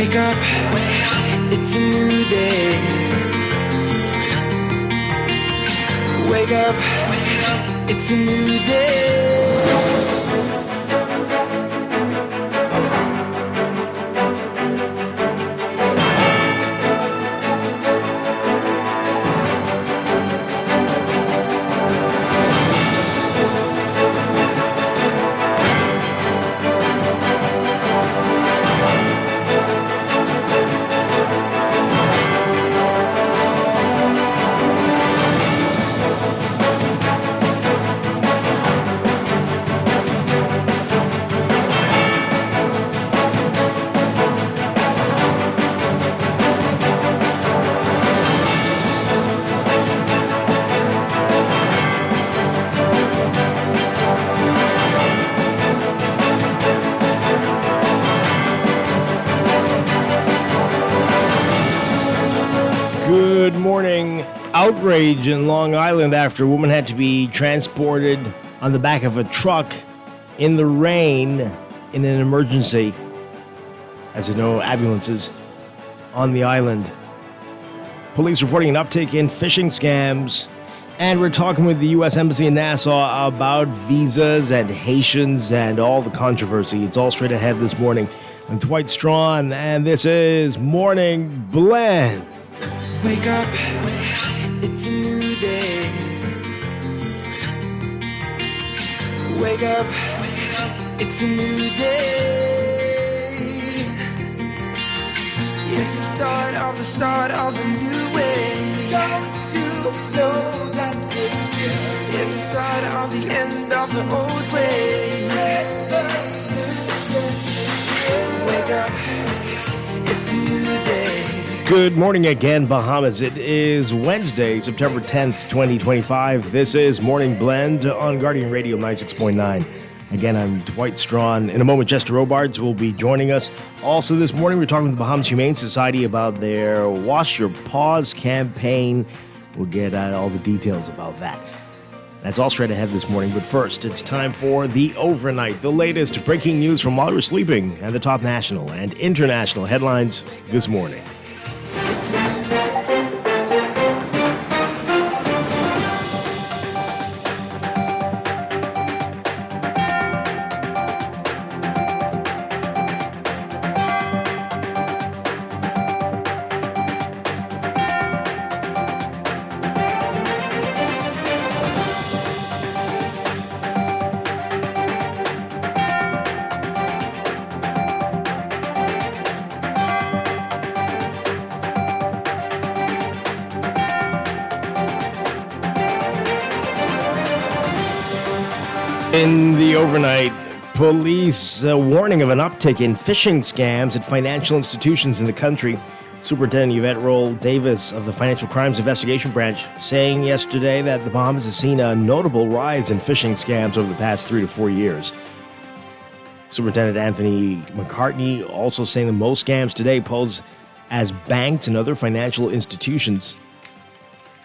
Wake up, it's a new day. Wake up, it's a new day. Good morning. Outrage in Long Island after a woman had to be transported on the back of a truck in the rain in an emergency. As you know, ambulances on the island. Police reporting an uptick in phishing scams. And we're talking with the U.S. Embassy in Nassau about visas and Haitians and all the controversy. It's all straight ahead this morning. I'm Dwight Strachan, and this is Morning Blend. Wake up, it's a new day. Wake up, it's a new day. It's the start of a new way. Don't you know that it's the start of the end of the old way. Wake up, it's a new day. Good morning again, Bahamas. It is Wednesday, September 10th, 2025. This is Morning Blend on Guardian Radio 96.9. Again, I'm Dwight Strachan. In a moment, Chester Robards will be joining us. Also this morning, we're talking with the Bahamas Humane Society about their Wash Your Paws campaign. We'll get all the details about that. That's all straight ahead this morning. But first, it's time for The Overnight, the latest breaking news from while you're sleeping, and the top national and international headlines this morning. In the overnight, police warning of an uptick in phishing scams at financial institutions in the country. Superintendent Yvette Roll-Davis of the Financial Crimes Investigation Branch saying yesterday that the Bahamas has seen a notable rise in phishing scams over the past 3 to 4 years. Superintendent Anthony McCartney also saying that most scams today pose as banks and other financial institutions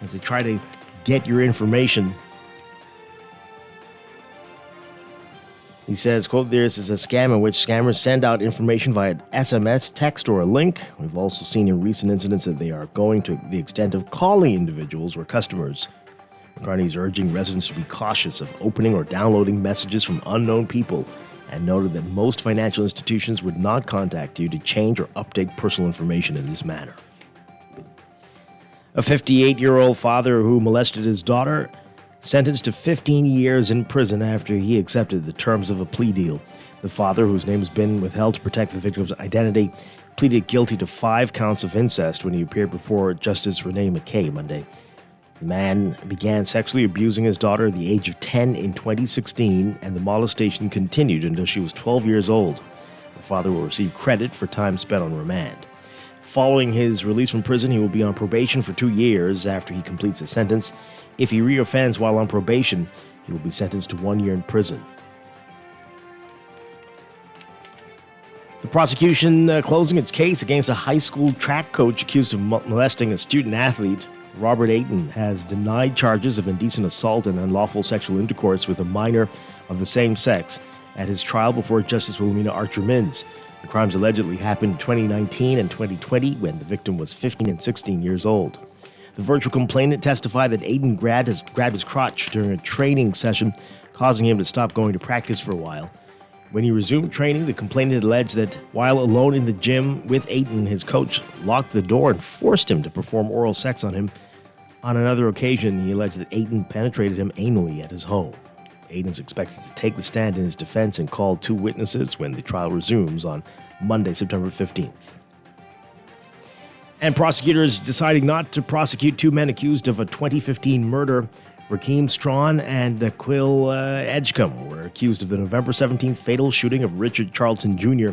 as they try to get your information. He says, quote, "This is a scam in which scammers send out information via SMS, text, or a link. We've also seen in recent incidents that they are going to the extent of calling individuals or customers." McCartney is urging residents to be cautious of opening or downloading messages from unknown people and noted that most financial institutions would not contact you to change or update personal information in this manner. A 58-year-old father who molested his daughter sentenced to 15 years in prison after he accepted the terms of a plea deal. The father, whose name has been withheld to protect the victim's identity, pleaded guilty to 5 counts of incest when he appeared before Justice Renee McKay Monday. The man began sexually abusing his daughter at the age of 10 in 2016, and the molestation continued until she was 12 years old. The father will receive credit for time spent on remand. Following his release from prison, he will be on probation for 2 years after he completes his sentence. If he reoffends while on probation, he will be sentenced to 1 year in prison. The prosecution closing its case against a high school track coach accused of molesting a student athlete. Robert Ayton has denied charges of indecent assault and unlawful sexual intercourse with a minor of the same sex at his trial before Justice Wilhelmina Archer-Mins. The crimes allegedly happened in 2019 and 2020 when the victim was 15 and 16 years old. The virtual complainant testified that Aiden grabbed his crotch during a training session, causing him to stop going to practice for a while. When he resumed training, the complainant alleged that while alone in the gym with Aiden, his coach locked the door and forced him to perform oral sex on him. On another occasion, he alleged that Aiden penetrated him anally at his home. Aiden is expected to take the stand in his defense and call 2 witnesses when the trial resumes on Monday, September 15th. And prosecutors deciding not to prosecute 2 men accused of a 2015 murder. Rakeem Strachan and Quill Edgecombe were accused of the November 17th fatal shooting of Richard Charlton Jr.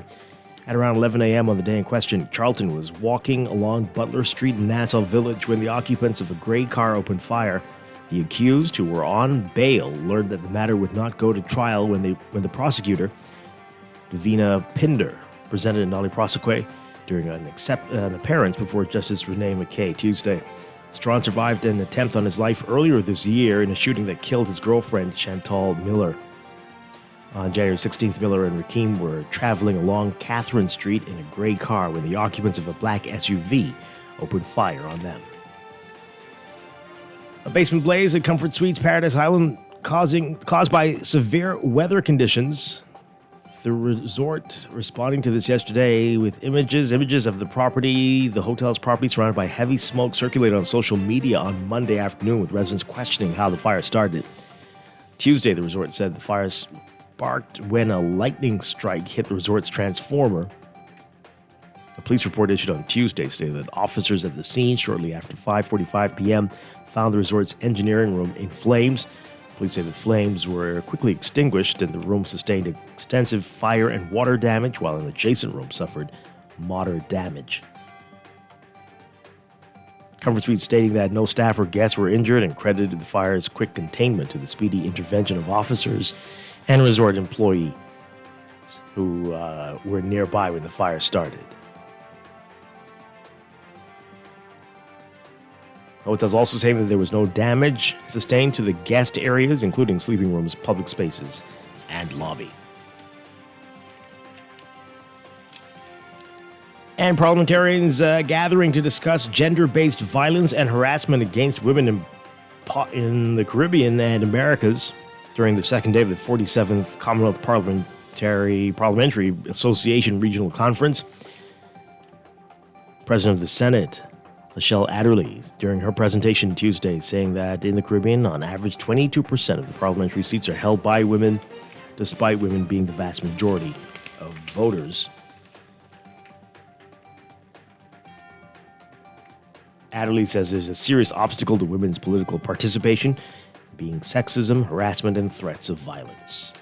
At around 11 a.m. on the day in question, Charlton was walking along Butler Street in Nassau Village when the occupants of a gray car opened fire. The accused, who were on bail, learned that the matter would not go to trial when the prosecutor, Davina Pinder, presented a nolle prosequi during an appearance before Justice Renee McKay Tuesday. Strawn survived an attempt on his life earlier this year in a shooting that killed his girlfriend, Chantal Miller. On January 16th, Miller and Rakeem were traveling along Catherine Street in a gray car when the occupants of a black SUV opened fire on them. A basement blaze at Comfort Suites Paradise Island caused by severe weather conditions. The resort responding to this yesterday with images of the hotel's property surrounded by heavy smoke circulated on social media on Monday afternoon, with residents questioning how the fire started. Tuesday, the resort said the fire sparked when a lightning strike hit the resort's transformer. A police report issued on Tuesday stated that officers at the scene shortly after 5:45 p.m. found the resort's engineering room in flames. Police say the flames were quickly extinguished and the room sustained extensive fire and water damage, while an adjacent room suffered moderate damage. Comfort Suites stating that no staff or guests were injured and credited the fire's quick containment to the speedy intervention of officers and resort employees who were nearby when the fire started. Hotels also saying that there was no damage sustained to the guest areas, including sleeping rooms, public spaces, and lobby. And parliamentarians gathering to discuss gender-based violence and harassment against women in the Caribbean and Americas during the second day of the 47th Commonwealth Parliamentary Association Regional Conference. President of the Senate, Michelle Adderley, during her presentation Tuesday, saying that in the Caribbean, on average, 22% of the parliamentary seats are held by women, despite women being the vast majority of voters. Adderley says there's a serious obstacle to women's political participation, being sexism, harassment, and threats of violence.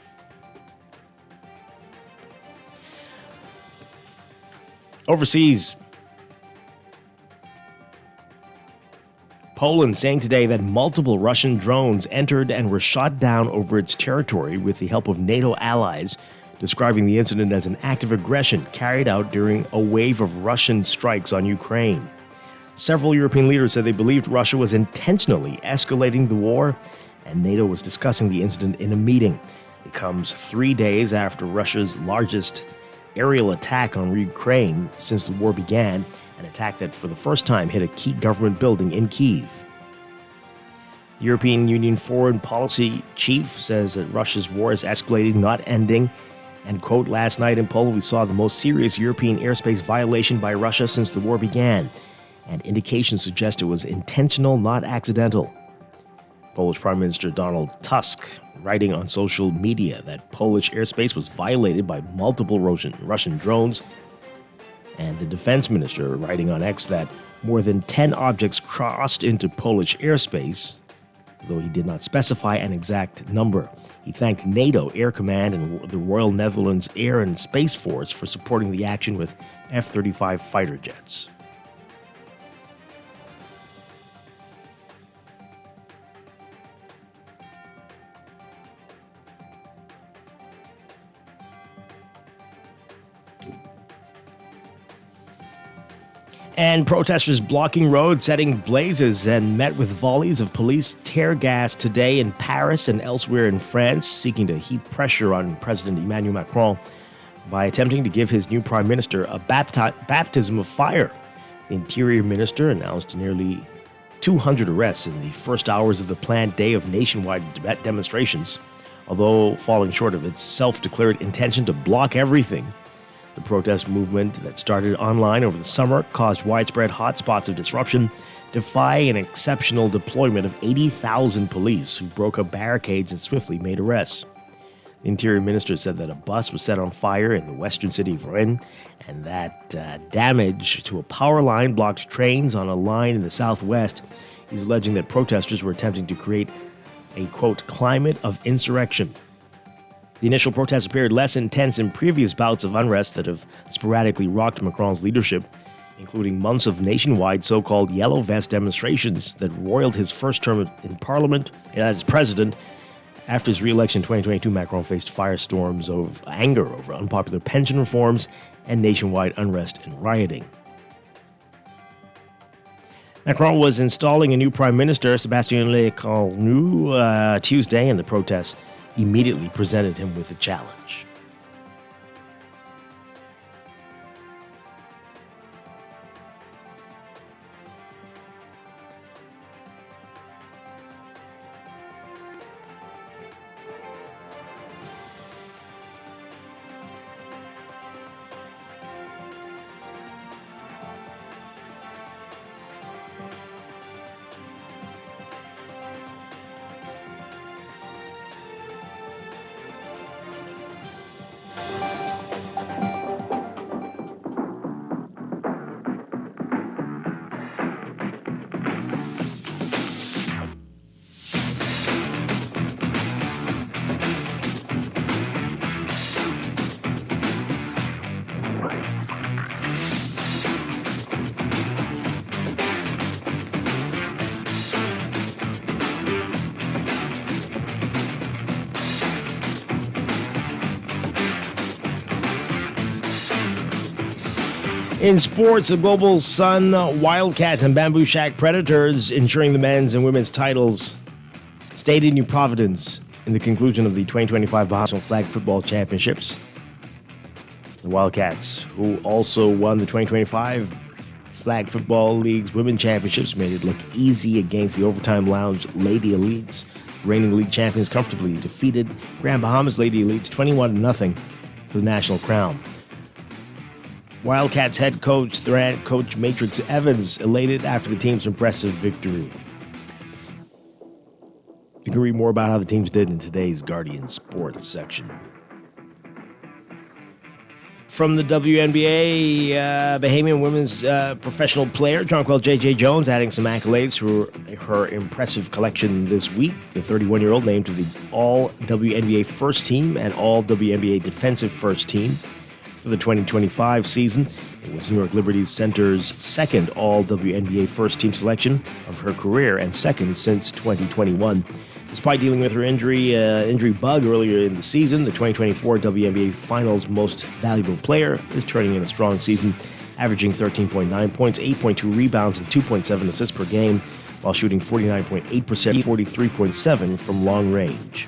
Overseas, Poland saying today that multiple Russian drones entered and were shot down over its territory with the help of NATO allies, describing the incident as an act of aggression carried out during a wave of Russian strikes on Ukraine. Several European leaders said they believed Russia was intentionally escalating the war, and NATO was discussing the incident in a meeting. It comes 3 days after Russia's largest aerial attack on Ukraine since the war began, an attack that for the first time hit a key government building in Kyiv. The European Union foreign policy chief says that Russia's war is escalating, not ending. And, quote, last night in Poland, we saw the most serious European airspace violation by Russia since the war began. And indications suggest it was intentional, not accidental. Polish Prime Minister Donald Tusk writing on social media that Polish airspace was violated by multiple Russian drones. And the defense minister writing on X that more than 10 objects crossed into Polish airspace, though he did not specify an exact number. He thanked NATO Air Command and the Royal Netherlands Air and Space Force for supporting the action with F-35 fighter jets. And protesters blocking roads, setting blazes, and met with volleys of police tear gas today in Paris and elsewhere in France, seeking to heap pressure on President Emmanuel Macron. by attempting to give his new prime minister a baptism of fire. The interior minister announced nearly 200 arrests in the first hours of the planned day of nationwide demonstrations, although falling short of its self-declared intention to block everything. The protest movement that started online over the summer caused widespread hotspots of disruption, defying an exceptional deployment of 80,000 police who broke up barricades and swiftly made arrests. The Interior Minister said that a bus was set on fire in the western city of Rennes and that damage to a power line blocked trains on a line in the southwest. He's alleging that protesters were attempting to create a, quote, climate of insurrection. The initial protests appeared less intense in previous bouts of unrest that have sporadically rocked Macron's leadership, including months of nationwide so-called yellow vest demonstrations that roiled his first term in parliament as president. After his re-election in 2022, Macron faced firestorms of anger over unpopular pension reforms and nationwide unrest and rioting. Macron was installing a new prime minister, Sébastien Lecornu, Tuesday, and the protests immediately presented him with a challenge. In sports, the Global Sun Wildcats and Bamboo Shack Predators ensuring the men's and women's titles stayed in New Providence in the conclusion of the 2025 Bahamas Flag Football Championships. The Wildcats, who also won the 2025 Flag Football League's Women's Championships, made it look easy against the Overtime Lounge Lady Elites. Reigning league champions comfortably defeated Grand Bahamas Lady Elites 21-0 for the national crown. Wildcats head coach Matrix Evans elated after the team's impressive victory. You can read more about how the teams did in today's Guardian Sports section. From the WNBA, Bahamian women's professional player Jonquel J.J. Jones adding some accolades for her impressive collection this week. The 31-year-old named to the All-WNBA First Team and All-WNBA Defensive First Team for the 2025 season. It was New York Liberty Center's second All-WNBA First Team selection of her career and second since 2021. Despite dealing with her injury bug earlier in the season, the 2024 WNBA Finals Most Valuable Player is turning in a strong season, averaging 13.9 points, 8.2 rebounds, and 2.7 assists per game, while shooting 49.8%, 43.7% from long range.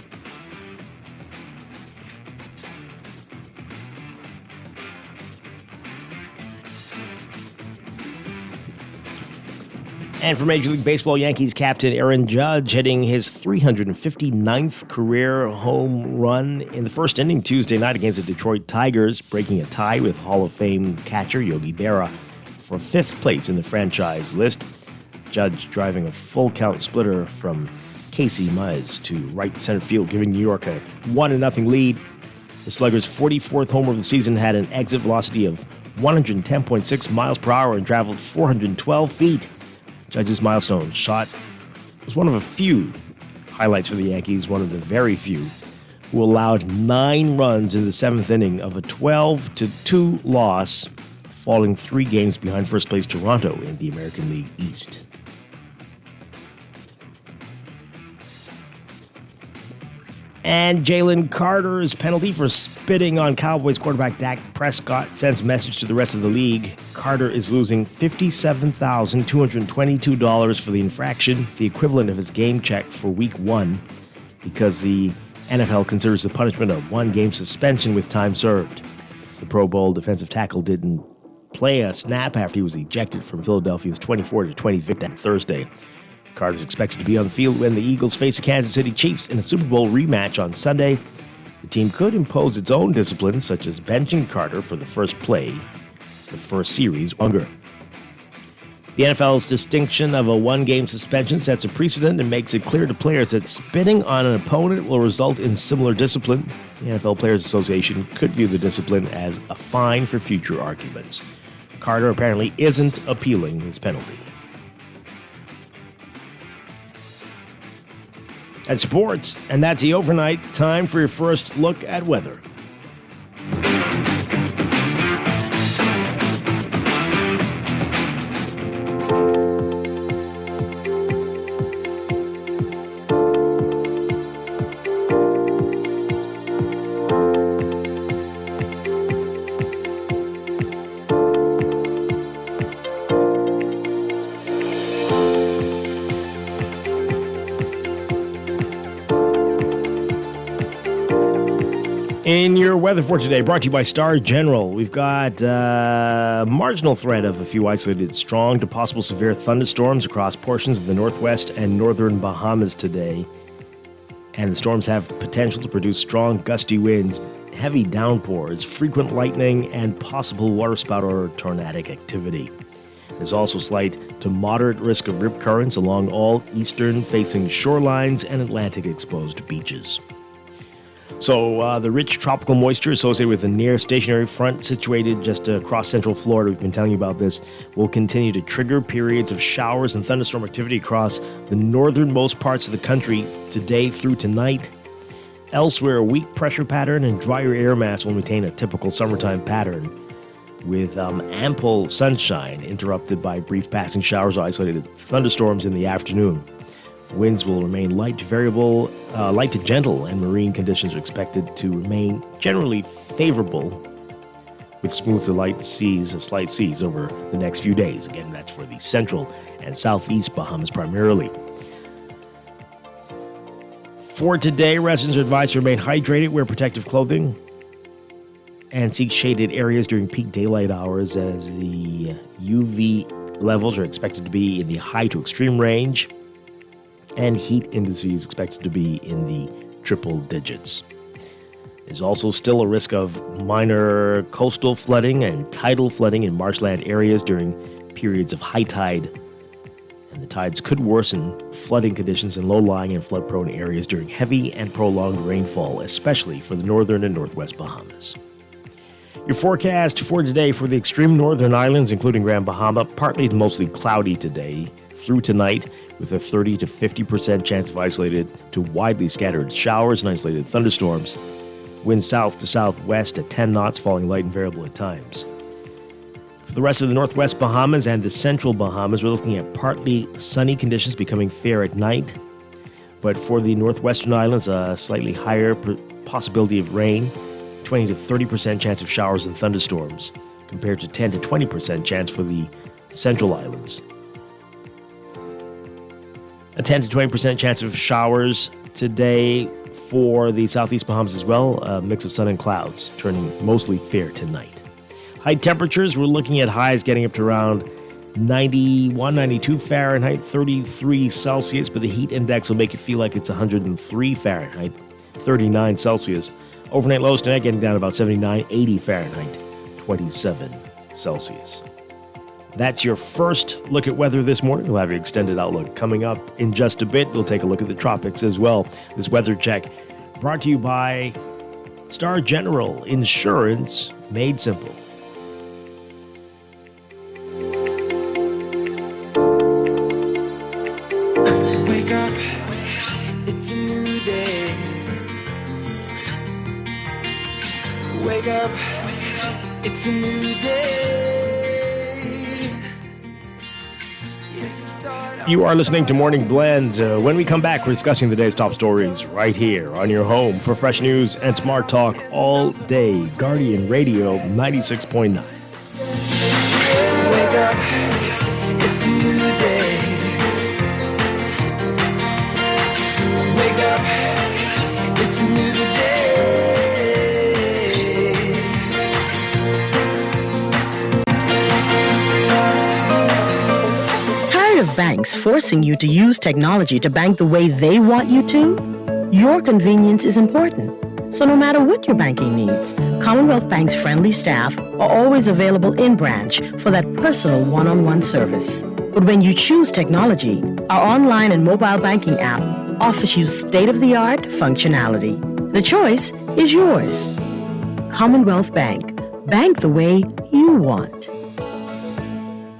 And for Major League Baseball, Yankees captain Aaron Judge hitting his 359th career home run in the first inning Tuesday night against the Detroit Tigers, breaking a tie with Hall of Fame catcher Yogi Berra for fifth place in the franchise list. Judge driving a full count splitter from Casey Mize to right center field, giving New York a 1-0 lead. The Sluggers' 44th homer of the season had an exit velocity of 110.6 miles per hour and traveled 412 feet. Judge's milestone shot was one of a few highlights for the Yankees, one of the very few, who allowed 9 runs in the 7th inning of a 12-2 loss, falling 3 games behind first place Toronto in the American League East. And Jalen Carter's penalty for spitting on Cowboys quarterback Dak Prescott sends a message to the rest of the league. Carter is losing $57,222 for the infraction, the equivalent of his game check for Week 1, because the NFL considers the punishment a 1-game suspension with time served. The Pro Bowl defensive tackle didn't play a snap after he was ejected from Philadelphia's 24-20 victory on Thursday. Carter is expected to be on the field when the Eagles face the Kansas City Chiefs in a Super Bowl rematch on Sunday. The team could impose its own discipline, such as benching Carter for the first series longer. The NFL's distinction of a one-game suspension sets a precedent and makes it clear to players that spitting on an opponent will result in similar discipline. The NFL Players Association could view the discipline as a fine for future arguments. Carter apparently isn't appealing his penalty. That's sports, and that's the overnight. Time for your first look at weather. In your weather for today, brought to you by Star General, we've got marginal threat of a few isolated strong to possible severe thunderstorms across portions of the northwest and northern Bahamas today. And the storms have potential to produce strong gusty winds, heavy downpours, frequent lightning, and possible waterspout or tornadic activity. There's also slight to moderate risk of rip currents along all eastern-facing shorelines and Atlantic-exposed beaches. So the rich tropical moisture associated with the near stationary front situated just across central Florida, we've been telling you about this, will continue to trigger periods of showers and thunderstorm activity across the northernmost parts of the country today through tonight. Elsewhere, a weak pressure pattern and drier air mass will maintain a typical summertime pattern, with ample sunshine interrupted by brief passing showers or isolated thunderstorms in the afternoon. Winds will remain light to gentle, and marine conditions are expected to remain generally favorable with smooth to light seas, slight seas over the next few days. Again, that's for the central and southeast Bahamas primarily. For today, residents are advised to remain hydrated, wear protective clothing, and seek shaded areas during peak daylight hours as the UV levels are expected to be in the high to extreme range, and heat indices expected to be in the triple digits. There's also still a risk of minor coastal flooding and tidal flooding in marshland areas during periods of high tide, and the tides could worsen flooding conditions in low-lying and flood-prone areas during heavy and prolonged rainfall, especially for the northern and northwest Bahamas. Your forecast for today for the extreme northern islands, including Grand Bahama, partly to mostly cloudy today through tonight, with a 30 to 50% chance of isolated to widely scattered showers and isolated thunderstorms. Winds south to southwest at 10 knots, falling light and variable at times. For the rest of the northwest Bahamas and the central Bahamas, we're looking at partly sunny conditions becoming fair at night. But for the northwestern islands, a slightly higher possibility of rain, 20 to 30% chance of showers and thunderstorms, compared to 10 to 20% chance for the central islands. A 10 to 20% chance of showers today for the southeast Bahamas as well. A mix of sun and clouds, turning mostly fair tonight. High temperatures, we're looking at highs getting up to around 91, 92 Fahrenheit, 33 Celsius, but the heat index will make you feel like it's 103 Fahrenheit, 39 Celsius. Overnight lows tonight getting down to about 79, 80 Fahrenheit, 27 Celsius. That's your first look at weather this morning. We'll have your extended outlook coming up in just a bit. We'll take a look at the tropics as well. This weather check brought to you by Star General, insurance made simple. Wake up, it's a new day. Wake up, it's a new day. You are listening to Morning Blend. When we come back, we're discussing the day's top stories right here on your home for fresh news and smart talk all day. Guardian Radio 96.9. Wake up, it's a new day. Wake up, it's a new day. of banks forcing you to use technology to bank the way they want you to, your convenience is important. So no matter what your banking needs, Commonwealth Bank's friendly staff are always available in branch for that personal one-on-one service. But when you choose technology, our online and mobile banking app offers you state-of-the-art functionality. The choice is yours. Commonwealth Bank. Bank the way you want.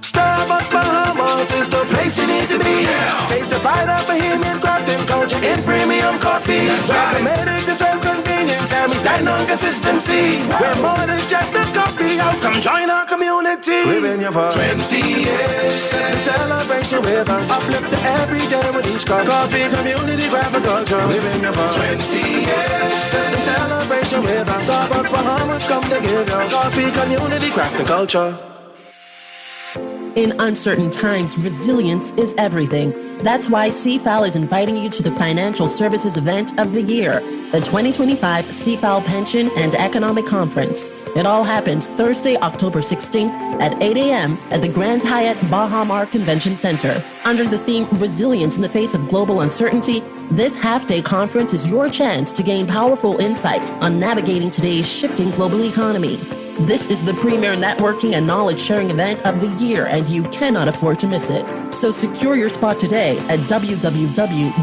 Starbucks Bahamas is the place you need to be. Yeah. Taste the bite of Bahamian crafting culture in premium coffee. We're committed to self-convenience and we stand on consistency. We're more than just a coffee house. Come join our community. We've been here for 20 years. Celebration with us. Uplift every day with each cup. Coffee community graphic culture. We've been here for 20 years. Celebration with us. Starbucks Bahamas come to give you coffee community crafting culture. In uncertain times, resilience is everything. That's why CFAL is inviting you to the financial services event of the year, the 2025 CFAL Pension and Economic Conference. It all happens Thursday, October 16th at 8 a.m. at the Grand Hyatt Baha Mar Convention Center. Under the theme Resilience in the Face of Global Uncertainty, this half-day conference is your chance to gain powerful insights on navigating today's shifting global economy. This is the premier networking and knowledge-sharing event of the year, and you cannot afford to miss it. So secure your spot today at www.cfal.com.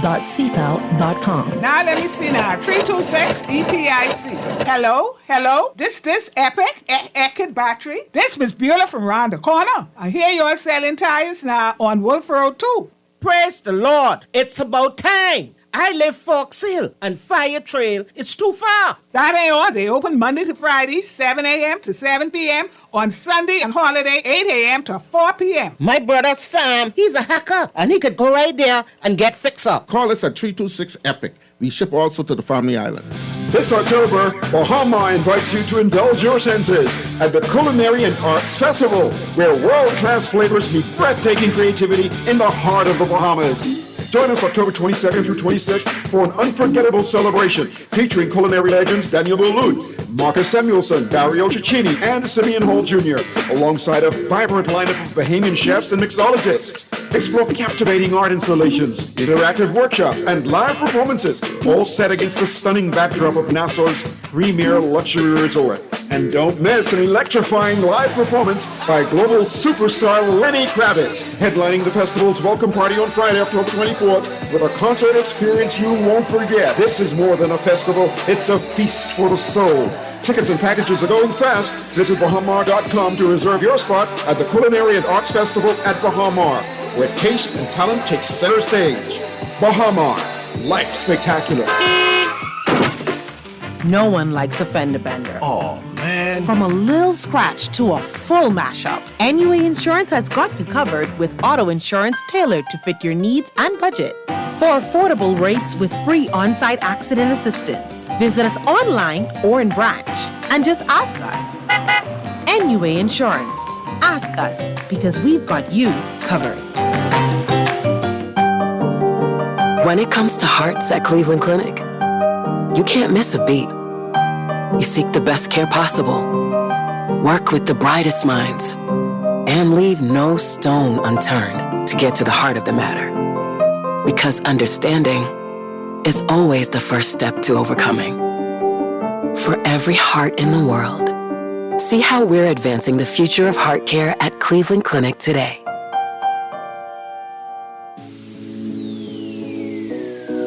Now let me see now. 326 EPIC. Hello? This Epic battery. This Miss Beulah from round the corner. I hear you're selling tires now on Wolf Road too. Praise the Lord. It's about time. I live Fox Hill and Fire Trail. It's too far. That ain't all. They open Monday to Friday, 7 a.m. to 7 p.m. On Sunday and holiday, 8 a.m. to 4 p.m. My brother Sam, he's a hacker, and he could go right there and get fixed up. Call us at 326 EPIC. We ship also to the Family Island. This October, Bahama invites you to indulge your senses at the Culinary and Arts Festival, where world-class flavors meet breathtaking creativity in the heart of the Bahamas. Join us October 22nd through 26th for an unforgettable celebration featuring culinary legends Daniel Boulud, Marcus Samuelson, Dario Cicchini, and Simeon Hall Jr., alongside a vibrant lineup of Bahamian chefs and mixologists. Explore captivating art installations, interactive workshops, and live performances, all set against the stunning backdrop of Nassau's premier luxury resort. And don't miss an electrifying live performance by global superstar Lenny Kravitz, headlining the festival's welcome party on Friday, October 24th, with a concert experience you won't forget. This is more than a festival, it's a feast for the soul. Tickets and packages are going fast. Visit bahamar.com to reserve your spot at the Culinary and Arts Festival at Bahamar, where taste and talent take center stage. Bahamar, life spectacular. No one likes a fender bender. Oh, man. From a little scratch to a full mashup, NUA Insurance has got you covered with auto insurance tailored to fit your needs and budget. For affordable rates with free on-site accident assistance, visit us online or in branch and just ask us. NUA Insurance. Ask us because we've got you covered. When it comes to hearts at Cleveland Clinic, you can't miss a beat. You seek the best care possible, work with the brightest minds, and leave no stone unturned to get to the heart of the matter. Because understanding is always the first step to overcoming. For every heart in the world, see how we're advancing the future of heart care at Cleveland Clinic today.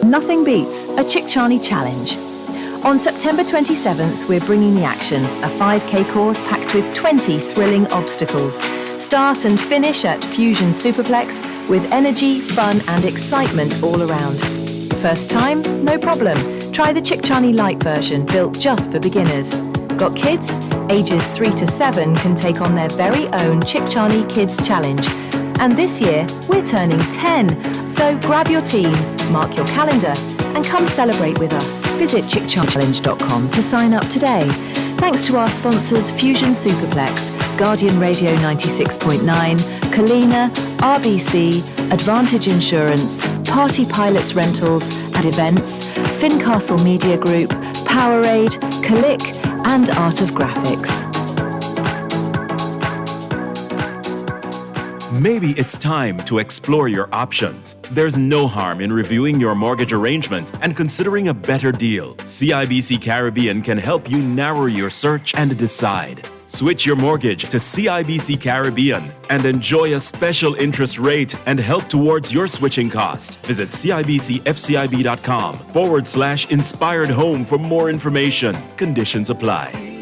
Nothing beats a Chickchani Challenge. On September 27th, we're bringing the action, a 5K course packed with 20 thrilling obstacles. Start and finish at Fusion Superplex with energy, fun and excitement all around. First time? No problem. Try the Chickchani Light version, built just for beginners. Got kids? Ages 3 to 7 can take on their very own Chickchani Kids Challenge. And this year, we're turning 10. So grab your team, mark your calendar, and come celebrate with us. Visit chickchallenge.com to sign up today. Thanks to our sponsors Fusion Superplex, Guardian Radio 96.9, Kalina, RBC, Advantage Insurance, Party Pilots Rentals and Events, Fincastle Media Group, Powerade, Click, and Art of Graphics. Maybe it's time to explore your options. There's no harm in reviewing your mortgage arrangement and considering a better deal. CIBC Caribbean can help you narrow your search and decide. Switch your mortgage to CIBC Caribbean and enjoy a special interest rate and help towards your switching cost. Visit CIBCFCIB.com/inspired home for more information. Conditions apply.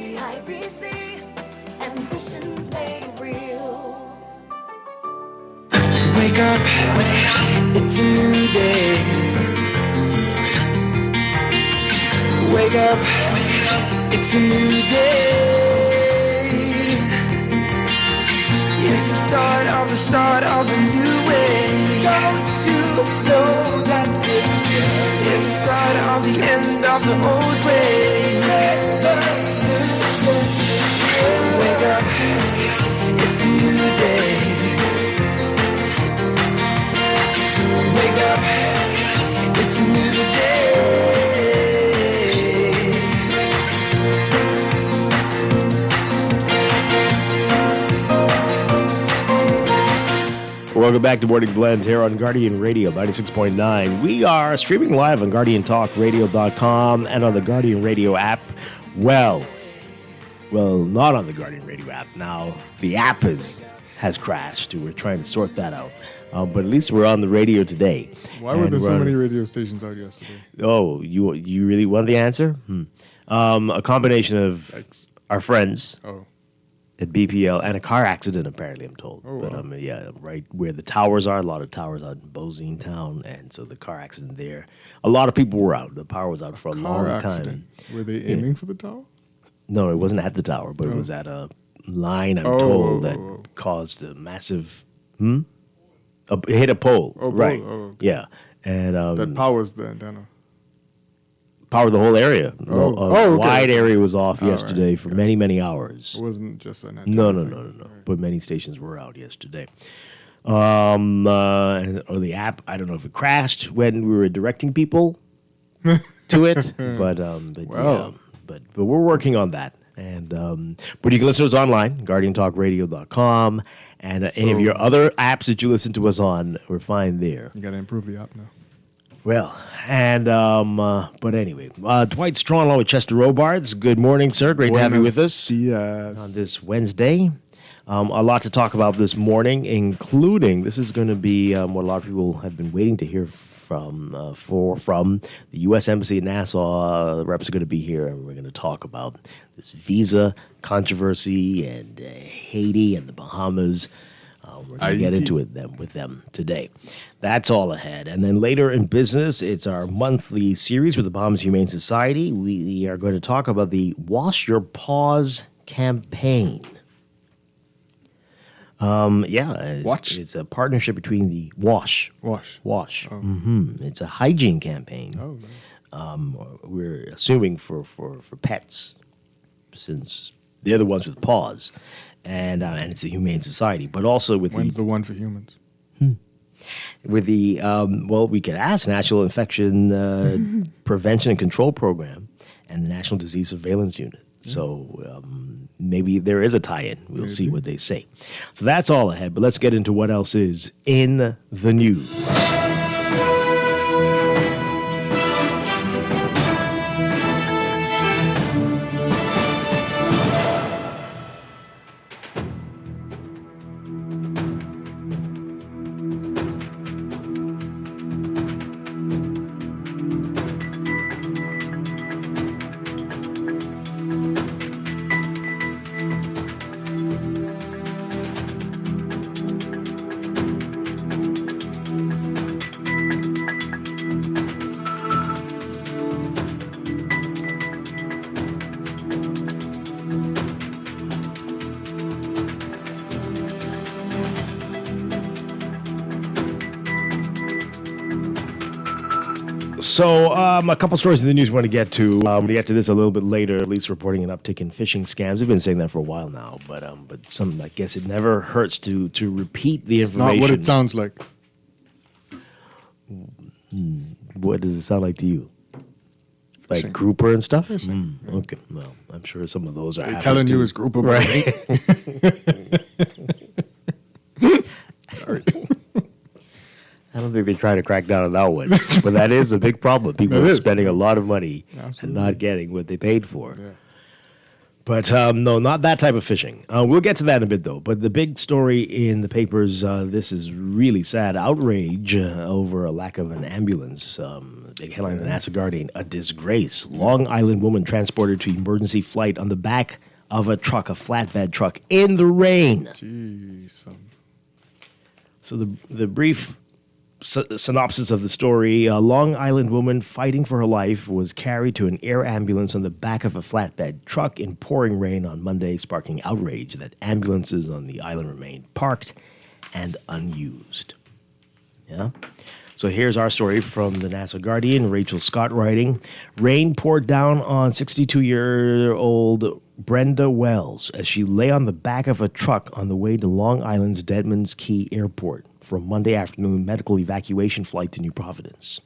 Wake up, it's a new day. Wake up, it's a new day. It's the start of a new way. Don't you know that it's the start of the end of the old way? Wake up, it's a new day. Wake up, it's a new day. Welcome back to Morning Blend here on Guardian Radio 96.9. We are streaming live on GuardianTalkRadio.com and on the Guardian Radio app. Well, not on the Guardian Radio app. Now, the app has crashed. We're trying to sort that out. But at least we're on the radio today. Why were there so many radio stations out yesterday? Oh, you really want the answer? A combination of our friends at BPL and a car accident, apparently, I'm told. Oh, but wow. yeah, right where the towers are, a lot of towers out in Bozine Town, and so the car accident there. A lot of people were out. The power was out for a long time. Were they aiming for the tower? No, it wasn't at the tower, but it was at a line, I'm told, that caused a massive... It hit a pole, right? Okay. Yeah, and that powers the antenna. Powered the whole area. A wide area was off yesterday for many hours. It wasn't just an antenna. No. But many stations were out yesterday. Or the app, I don't know if it crashed when we were directing people to it, but we're working on that. And but you can listen to us online, GuardianTalkRadio.com, and any of your other apps that you listen to us on, we're fine there. You got to improve the app now. Well, and but anyway, Dwight Strachan along with Chester Robards. Good morning, sir. Great to have you with us on this Wednesday. A lot to talk about this morning, including this is going to be what a lot of people have been waiting to hear from the U.S. Embassy in Nassau. The reps are going to be here, and we're going to talk about this visa controversy and Haiti and the Bahamas. We're going to get into it with them today. That's all ahead. And then later in business, it's our monthly series with the Bahamas Humane Society. We are going to talk about the Wash Your Paws campaign. It's a partnership between the Wash. Oh. Mm-hmm. It's a hygiene campaign. Oh, nice. We're assuming for pets, since they're the ones with paws. And it's a humane society, but also with When's the one for humans? With the we could ask National Infection Prevention and Control Program and the National Disease Surveillance Unit. So maybe there is a tie-in. We'll see what they say. So that's all ahead. But let's get into what else is in the news. So a couple stories in the news we want to get to. We're going to get to this a little bit later. At least reporting an uptick in phishing scams. We've been saying that for a while now, but I guess it never hurts to repeat the information. It's not what it sounds like. What does it sound like to you? Like Phishing. grouper and stuff? Phishing, yeah. Okay, well, I'm sure some of those are They're telling you it's grouper, right? Sorry. I don't think they're trying to crack down on that one, but that is a big problem. People It are is. spending a lot of money Absolutely. and not getting what they paid for. Yeah. But no, not that type of fishing. We'll get to that in a bit, though. But the big story in the papers, this is really sad. Outrage over a lack of an ambulance. Big headline in the Nassau Guardian, a disgrace. Long Island woman transported to emergency flight on the back of a truck, a flatbed truck, in the rain. Jeez. So the brief synopsis of the story, a Long Island woman fighting for her life was carried to an air ambulance on the back of a flatbed truck in pouring rain on Monday, sparking outrage that ambulances on the island remained parked and unused. Yeah? So here's our story from the Nassau Guardian, Rachel Scott writing, rain poured down on 62-year-old Brenda Wells as she lay on the back of a truck on the way to Long Island's Deadman's Key Airport for a Monday afternoon medical evacuation flight to New Providence.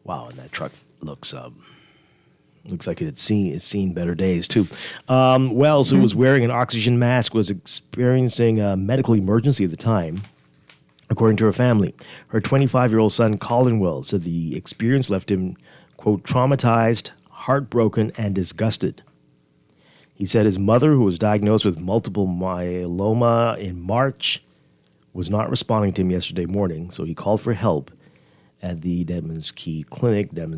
Wow, and that truck looks like it's seen better days too. Wells, who was wearing an oxygen mask, was experiencing a medical emergency at the time. According to her family, her 25-year-old son, Colin Wells, said the experience left him, quote, traumatized, heartbroken, and disgusted. He said his mother, who was diagnosed with multiple myeloma in March, was not responding to him yesterday morning, so he called for help at the Deadman's Key Clinic, at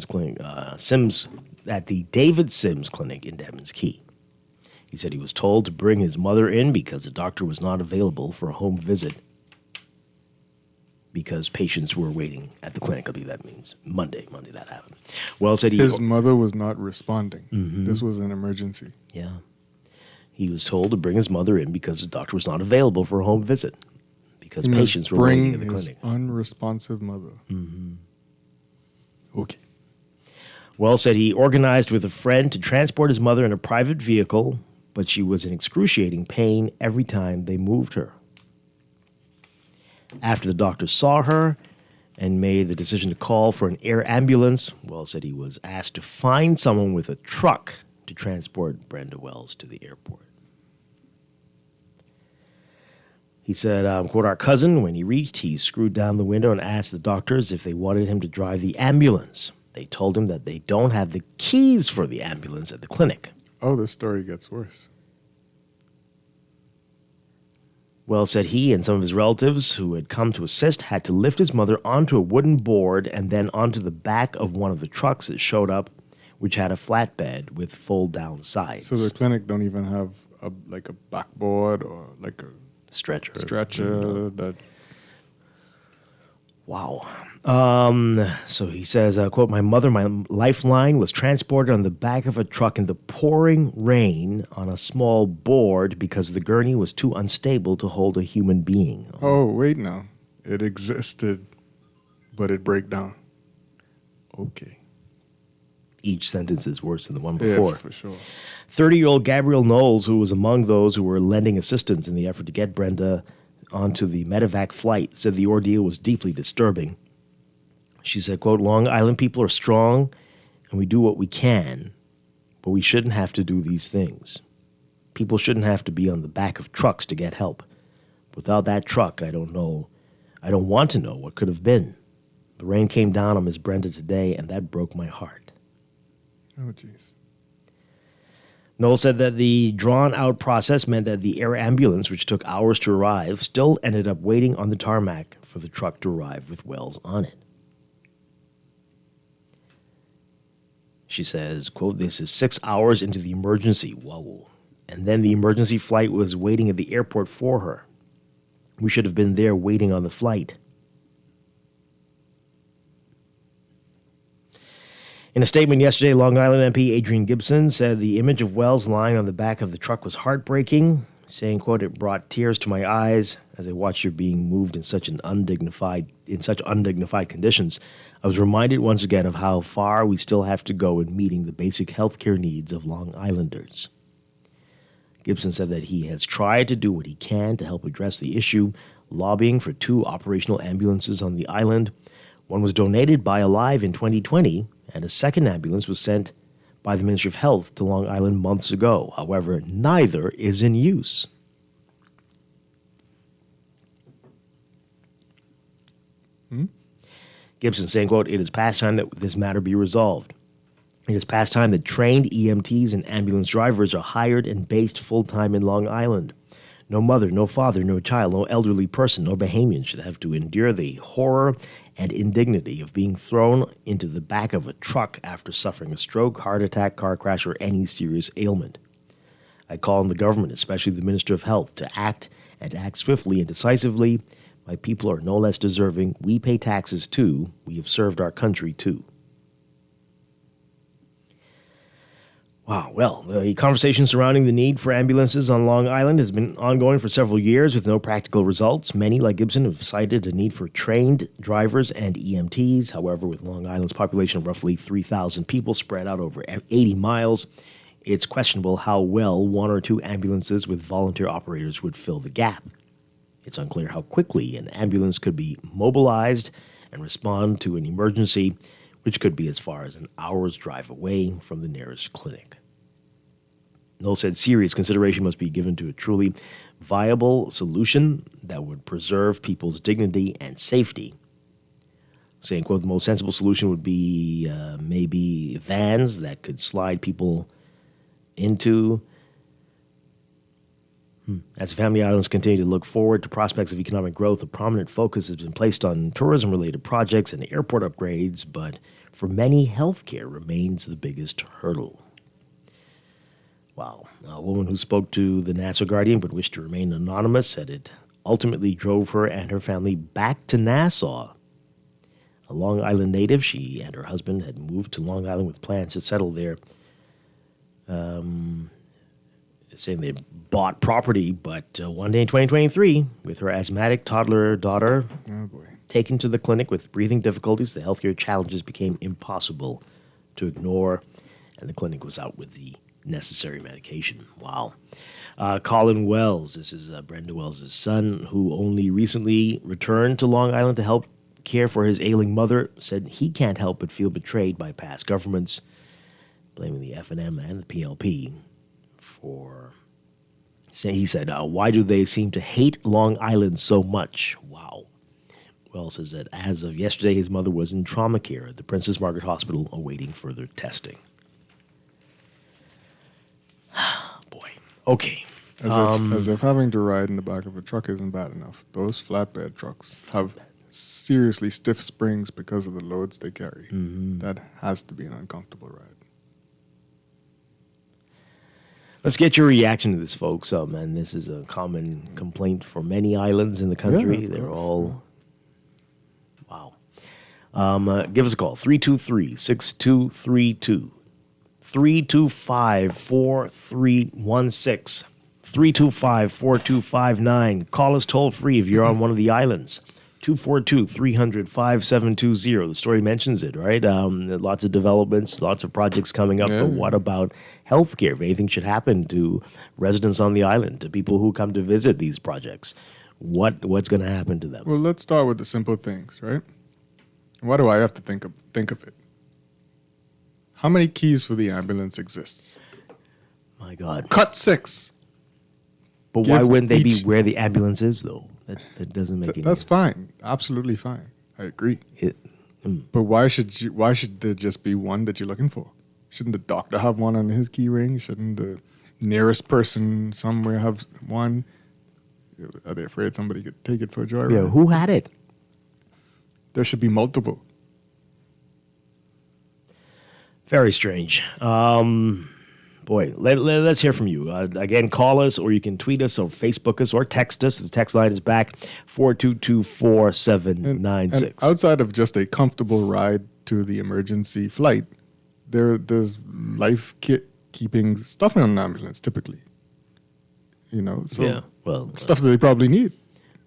the David Sims Clinic in Deadman's Key. He said he was told to bring his mother in because the doctor was not available for a home visit because patients were waiting at the clinic. I believe that means Monday that happened. Well, said His mother was not responding. Mm-hmm. This was an emergency. Yeah. He was told to bring his mother in because the doctor was not available for a home visit because He must patients were waiting at the bring his clinic. unresponsive mother. Mm-hmm. Okay. Well, said he organized with a friend to transport his mother in a private vehicle, but she was in excruciating pain every time they moved her. After the doctor saw her and made the decision to call for an air ambulance, Wells said he was asked to find someone with a truck to transport Brenda Wells to the airport. He said, quote, our cousin, when he reached, he screwed down the window and asked the doctors if they wanted him to drive the ambulance. They told him that they don't have the keys for the ambulance at the clinic. Oh, this story gets worse. Wells said he and some of his relatives who had come to assist had to lift his mother onto a wooden board and then onto the back of one of the trucks that showed up, which had a flatbed with fold-down sides. So the clinic don't even have a backboard or like a stretcher. That. Wow. So he says, quote, my lifeline was transported on the back of a truck in the pouring rain on a small board because the gurney was too unstable to hold a human being. Oh, wait now. It existed, but it broke down. Okay. Each sentence is worse than the one before. Yeah, for sure. 30-year-old Gabrielle Knowles, who was among those who were lending assistance in the effort to get Brenda onto the medevac flight, said the ordeal was deeply disturbing. She said, quote, Long Island people are strong and we do what we can, but we shouldn't have to do these things. People shouldn't have to be on the back of trucks to get help. Without that truck, I don't want to know what could have been. The rain came down on Miss Brenda today, and that broke my heart. Oh, jeez. Noel said that the drawn-out process meant that the air ambulance, which took hours to arrive, still ended up waiting on the tarmac for the truck to arrive with Wells on it. She says, quote, this is 6 hours into the emergency. Whoa. And then the emergency flight was waiting at the airport for her. We should have been there waiting on the flight. In a statement yesterday, Long Island MP Adrian Gibson said the image of Wells lying on the back of the truck was heartbreaking, saying, quote, it brought tears to my eyes as I watched her being moved in such undignified conditions. I was reminded once again of how far we still have to go in meeting the basic healthcare needs of Long Islanders. Gibson said that he has tried to do what he can to help address the issue, lobbying for 2 operational ambulances on the island. One was donated by Alive in 2020, and a second ambulance was sent by the Ministry of Health to Long Island months ago. However, neither is in use. Gibson saying, quote, "It is past time that this matter be resolved. It is past time that trained EMTs and ambulance drivers are hired and based full-time in Long Island. No mother, no father, no child, no elderly person, no Bahamian should have to endure the horror and indignity of being thrown into the back of a truck after suffering a stroke, heart attack, car crash, or any serious ailment. I call on the government, especially the Minister of Health, to act and act swiftly and decisively. My people are no less deserving. We pay taxes too. We have served our country too." Wow, well, the conversation surrounding the need for ambulances on Long Island has been ongoing for several years with no practical results. Many, like Gibson, have cited a need for trained drivers and EMTs. However, with Long Island's population of roughly 3,000 people spread out over 80 miles, it's questionable how well one or two ambulances with volunteer operators would fill the gap. It's unclear how quickly an ambulance could be mobilized and respond to an emergency, which could be as far as an hour's drive away from the nearest clinic. Noel said serious consideration must be given to a truly viable solution that would preserve people's dignity and safety. Saying, quote, "The most sensible solution would be maybe vans that could slide people into." As Family Islands continue to look forward to prospects of economic growth, a prominent focus has been placed on tourism-related projects and airport upgrades, but for many, healthcare remains the biggest hurdle. Wow. A woman who spoke to the Nassau Guardian but wished to remain anonymous said it ultimately drove her and her family back to Nassau. A Long Island native, she and her husband had moved to Long Island with plans to settle there. Saying they bought property, but one day in 2023, with her asthmatic toddler daughter taken to the clinic with breathing difficulties, the healthcare challenges became impossible to ignore, and the clinic was out with the necessary medication. Wow. Colin Wells, this is Brenda Wells' son, who only recently returned to Long Island to help care for his ailing mother, said he can't help but feel betrayed by past governments, blaming the F&M and the PLP for, he said, why do they seem to hate Long Island so much? Wow. Wells says that as of yesterday, his mother was in trauma care at the Princess Margaret Hospital awaiting further testing. Boy. Okay. As if having to ride in the back of a truck isn't bad enough. Those flatbed trucks have seriously stiff springs because of the loads they carry. That has to be an uncomfortable ride. Let's get your reaction to this, folks. And this is a common complaint for many islands in the country. Yeah, they're all, wow. Give us a call, 323-6232. 325-4316. 325-4259. Call us toll free if you're on one of the islands. 242-300-5720. The story mentions it, right? Lots of developments, lots of projects coming up. Yeah. But what about healthcare? If anything should happen to residents on the island, to people who come to visit these projects, what's going to happen to them? Well, let's start with the simple things, right? Why do I have to think of it? How many keys for the ambulance exists? My God. Cut 6. But why wouldn't they be where the ambulance is, though? That doesn't make any sense. That's fine. Absolutely fine. I agree. But why should there just be one that you're looking for? Shouldn't the doctor have one on his key ring? Shouldn't the nearest person somewhere have one? Are they afraid somebody could take it for a joyride? Yeah, who had it? There should be multiple. Very strange. Boy, let's hear from you. Again, call us, or you can tweet us, or Facebook us, or text us. The text line is back, 422-4796. And outside of just a comfortable ride to the emergency flight, there's life-keeping stuff in an ambulance, typically. You know, so yeah, well, stuff that they probably need.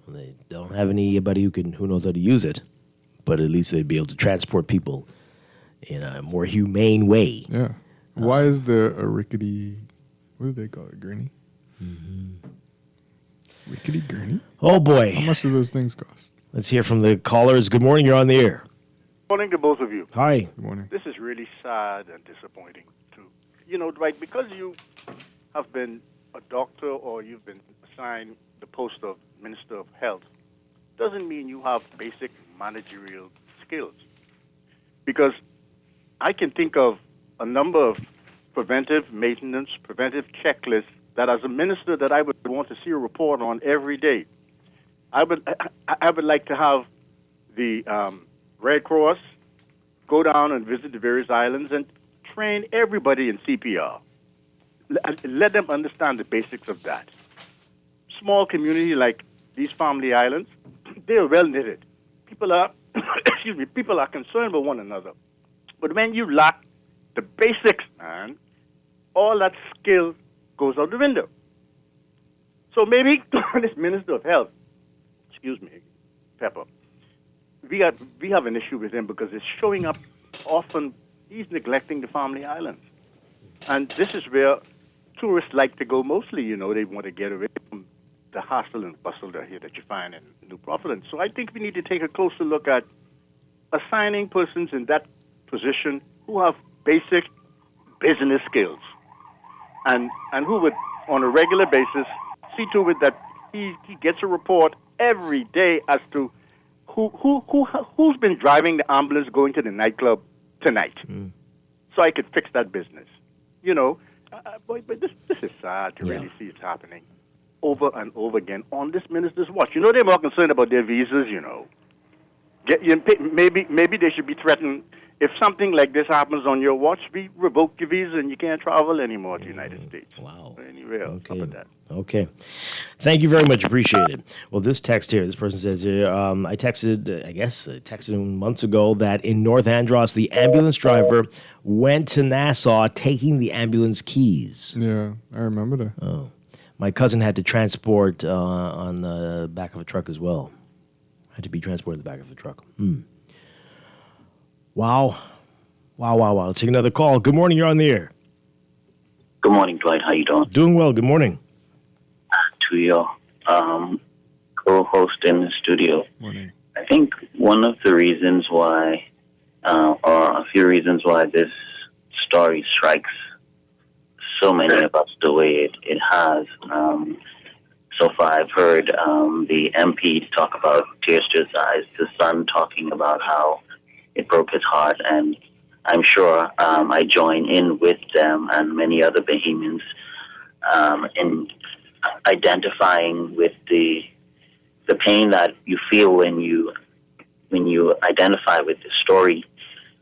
They don't have anybody who knows how to use it, but at least they'd be able to transport people in a more humane way. Yeah. Why is there a rickety, what do they call it, gurney? Rickety gurney? Oh, boy. How much do those things cost? Let's hear from the callers. Good morning. You're on the air. Good morning to both of you. Hi. Good morning. This is really sad and disappointing, too. You know, Dwight, because you have been a doctor or you've been assigned the post of Minister of Health, doesn't mean you have basic managerial skills. Because I can think of a number of preventive maintenance, preventive checklists that as a minister that I would want to see a report on every day. I would like to have the Red Cross go down and visit the various islands and train everybody in CPR. Let them understand the basics of that. Small community like these family islands, they're well knitted. People are, people are concerned with one another. But when you lack the basics, man, all that skill goes out the window. So maybe this Minister of Health, excuse me, Pepper, we have an issue with him because it's showing up often. He's neglecting the family islands. And this is where tourists like to go mostly. You know, they want to get away from the hustle and bustle that you find in New Providence. So I think we need to take a closer look at assigning persons in that position who have basic business skills and who would, on a regular basis, see to it that he gets a report every day as to who's been driving the ambulance going to the nightclub tonight. So I could fix that business. You know, but this is sad to really see it happening over and over again on this minister's watch. You know, they're more concerned about their visas, you know. Maybe they should be threatened. If something like this happens on your watch, we revoke your visa and you can't travel anymore to the United States. Wow. Anywhere else about that. Okay. Thank you very much. Appreciate it. Well, this text here, this person says, I texted him months ago that in North Andros, the ambulance driver went to Nassau taking the ambulance keys. Yeah, I remember that. Oh. My cousin had to transport on the back of a truck as well. Had to be transported in the back of the truck. Wow. Let's take another call. Good morning. You're on the air. Good morning, Dwight. How you doing? Doing well. Good morning. To your co-host in the studio. Morning. I think one of the reasons why, or a few reasons why this story strikes so many of us the way it has. So far, I've heard the MP talk about tears to his eyes, the son talking about how it broke his heart, and I'm sure I join in with them and many other Bahamians in identifying with the pain that you feel when you identify with the story.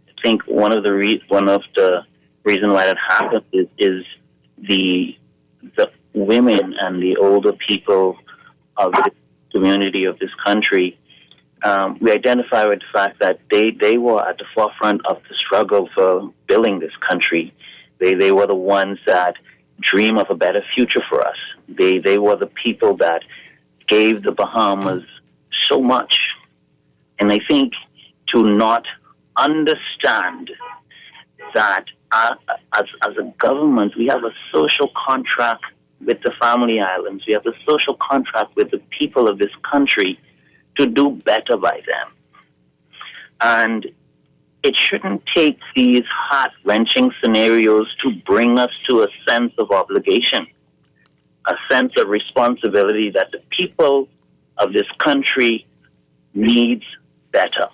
I think one of the reasons why that happens is the women and the older people of the community of this country. We identify with the fact that they were at the forefront of the struggle for building this country. They were the ones that dream of a better future for us. They were the people that gave the Bahamas so much. And I think to not understand that as a government, we have a social contract with the family islands. We have a social contract with the people of this country to do better by them. And it shouldn't take these heart-wrenching scenarios to bring us to a sense of obligation, a sense of responsibility that the people of this country needs better.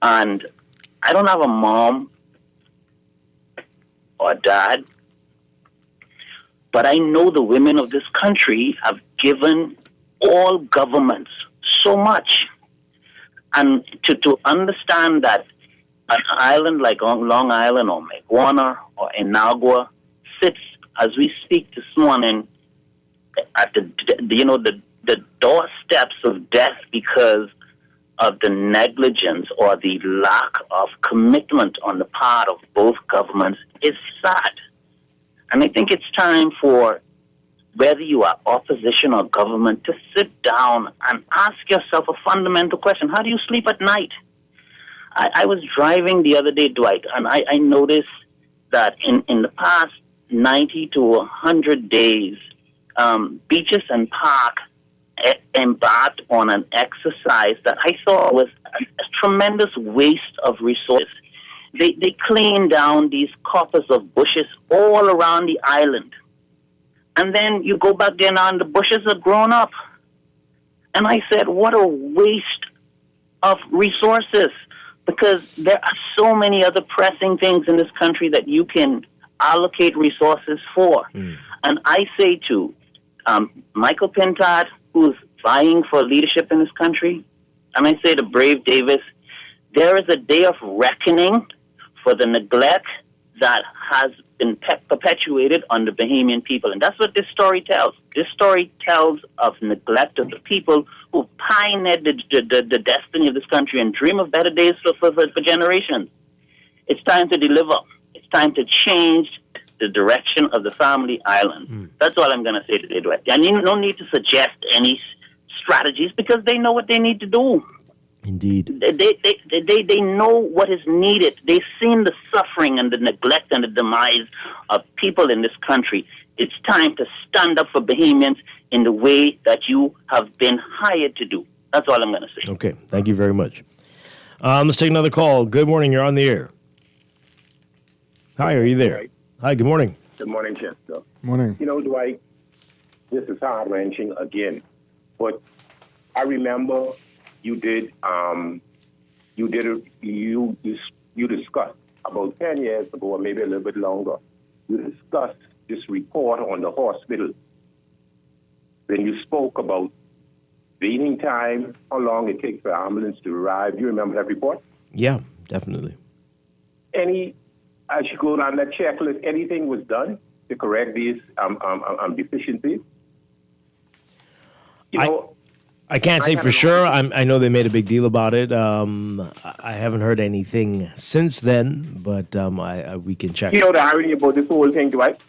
And I don't have a mom or dad, but I know the women of this country have given all governments so much. And to understand that an island like Long Island or Maguana or Inagua sits, as we speak this morning, at the doorsteps of death because of the negligence or the lack of commitment on the part of both governments is sad. And I think it's time for, whether you are opposition or government, to sit down and ask yourself a fundamental question. How do you sleep at night? I was driving the other day, Dwight, and I noticed that in the past 90 to 100 days, beaches and parks embarked on an exercise that I thought was a tremendous waste of resources. They cleaned down these coppices of bushes all around the island. And then you go back there now and the bushes are grown up. And I said, what a waste of resources, because there are so many other pressing things in this country that you can allocate resources for. And I say to Michael Pintard, who's vying for leadership in this country, and I say to Brave Davis, there is a day of reckoning for the neglect that has been perpetuated on the Bahamian people. And that's what this story tells. This story tells of neglect of the people who pioneered the destiny of this country and dream of better days for generations. It's time to deliver. It's time to change the direction of the family island. That's all I'm going to say today, Dwight. I need no need to suggest any strategies because they know what they need to do. Indeed. They know what is needed. They've seen the suffering and the neglect and the demise of people in this country. It's time to stand up for Bahamians in the way that you have been hired to do. That's all I'm going to say. Okay. Thank you very much. Let's take another call. Good morning. You're on the air. Hi, are you there? Hi, good morning. Good morning, Chester. Morning. You know, Dwight, this is heart-wrenching again, but I remember you discussed about 10 years ago, or maybe a little bit longer, you discussed this report on the hospital. Then you spoke about waiting time, how long it takes for an ambulance to arrive. Do you remember that report? Yeah, definitely. As you go down that checklist, anything was done to correct these deficiencies? I can't say for sure. I know they made a big deal about it. I haven't heard anything since then, but we can check. You know the irony about this whole thing, Dwight?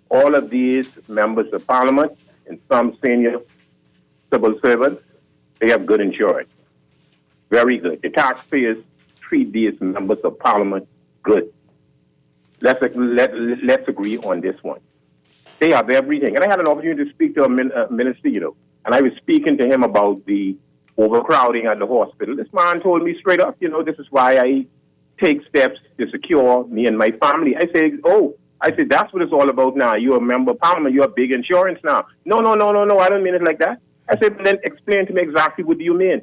All of these members of parliament and some senior civil servants, they have good insurance. Very good. The taxpayers treat these members of parliament good. Let's agree on this one. They have everything. And I had an opportunity to speak to a minister, and I was speaking to him about the overcrowding at the hospital. This man told me straight up, this is why I take steps to secure me and my family. I said, that's what it's all about now. You're a member of parliament. You have big insurance now. No, I don't mean it like that. I said, then explain to me exactly what do you mean?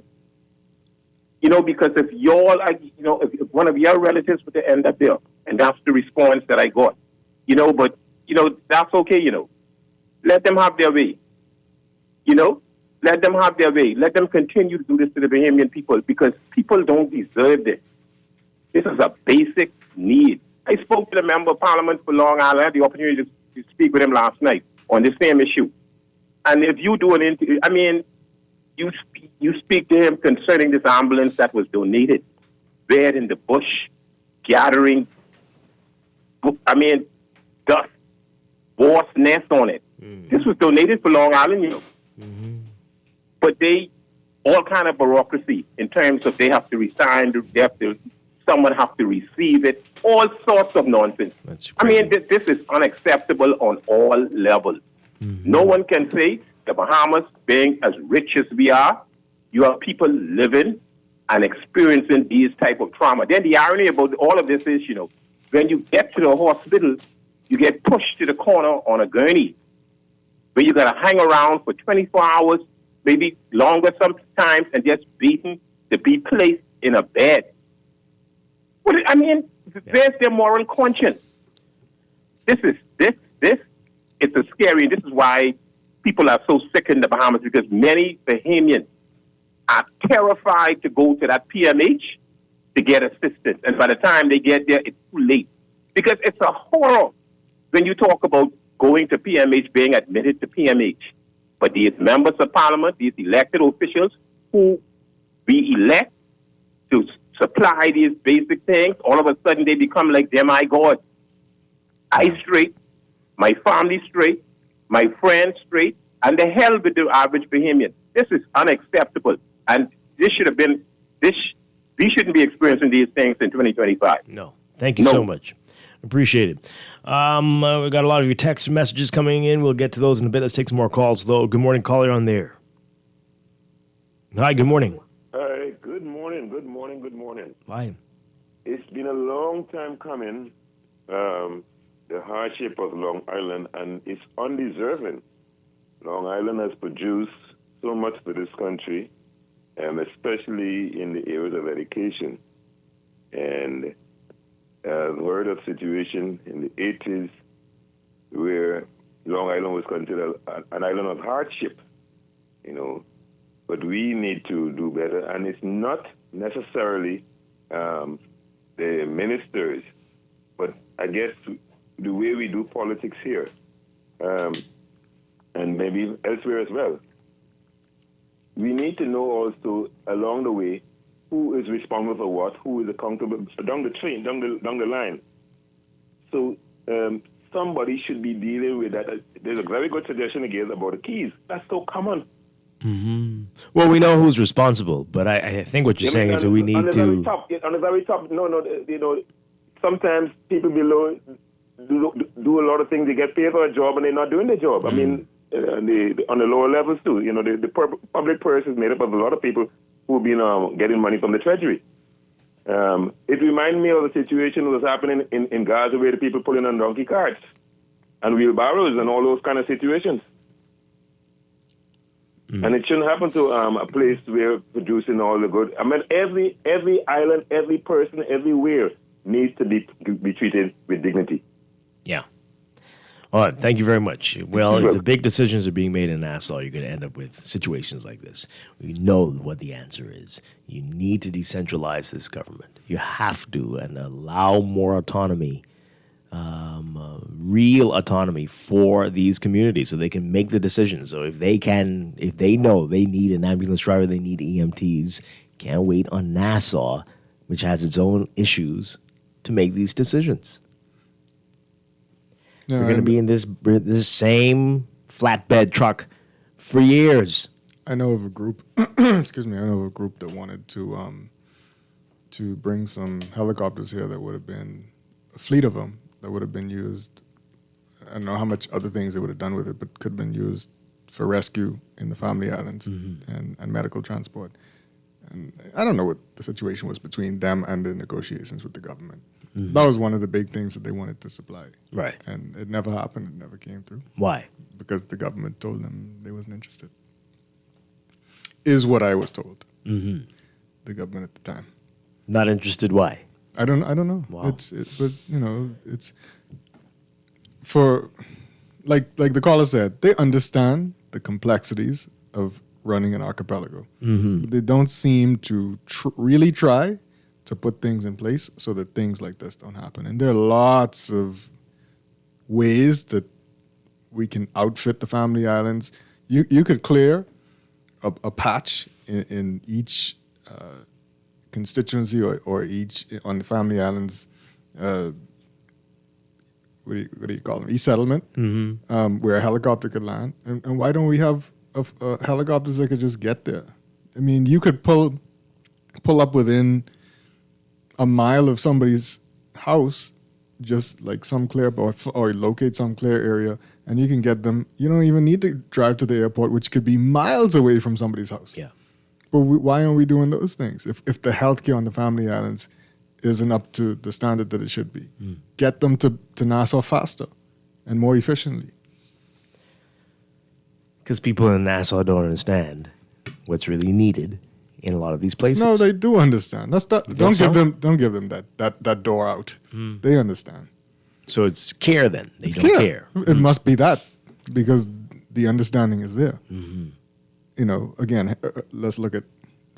Because if if one of your relatives were to end up there, and that's the response that I got, but, that's okay, Let them have their way. Let them have their way. Let them continue to do this to the Bahamian people because people don't deserve this. This is a basic need. I spoke to the member of parliament for Long Island. I had the opportunity to speak with him last night on the same issue. And if you do an interview, you speak to him concerning this ambulance that was donated, buried in the bush, gathering, dust, wasp nest on it. This was donated for Long Island, But all kind of bureaucracy in terms of they have to resign, someone has to receive it, all sorts of nonsense. This is unacceptable on all levels. No one can say the Bahamas, being as rich as we are, you have people living and experiencing these type of trauma. Then the irony about all of this is, when you get to the hospital, you get pushed to the corner on a gurney, where you got to hang around for 24 hours, maybe longer sometimes, and just beaten to be placed in a bed. Where's their moral conscience? It's a scary, this is why people are so sick in the Bahamas, because many Bahamians are terrified to go to that PMH to get assistance. And by the time they get there, it's too late. Because it's a horror when you talk about going to PMH, being admitted to PMH. But these members of parliament, these elected officials who we elect to supply these basic things, all of a sudden they become like demigods. I straight, my family straight, my friends straight, and the hell with the average Bahamian. This is unacceptable. And we shouldn't be experiencing these things in 2025. No. Thank you so much. Appreciate it. We've got a lot of your text messages coming in. We'll get to those in a bit. Let's take some more calls, though. Good morning, caller on there. Hi, good morning. Hi, good morning. Hi. It's been a long time coming, the hardship of Long Island, and it's undeserving. Long Island has produced so much for this country, especially in the areas of education. And I've heard of situation in the 80s where Long Island was considered an island of hardship, But we need to do better, and it's not necessarily the ministers, but I guess the way we do politics here, and maybe elsewhere as well. We need to know also along the way who is responsible for what, who is accountable down the train, down the line. So somebody should be dealing with that. There's a very good suggestion again about the keys. That's so common. Mm-hmm. Well, we know who's responsible, but I think what you're saying is that we need to... On the very top, sometimes people below do a lot of things. They get paid for a job and they're not doing their job. Mm. I mean, on the lower levels too. The public purse is made up of a lot of people who've been getting money from the treasury. It reminds me of the situation that was happening in Gaza where the people pulling on donkey carts and wheelbarrows and all those kind of situations. Mm. And it shouldn't happen to a place where producing all the good. I mean, every island, every person, everywhere needs to be treated with dignity. Yeah. All right. Thank you very much. Well, if the big decisions are being made in Nassau, you're going to end up with situations like this. We know what the answer is. You need to decentralize this government. You have to, and allow more autonomy, real autonomy for these communities so they can make the decisions. So if they know they need an ambulance driver, they need EMTs, can't wait on Nassau, which has its own issues, to make these decisions. Yeah, we're going to be in this same flatbed truck for years. I know of a group. Excuse me. I know of a group that wanted to bring some helicopters here that would have been a fleet of them that would have been used. I don't know how much other things they would have done with it, but could have been used for rescue in the Family Islands and medical transport. And I don't know what the situation was between them and the negotiations with the government. Mm-hmm. That was one of the big things that they wanted to supply. Right. And it never happened. It never came through. Why? Because the government told them they wasn't interested. Is what I was told. Mm-hmm. The government at the time. Not interested. Why? I don't know. Wow. But it's for like the caller said, they understand the complexities of running an archipelago. Mm-hmm. But they don't seem to really try to put things in place so that things like this don't happen. And there are lots of ways that we can outfit the Family Islands. You could clear a patch in each constituency or each on the Family Islands. What do you call them? E-settlement, where a helicopter could land. And why don't we have helicopters that could just get there? I mean, you could pull up within a mile of somebody's house, just like some clear, or locate some clear area, and you can get them. You don't even need to drive to the airport, which could be miles away from somebody's house. Yeah. But why aren't we doing those things? If the healthcare on the Family Islands isn't up to the standard that it should be, get them to Nassau faster and more efficiently. Because people in Nassau don't understand what's really needed in a lot of these places. No, they do understand. Don't give them that door out. They understand. So it's care then. They don't care. It must be that, because the understanding is there. Mm-hmm. Again, let's look at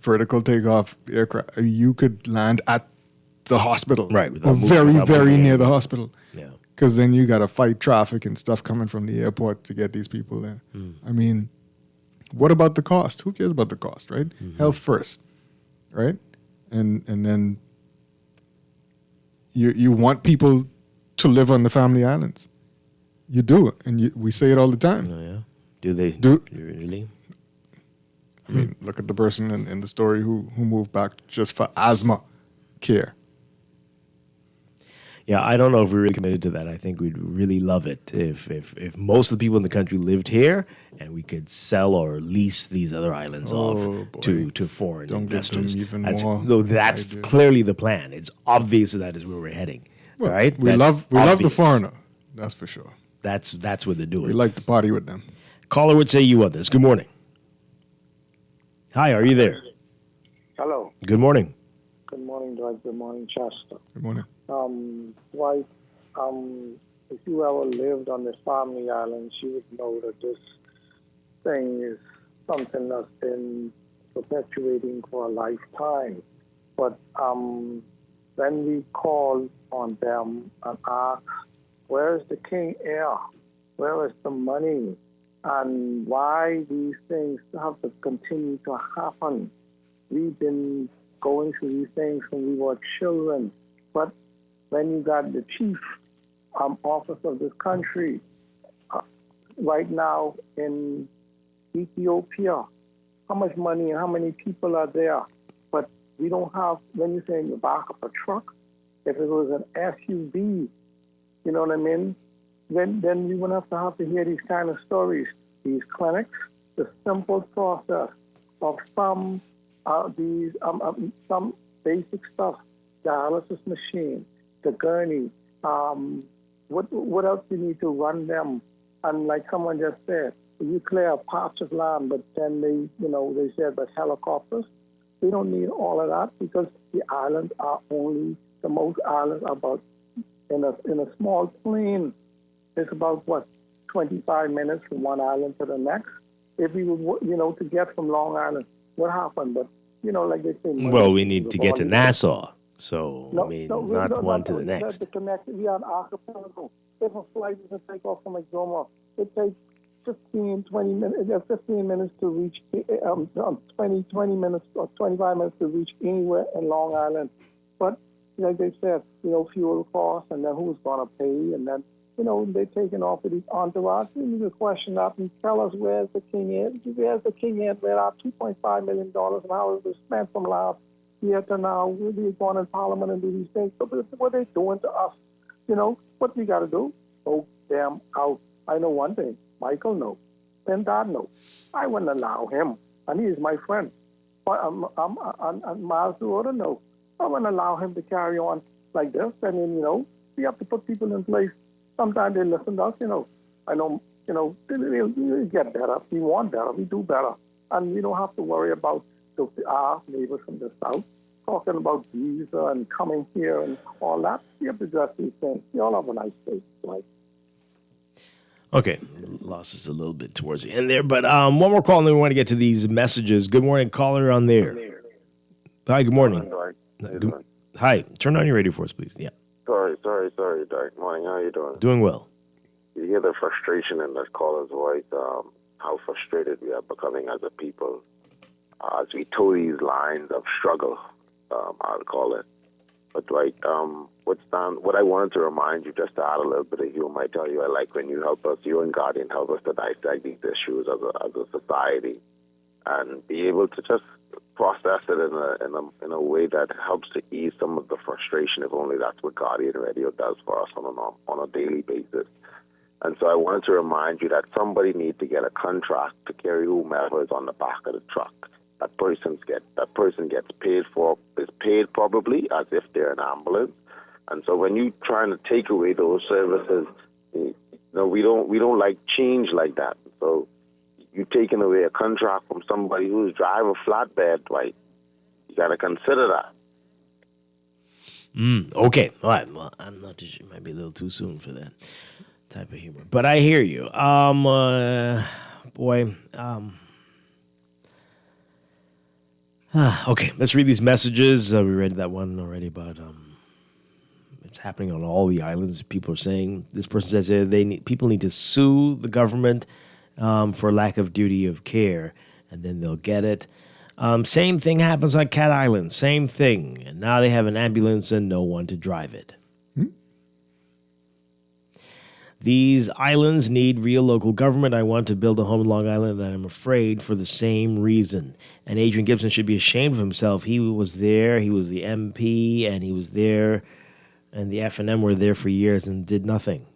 vertical takeoff aircraft. You could land at the hospital, right? Or very near the hospital. Yeah. Because then you got to fight traffic and stuff coming from the airport to get these people there. I mean, what about the cost? Who cares about the cost, right? Health first, right? And then you want people to live on the Family Islands. You do, and we say it all the time. Oh, yeah. Do they? Do you really? I mean, look at the person in the story who moved back just for asthma care. Yeah, I don't know if we're really committed to that. I think we'd really love it if most of the people in the country lived here and we could sell or lease these other islands off to foreign investors. That's clearly the plan. It's obvious that is where we're heading, right? We love the foreigner. That's for sure. That's what they're doing. We like to party with them. Caller, what say you on this? Good morning. Hi, are you there? Hello. Good morning. Good morning, Dwight. Good morning, Chester. Good morning. Dwight, if you ever lived on the Family Islands, you would know that this thing is something that's been perpetuating for a lifetime. But when we call on them and ask, where is the king heir? Where is the money? And why these things have to continue to happen? We've been going through these things when we were children. But when you got the chief office of this country right now in Ethiopia, how much money and how many people are there? But we don't have, when you say in the back of a truck, if it was an SUV, you know what I mean? Then we wouldn't have to hear these kind of stories. These clinics, the simple process of some basic stuff, dialysis machine, the gurney, what else do you need to run them? And like someone just said, you clear a patch of land, but then they said that helicopters, we don't need all of that because the islands are only, the most islands are about, in a small plane, it's about, 25 minutes from one island to the next. If we would, to get from Long Island, what happened? But, like they say... Well, we need to get to Nassau. So, not one to the next. To connect, we are an archipelago. If a flight is to take off from Exoma, it takes 20 minutes to reach, 20 minutes or 25 minutes to reach anywhere in Long Island. But, like they said, fuel costs, and then who's going to pay, and then, they're taking off with these entourage. We need to question that and tell us where's the king is. Where's the king is? Where are $2.5 million, and how it was spent from last year to now? We're going in Parliament and do these things. So what are they doing to us? What we got to do? Vote them out. I know one thing. Michael knows. And Dad knows. I wouldn't allow him. And he is my friend. But and Miles Duroda knows. I wouldn't allow him to carry on like this. I mean, we have to put people in place. Sometimes they listen to us, I know, they'll get better. We want better. We do better. And we don't have to worry about our neighbors from the south talking about visa and coming here and all that. We have to address these things. We all have a nice day. Right? Okay, lost us a little bit towards the end there, but one more call and then we want to get to these messages. Good morning, caller on there. Hi, good morning. Hi, turn on your radio for us, please. Yeah. Sorry, Dwight. Morning, how you doing? Doing well. You hear the frustration in this caller's voice, how frustrated we are becoming as a people as we toe these lines of struggle, I'll call it. But Dwight, what I wanted to remind you, just to add a little bit of humor, I tell you, I like when you help us, you and Guardian help us to dissect these issues as a society and be able to just process it in a way that helps to ease some of the frustration, if only that's what Guardian Radio does for us on a daily basis. And so I wanted to remind you that somebody needs to get a contract to carry whomever is on the back of the truck. That person gets is paid probably as if they're an ambulance. And so when you're trying to take away those services, we don't like change like that. So you're taking away a contract from somebody who's driving a flatbed, right? You got to consider that. Okay. All right. Well, I'm not too sure. It might be a little too soon for that type of humor. But I hear you. Okay, let's read these messages. We read that one already, but it's happening on all the islands. People are saying, this person says people need to sue the government for lack of duty of care, and then they'll get it. Same thing happens on Cat Island. Same thing. And now they have an ambulance and no one to drive it. These islands need real local government. I want to build a home in Long Island, and I'm afraid for the same reason. And Adrian Gibson should be ashamed of himself. He was there. He was the MP, and he was there, and the F&M were there for years and did nothing.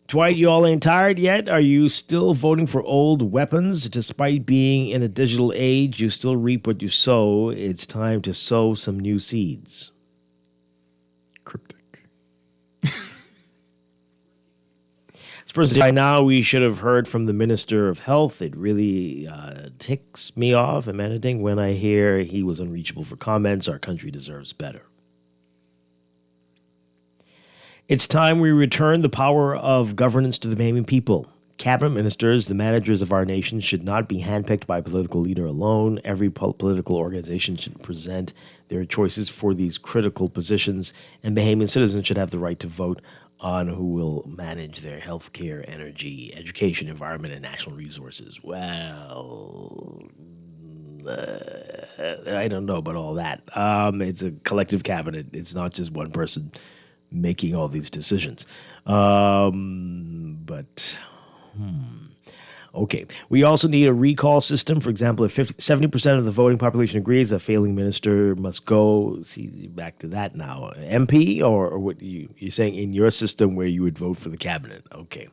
Dwight, you all ain't tired yet? Are you still voting for old weapons? Despite being in a digital age, you still reap what you sow. It's time to sow some new seeds. This person said, by now we should have heard from the Minister of Health. It really ticks me off, if anything, when I hear he was unreachable for comments. Our country deserves better. It's time we return the power of governance to the Bahamian people. Cabinet ministers, the managers of our nation, should not be handpicked by a political leader alone. Every political organization should present their choices for these critical positions, and Bahamian citizens should have the right to vote on who will manage their health care, energy, education, environment, and national resources. Well, I don't know about all that. It's a collective cabinet. It's not just one person making all these decisions. Okay. We also need a recall system. For example, if 70% of the voting population agrees, a failing minister must go. See, back to that now. MP or what you're saying in your system where you would vote for the cabinet. Okay.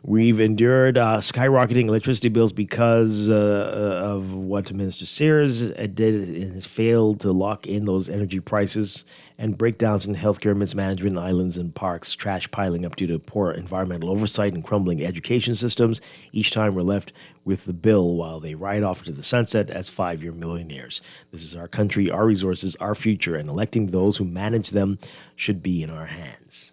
We've endured skyrocketing electricity bills because of what Minister Sears did and has failed to lock in those energy prices, and breakdowns in healthcare mismanagement, islands and parks, trash piling up due to poor environmental oversight and crumbling education systems. Each time we're left with the bill while they ride off into the sunset as 5-year millionaires. This is our country, our resources, our future, and electing those who manage them should be in our hands.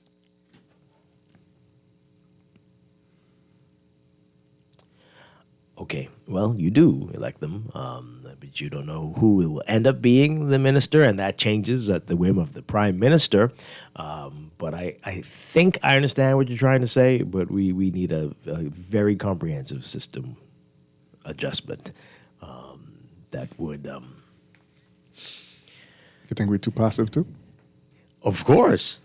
Okay, well, you do elect them, but you don't know who will end up being the minister, and that changes at the whim of the prime minister. But I think I understand what you're trying to say, but we need a very comprehensive system adjustment that would... You think we're too passive, too? Of course.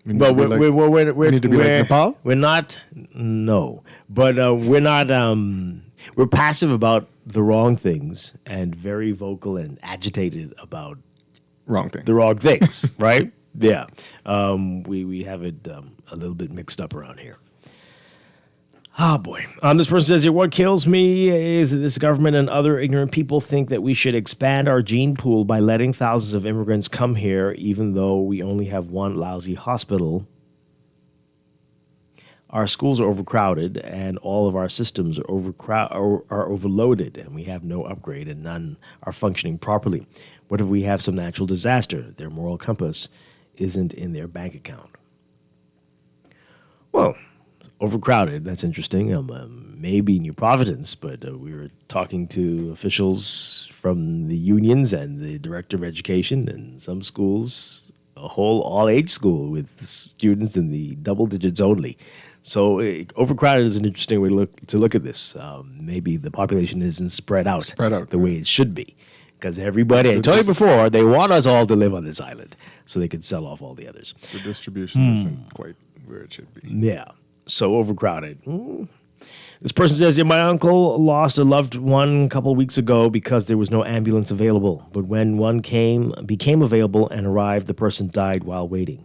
We need to be like Nepal? We're not, no. But we're not... we're passive about the wrong things and very vocal and agitated about the wrong things, right? Yeah. We have it a little bit mixed up around here. Oh, boy. This person says here, what kills me is that this government and other ignorant people think that we should expand our gene pool by letting thousands of immigrants come here, even though we only have one lousy hospital. Our schools are overcrowded, and all of our systems are overloaded, and we have no upgrade, and none are functioning properly. What if we have some natural disaster? Their moral compass isn't in their bank account. Well, overcrowded, that's interesting. Maybe New Providence, but we were talking to officials from the unions and the director of education, and some schools, a whole all-age school with students in the double digits only. So overcrowded is an interesting way to look at this. Maybe the population isn't spread out the way it should be. Because everybody, I told you before, they want us all to live on this island so they can sell off all the others. The distribution isn't quite where it should be. Yeah. So overcrowded. This person says, my uncle lost a loved one a couple of weeks ago because there was no ambulance available. But when one became available and arrived, the person died while waiting.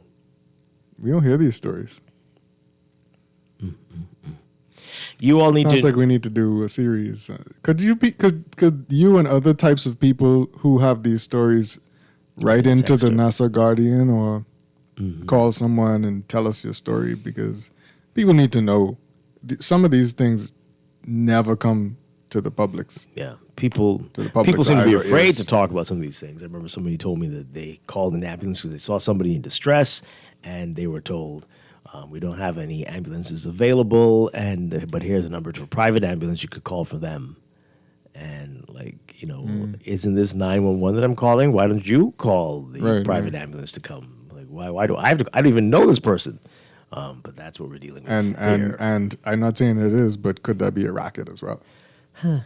We don't hear these stories. You all need Sounds like we need to do a series. Could you and other types of people who have these stories write into the Nassau Guardian or call someone and tell us your story? Because people need to know some of these things never come to the public's. Yeah, people seem to be afraid to talk about some of these things. I remember somebody told me that they called an ambulance because they saw somebody in distress, and they were told, we don't have any ambulances available, but here's a number to a private ambulance. You could call for them. And isn't this 911 that I'm calling? Why don't you call the private ambulance to come? Like, why do I have to? I don't even know this person. But that's what we're dealing with. And I'm not saying it is, but could that be a racket as well? Huh.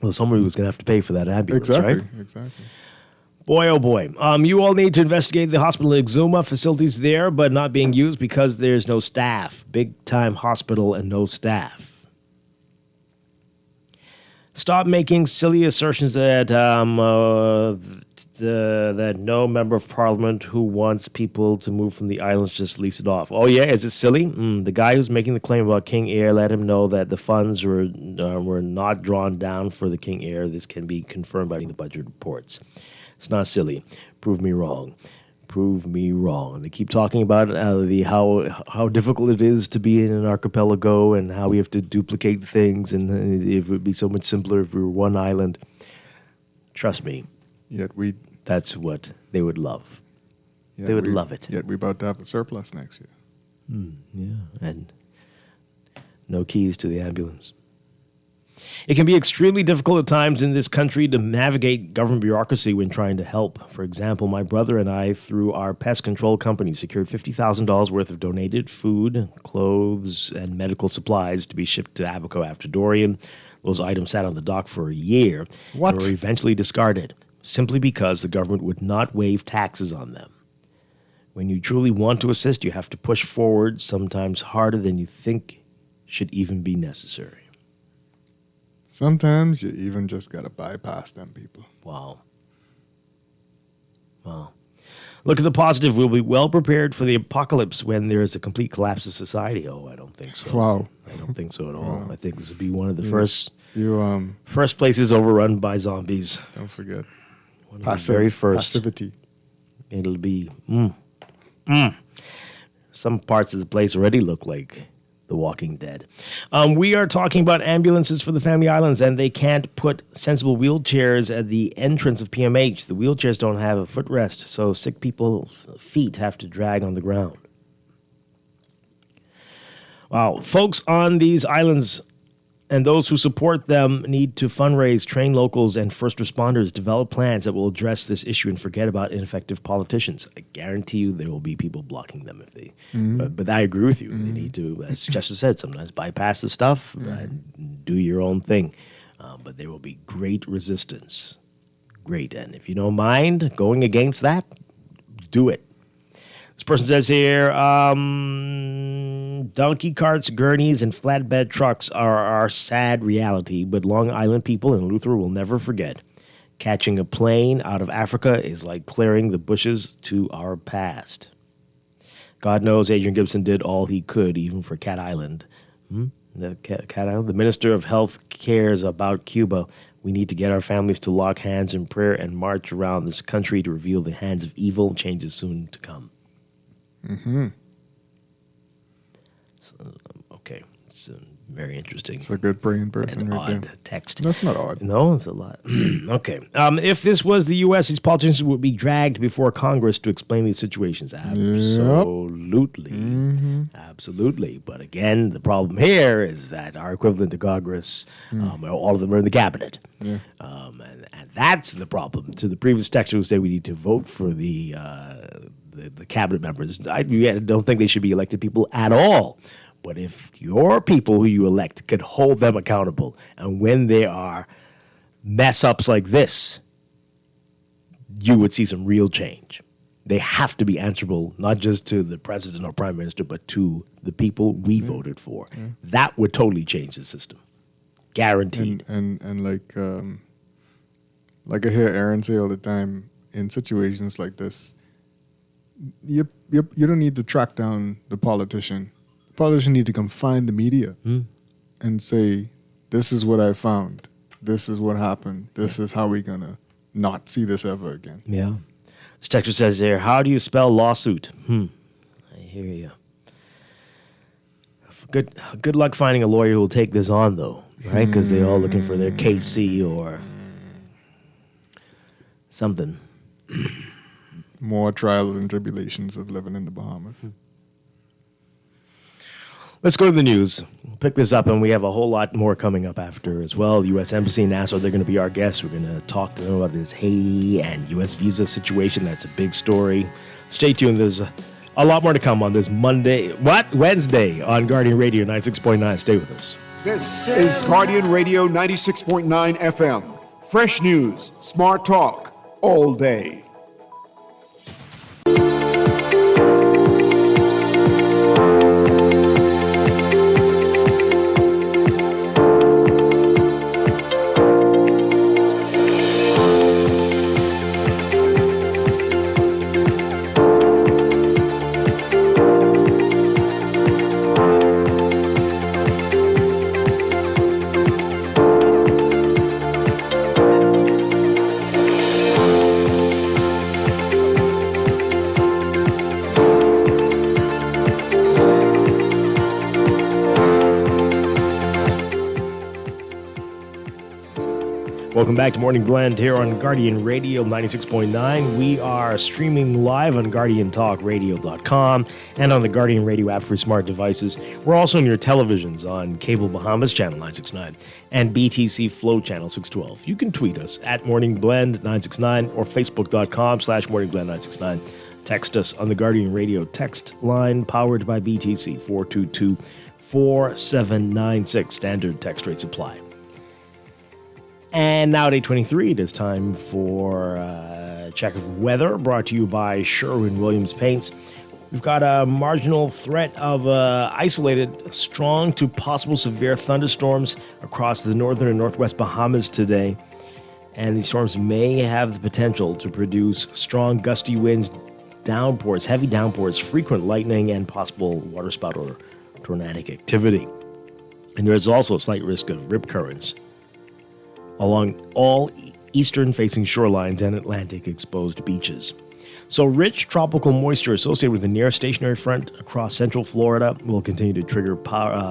Well, somebody was going to have to pay for that ambulance, right? Exactly. Boy, oh boy. You all need to investigate the hospital in Exuma, facilities there, but not being used because there's no staff. Big-time hospital and no staff. Stop making silly assertions that that no member of parliament who wants people to move from the islands just lease it off. Oh, yeah? Is it silly? The guy who's making the claim about King Air let him know that the funds were not drawn down for the King Air. This can be confirmed by the budget reports. It's not silly. Prove me wrong. prove me wrong. They keep talking about how difficult it is to be in an archipelago and how we have to duplicate things, and it would be so much simpler if we were one island. Trust me. That's what they would love. They would love it. Yet we're about to have a surplus next year. Yeah, and no keys to the ambulance. It can be extremely difficult at times in this country to navigate government bureaucracy when trying to help. For example, my brother and I, through our pest control company, secured $50,000 worth of donated food, clothes, and medical supplies to be shipped to Abaco after Dorian. Those items sat on the dock for a year and were eventually discarded, simply because the government would not waive taxes on them. When you truly want to assist, you have to push forward, sometimes harder than you think should even be necessary. Sometimes you even just got to bypass them people. Wow. Look at the positive. We'll be well prepared for the apocalypse when there is a complete collapse of society. Oh, I don't think so. Wow. I don't think so at all. Wow. I think this will be one of the You first places overrun by zombies. Don't forget. One of the very first. Passivity. It'll be... Some parts of the place already look like The Walking Dead. We are talking about ambulances for the Family Islands, and they can't put sensible wheelchairs at the entrance of PMH. The wheelchairs don't have a footrest, so sick people's feet have to drag on the ground. Wow. Folks on these islands and those who support them need to fundraise, train locals and first responders, develop plans that will address this issue and forget about ineffective politicians. I guarantee you there will be people blocking them if they... But I agree with you. They need to, as Chester said, sometimes bypass the stuff and do your own thing. But there will be great resistance. Great. And if you don't mind going against that, do it. This person says here, donkey carts, gurneys, and flatbed trucks are our sad reality, but Long Island people in Luther will never forget. Catching a plane out of Africa is like clearing the bushes to our past. God knows Adrian Gibson did all he could, even for Cat Island. The Cat Island? The Minister of Health cares about Cuba. We need to get our families to lock hands in prayer and march around this country to reveal the hands of evil. Change is soon to come. Okay, it's very interesting. It's a good brain person and right odd there. Text. That's not odd. No, it's a lot. Okay. If this was the U.S., these politicians would be dragged before Congress to explain these situations. Absolutely. Absolutely. But again, the problem here is that our equivalent to Congress, all of them are in the cabinet. Yeah. And that's the problem. To the previous texture who said we need to vote for the cabinet members, I don't think they should be elected people at all. But if your people who you elect could hold them accountable, and when there are mess-ups like this, you would see some real change. They have to be answerable, not just to the president or prime minister, but to the people we voted for. That would totally change the system. Guaranteed. And like I hear Aaron say all the time, in situations like this, you don't need to track down the politician. The politician need to come find the media and say, this is what I found. This is what happened. This is how we're going to not see this ever again. Yeah. This texture says here, how do you spell lawsuit? I hear you. Good luck finding a lawyer who will take this on, though, right? Because they're all looking for their KC or something. More trials and tribulations of living in the Bahamas. Let's go to the news. We'll pick this up, and we have a whole lot more coming up after as well. The U.S. Embassy and NASA, they're going to be our guests. We're going to talk to them about this Haiti and U.S. visa situation. That's a big story. Stay tuned. There's a lot more to come on this Wednesday on Guardian Radio 96.9. Stay with us. This is Guardian Radio 96.9 FM. Fresh news, smart talk, all day. Welcome back to Morning Blend here on Guardian Radio 96.9. We are streaming live on GuardianTalkRadio.com and on the Guardian Radio app for smart devices. We're also on your televisions on Cable Bahamas Channel 969 and BTC Flow Channel 612. You can tweet us at Morning Blend 969 or Facebook.com/Morning Blend 969. Text us on the Guardian Radio text line powered by BTC 422-4796. Standard text rates apply. And now at 8:23, it is time for a check of weather brought to you by Sherwin-Williams Paints. We've got a marginal threat of isolated strong to possible severe thunderstorms across the northern and northwest Bahamas today. And these storms may have the potential to produce strong gusty winds, downpours, heavy downpours, frequent lightning, and possible waterspout or tornadic activity. And there is also a slight risk of rip currents along all eastern-facing shorelines and Atlantic-exposed beaches. So rich tropical moisture associated with the near stationary front across central Florida will continue to trigger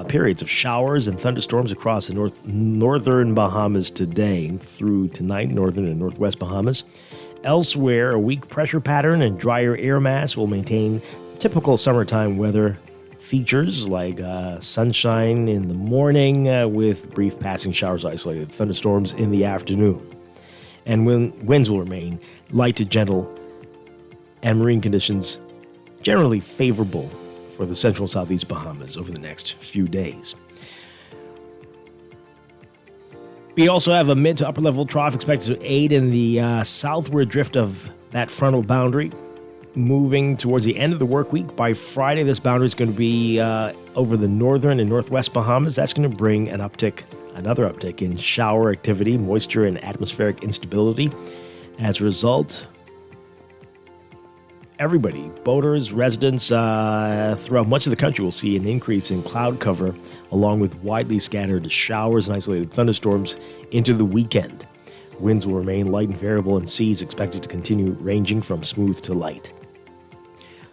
periods of showers and thunderstorms across the northern Bahamas today through tonight, northern and northwest Bahamas. Elsewhere, a weak pressure pattern and drier air mass will maintain typical summertime weather features like sunshine in the morning with brief passing showers, isolated thunderstorms in the afternoon. And winds will remain light to gentle and marine conditions generally favorable for the central and southeast Bahamas over the next few days. We also have a mid to upper level trough expected to aid in the southward drift of that frontal boundary. Moving towards the end of the work week, by Friday, this boundary is going to be over the northern and northwest Bahamas. That's going to bring another uptick in shower activity, moisture, and atmospheric instability. As a result, everybody, boaters, residents throughout much of the country will see an increase in cloud cover, along with widely scattered showers and isolated thunderstorms into the weekend. Winds will remain light and variable, and seas expected to continue ranging from smooth to light.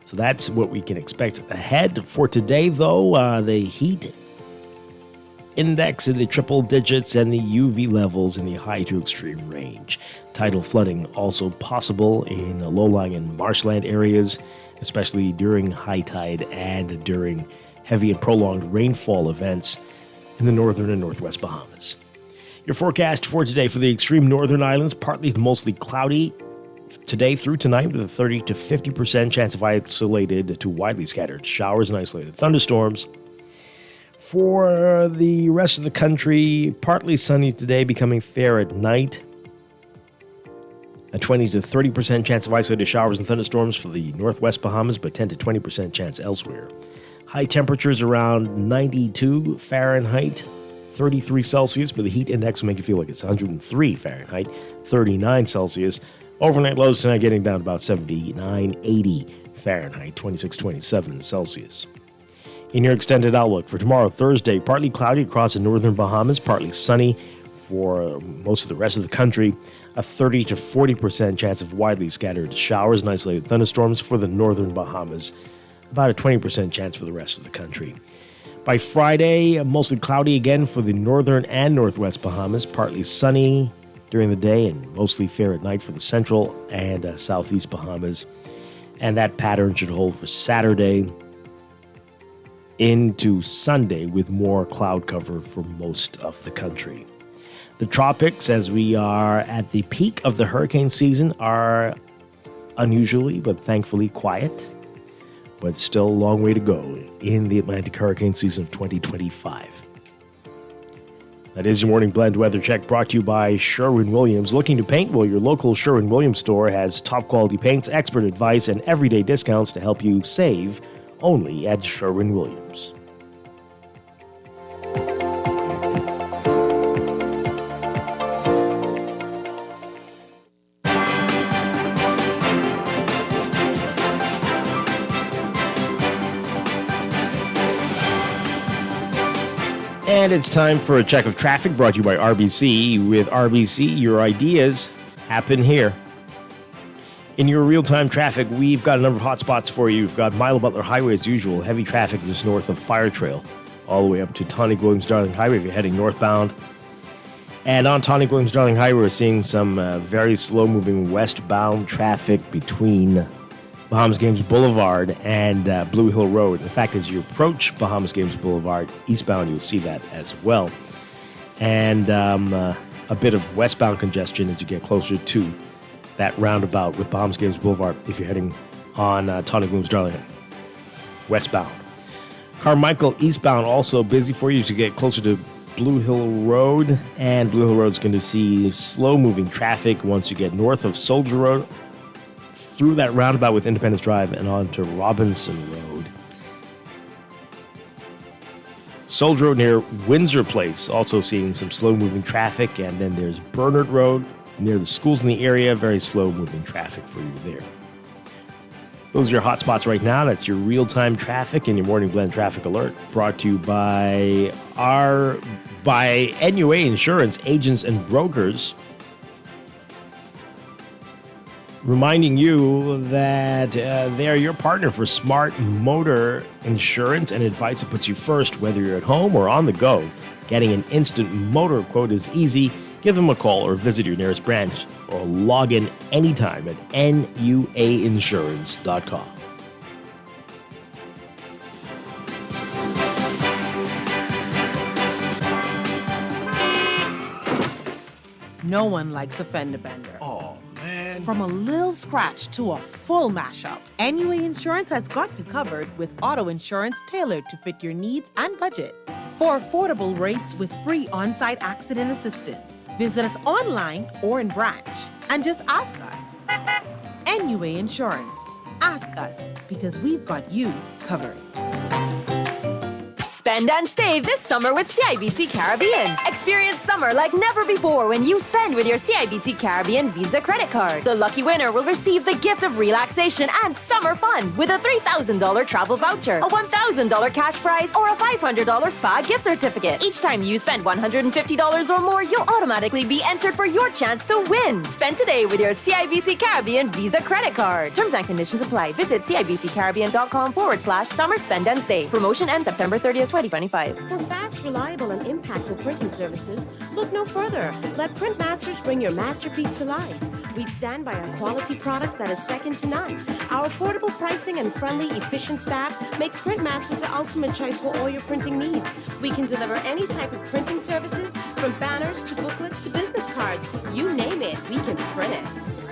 So that's what we can expect ahead. For today, though, the heat index in the triple digits and the UV levels in the high to extreme range. Tidal flooding also possible in low-lying and marshland areas, especially during high tide and during heavy and prolonged rainfall events in the northern and northwest Bahamas. Your forecast for today for the extreme northern islands, partly to mostly cloudy today through tonight with a 30 to 50% chance of isolated to widely scattered showers and isolated thunderstorms. For the rest of the country, partly sunny today, becoming fair at night. A 20 to 30% chance of isolated showers and thunderstorms for the northwest Bahamas, but 10 to 20% chance elsewhere. High temperatures around 92 Fahrenheit. 33 Celsius, but the heat index will make you feel like it's 103 Fahrenheit, 39 Celsius. Overnight lows tonight getting down to about 79, 80 Fahrenheit, 26, 27 Celsius. In your extended outlook for tomorrow, Thursday, partly cloudy across the northern Bahamas, partly sunny for most of the rest of the country. A 30 to 40% chance of widely scattered showers and isolated thunderstorms for the northern Bahamas. About a 20% chance for the rest of the country. By Friday, mostly cloudy again for the northern and northwest Bahamas, partly sunny during the day and mostly fair at night for the central and southeast Bahamas. And that pattern should hold for Saturday into Sunday with more cloud cover for most of the country. The tropics, as we are at the peak of the hurricane season, are unusually but thankfully quiet. But still a long way to go in the Atlantic hurricane season of 2025. That is your Morning Blend weather check brought to you by Sherwin-Williams. Looking to paint? Well, your local Sherwin-Williams store has top quality paints, expert advice, and everyday discounts to help you save only at Sherwin-Williams. And it's time for a check of traffic brought to you by RBC. With RBC, your ideas happen here. In your real-time traffic, we've got a number of hot spots for you. We've got Milo Butler Highway as usual, heavy traffic just north of Fire Trail, all the way up to Tawny Williams Darling Highway if you're heading northbound. And on Tonic Williams Darling Highway, we're seeing some very slow-moving westbound traffic between Bahamas Games Boulevard and Blue Hill Road. In fact, as you approach Bahamas Games Boulevard eastbound, you'll see that as well. And a bit of westbound congestion as you get closer to that roundabout with Bahamas Games Boulevard if you're heading on Tonic Williams Darling westbound. Carmichael eastbound also busy for you to get closer to Blue Hill Road, and Blue Hill Road is going to see slow-moving traffic once you get north of Soldier Road, through that roundabout with Independence Drive and on to Robinson Road. Soldier Road near Windsor Place, also seeing some slow-moving traffic, and then there's Bernard Road near the schools in the area, very slow-moving traffic for you there. Those are your hot spots right now. That's your real-time traffic and your morning blend traffic alert, brought to you by NUA Insurance Agents and Brokers. Reminding you that they are your partner for smart motor insurance and advice that puts you first, whether you're at home or on the go. Getting an instant motor quote is easy. Give them a call or visit your nearest branch or log in anytime at nuainsurance.com. No one likes a fender bender. Oh, man. From a little scratch to a full mashup, NUA Insurance has got you covered with auto insurance tailored to fit your needs and budget. For affordable rates with free on-site accident assistance, visit us online or in branch and just ask us. NUA Insurance. Ask us because we've got you covered. Spend and save this summer with CIBC Caribbean. Experience summer like never before when you spend with your CIBC Caribbean Visa credit card. The lucky winner will receive the gift of relaxation and summer fun with a $3,000 travel voucher, a $1,000 cash prize, or a $500 spa gift certificate. Each time you spend $150 or more, you'll automatically be entered for your chance to win. Spend today with your CIBC Caribbean Visa credit card. Terms and conditions apply. Visit CIBCCaribbean.com/summer spend and save. Promotion ends September 30th, 2025. For fast, reliable, and impactful printing services, look no further. Let Printmasters bring your masterpiece to life. We stand by our quality products that is second to none. Our affordable pricing and friendly, efficient staff makes Printmasters the ultimate choice for all your printing needs. We can deliver any type of printing services, from banners to booklets to business cards. You name it, we can print it.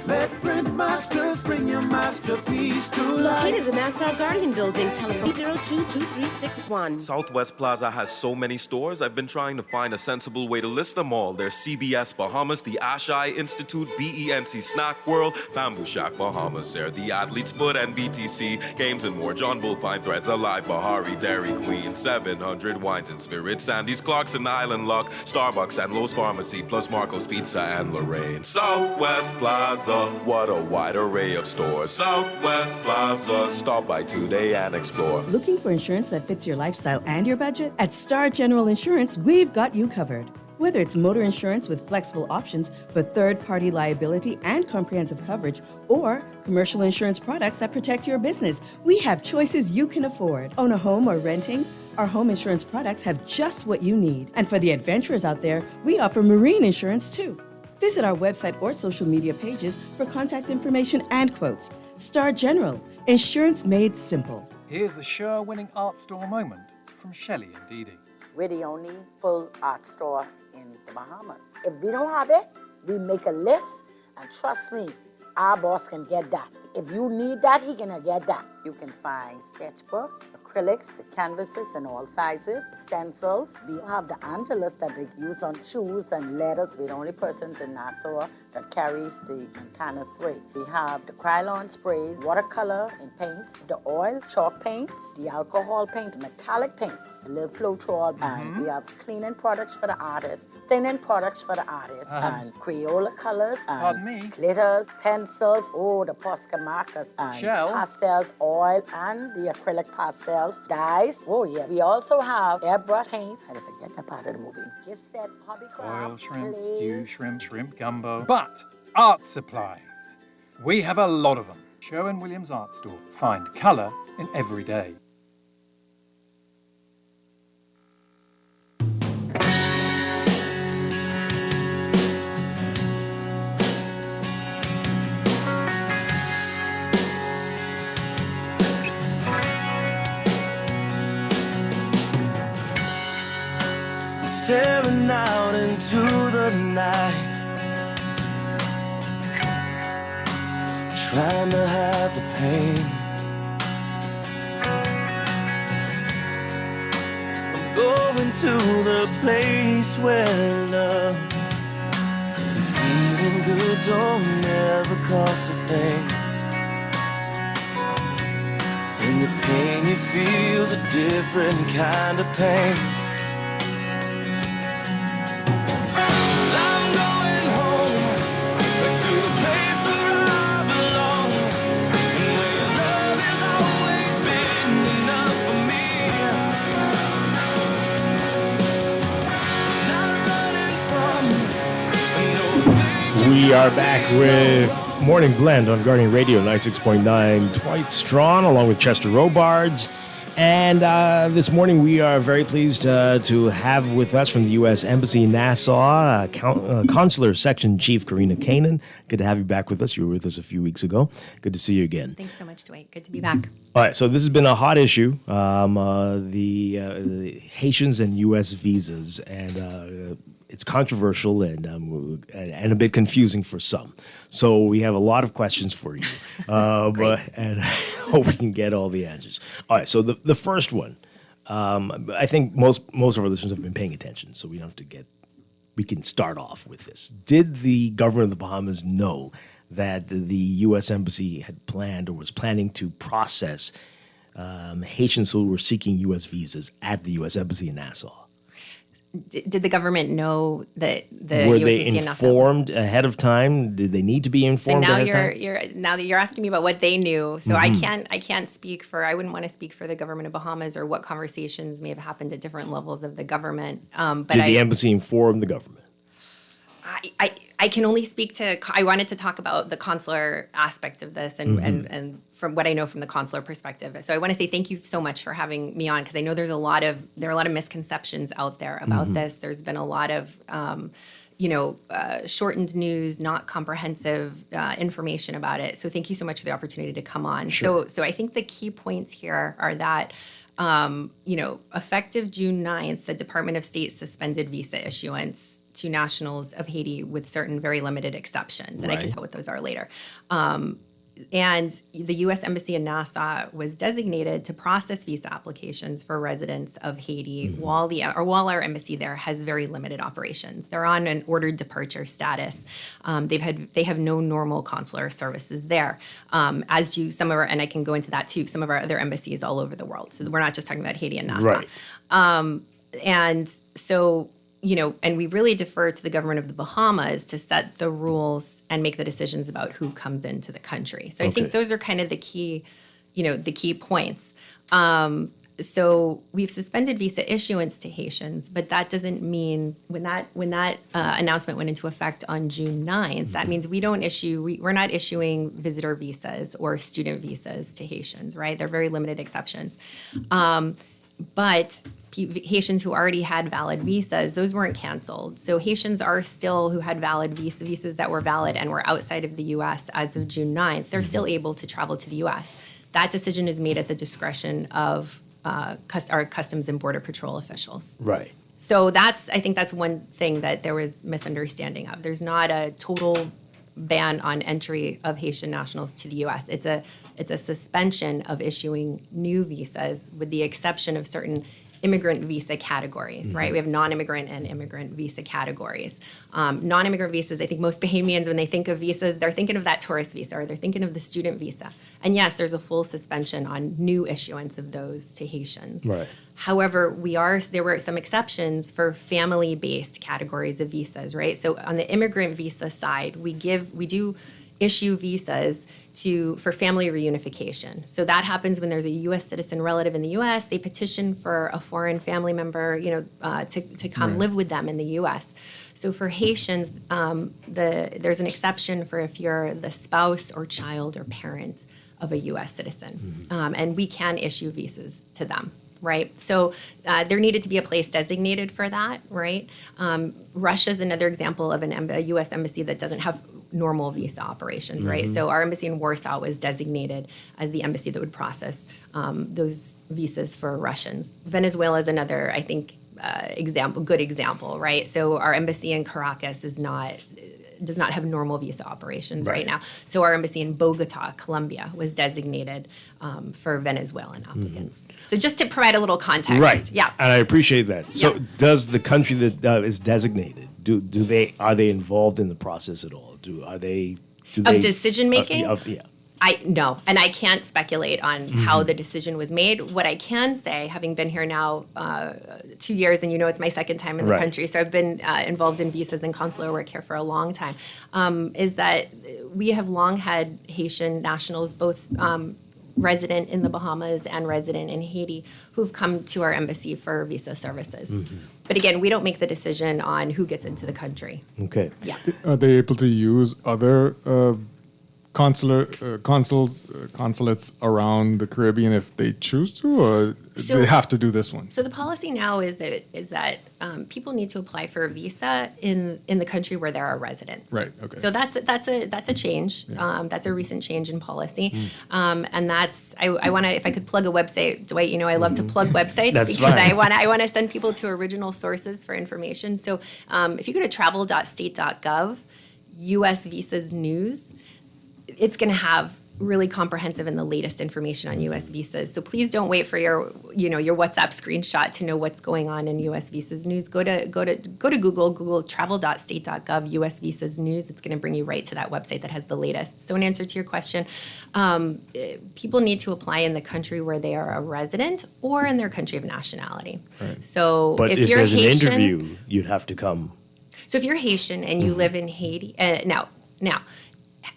Let Printmasters bring your masterpiece to life. Located in the Nassau Guardian Building, telephone 302-2361. Southwest Plaza has so many stores, I've been trying to find a sensible way to list them all. There's CBS Bahamas, the Ashai Institute, BENC Snack World, Bamboo Shack Bahamas, Air, the Athlete's Foot, and BTC, Games and More, John Bull Fine Threads, Alive, Bahari, Dairy Queen, 700 Wines and Spirits, Sandy's Clarkson Island Lock, Starbucks and Lowe's Pharmacy, plus Marco's Pizza and Lorraine. Southwest Plaza, what a wide array of stores. Southwest Plaza, stop by today and explore. Looking for insurance that fits your lifestyle and your budget? At Star General Insurance, we've got you covered. Whether it's motor insurance with flexible options for third-party liability and comprehensive coverage, or commercial insurance products that protect your business, we have choices you can afford. Own a home or renting? Our home insurance products have just what you need. And for the adventurers out there, we offer marine insurance too. Visit our website or social media pages for contact information and quotes. Star General, insurance made simple. Here's the Sure-winning art store moment from Shelley and Dee Dee. We're the only full art store in the Bahamas. If we don't have it, we make a list, and trust me, our boss can get that. If you need that, he can get that. You can find sketchbooks, acrylics, the canvases in all sizes, stencils. We have the Angelus that they use on shoes and letters. We're the only persons in Nassau that carries the Montana spray. We have the Krylon sprays, watercolor and paints, the oil, chalk paints, the alcohol paint, metallic paints, the little Floetrol, and we have cleaning products for the artists, thinning products for the artists, and Crayola colors, and glitters, pencils, the Posca markers, and pastels, oil, and the acrylic pastels, dyes. Oh yeah, we also have airbrush paint. I had to forget that part of the movie. Gift sets, hobby craft, Oil shrimp, stew shrimp, shrimp gumbo. But art supplies. We have a lot of them. Sherwin-Williams Art Store. Find colour in every day. the night, trying to hide the pain. I'm going to the place where love and feeling good don't ever cost a thing. And the pain you feel's a different kind of pain. I'm going home to the place where I belong, and where love has always been enough for me. Not running from We are back with Morning Blend on Guardian Radio 96.9. Dwight Strachan along with Chester Robards. And this morning we are very pleased to have with us from the U.S. Embassy in Nassau, Consular Section Chief Karina Kanan. Good to have you back with us. You were with us a few weeks ago. Good to see you again. Thanks so much, Dwight. Good to be back. All right, so this has been a hot issue, the Haitians and U.S. visas, and it's controversial and a bit confusing for some. So we have a lot and I hope we can get all the answers. All right, so the first one, I think most of our listeners have been paying attention, so we don't have to we can start off with this. Did the government of the Bahamas know that the U.S. Embassy had planned or was planning to process Haitians who were seeking U.S. visas at the U.S. Embassy in Nassau? Did the government know that the Were US they Embassy in Nassau? informed ahead of time? Did they need to be So informed now ahead of time? now that you're asking me about what they knew, so Mhm. I can't speak for, I wouldn't want to speak for the government of Bahamas or what conversations may have happened at different levels of the government. But Did the embassy inform the government? I can only speak to, I wanted to talk about the consular aspect of this and from what I know from the consular perspective. So I want to say thank you so much for having me on, because I know there are a lot of misconceptions out there about this. There's been a lot of, shortened news, not comprehensive information about it. So thank you so much for the opportunity to come on. Sure. So I think the key points here are that, effective June 9th, the Department of State suspended visa issuance to nationals of Haiti with certain very limited exceptions. And I can Right. tell what those are later. And the U.S. Embassy in Nassau was designated to process visa applications for residents of Haiti while our embassy there has very limited operations. They're on an ordered departure status. They have no normal consular services there. And I can go into that too, some of our other embassies all over the world. So we're not just talking about Haiti and Nassau. Right. And so, and we really defer to the government of the Bahamas to set the rules and make the decisions about who comes into the country. So I think those are kind of the key points. So we've suspended visa issuance to Haitians, but that doesn't mean when that announcement went into effect on June 9th, that means we're not issuing visitor visas or student visas to Haitians, right? They're very limited exceptions. But Haitians who already had valid visas, those weren't canceled. So Haitians who had valid visas that were valid and were outside of the U.S. as of June 9th, they're still able to travel to the U.S. That decision is made at the discretion of our Customs and Border Patrol officials. Right. So I think that's one thing that there was misunderstanding of. There's not a total ban on entry of Haitian nationals to the U.S. It's a suspension of issuing new visas with the exception of certain immigrant visa categories, right? We have non-immigrant and immigrant visa categories. Non-immigrant visas, I think most Bahamians, when they think of visas, they're thinking of that tourist visa or they're thinking of the student visa. And yes, there's a full suspension on new issuance of those to Haitians. Right. However, there were some exceptions for family-based categories of visas, right? So on the immigrant visa side, we do issue visas for family reunification. So that happens when there's a U.S. citizen relative in the U.S. They petition for a foreign family member, to come live with them in the U.S. So for Haitians, there's an exception for if you're the spouse or child or parent of a U.S. citizen, and we can issue visas to them. Right. So there needed to be a place designated for that. Right. Russia's another example of a U.S. embassy that doesn't have normal visa operations. Right. So our embassy in Warsaw was designated as the embassy that would process those visas for Russians. Venezuela is another, I think, good example, right? So our embassy in Caracas does not have normal visa operations right now. So our embassy in Bogota, Colombia, was designated for Venezuelan applicants. So just to provide a little context. Right. Yeah. And I appreciate that. So does the country that is designated, are they involved in the process at all? Of decision making? Yeah. No, and I can't speculate on how the decision was made. What I can say, having been here now 2 years, and it's my second time in the country, so I've been involved in visas and consular work here for a long time, is that we have long had Haitian nationals, both resident in the Bahamas and resident in Haiti, who've come to our embassy for visa services. But again, we don't make the decision on who gets into the country. Okay. Yeah. Are they able to use other consulates around the Caribbean if they choose to, or they have to do this one? So the policy now is that people need to apply for a visa in the country where they're a resident. Right. Okay. So that's a change. That's a recent change in policy, and that's I want to, if I could plug a website, Dwight. I love to plug websites because I want to send people to original sources for information. So if you go to travel.state.gov, U.S. visas news, it's going to have really comprehensive and the latest information on U.S. visas. So please don't wait for your WhatsApp screenshot to know what's going on in U.S. visas news. Go to Google travel.state.gov U.S. visas news. It's going to bring you right to that website that has the latest. So in answer to your question, people need to apply in the country where they are a resident or in their country of nationality. Right. So but if you're there's Haitian, an interview, you'd have to come. So if you're Haitian and you live in Haiti, now.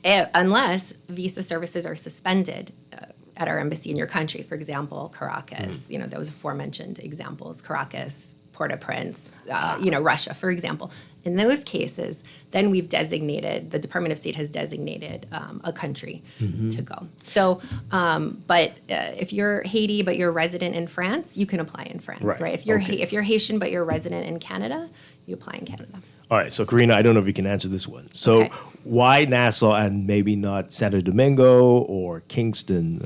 Unless visa services are suspended at our embassy in your country, for example, Caracas, those aforementioned examples, Caracas, Port-au-Prince, Russia, for example. In those cases, then the Department of State has designated a country to go. So, but if you're Haiti but you're a resident in France, you can apply in France, right? If you're Haitian but you're a resident in Canada, you apply in Canada. All right, so Karina, I don't know if you can answer this one. So why Nassau and maybe not Santo Domingo or Kingston?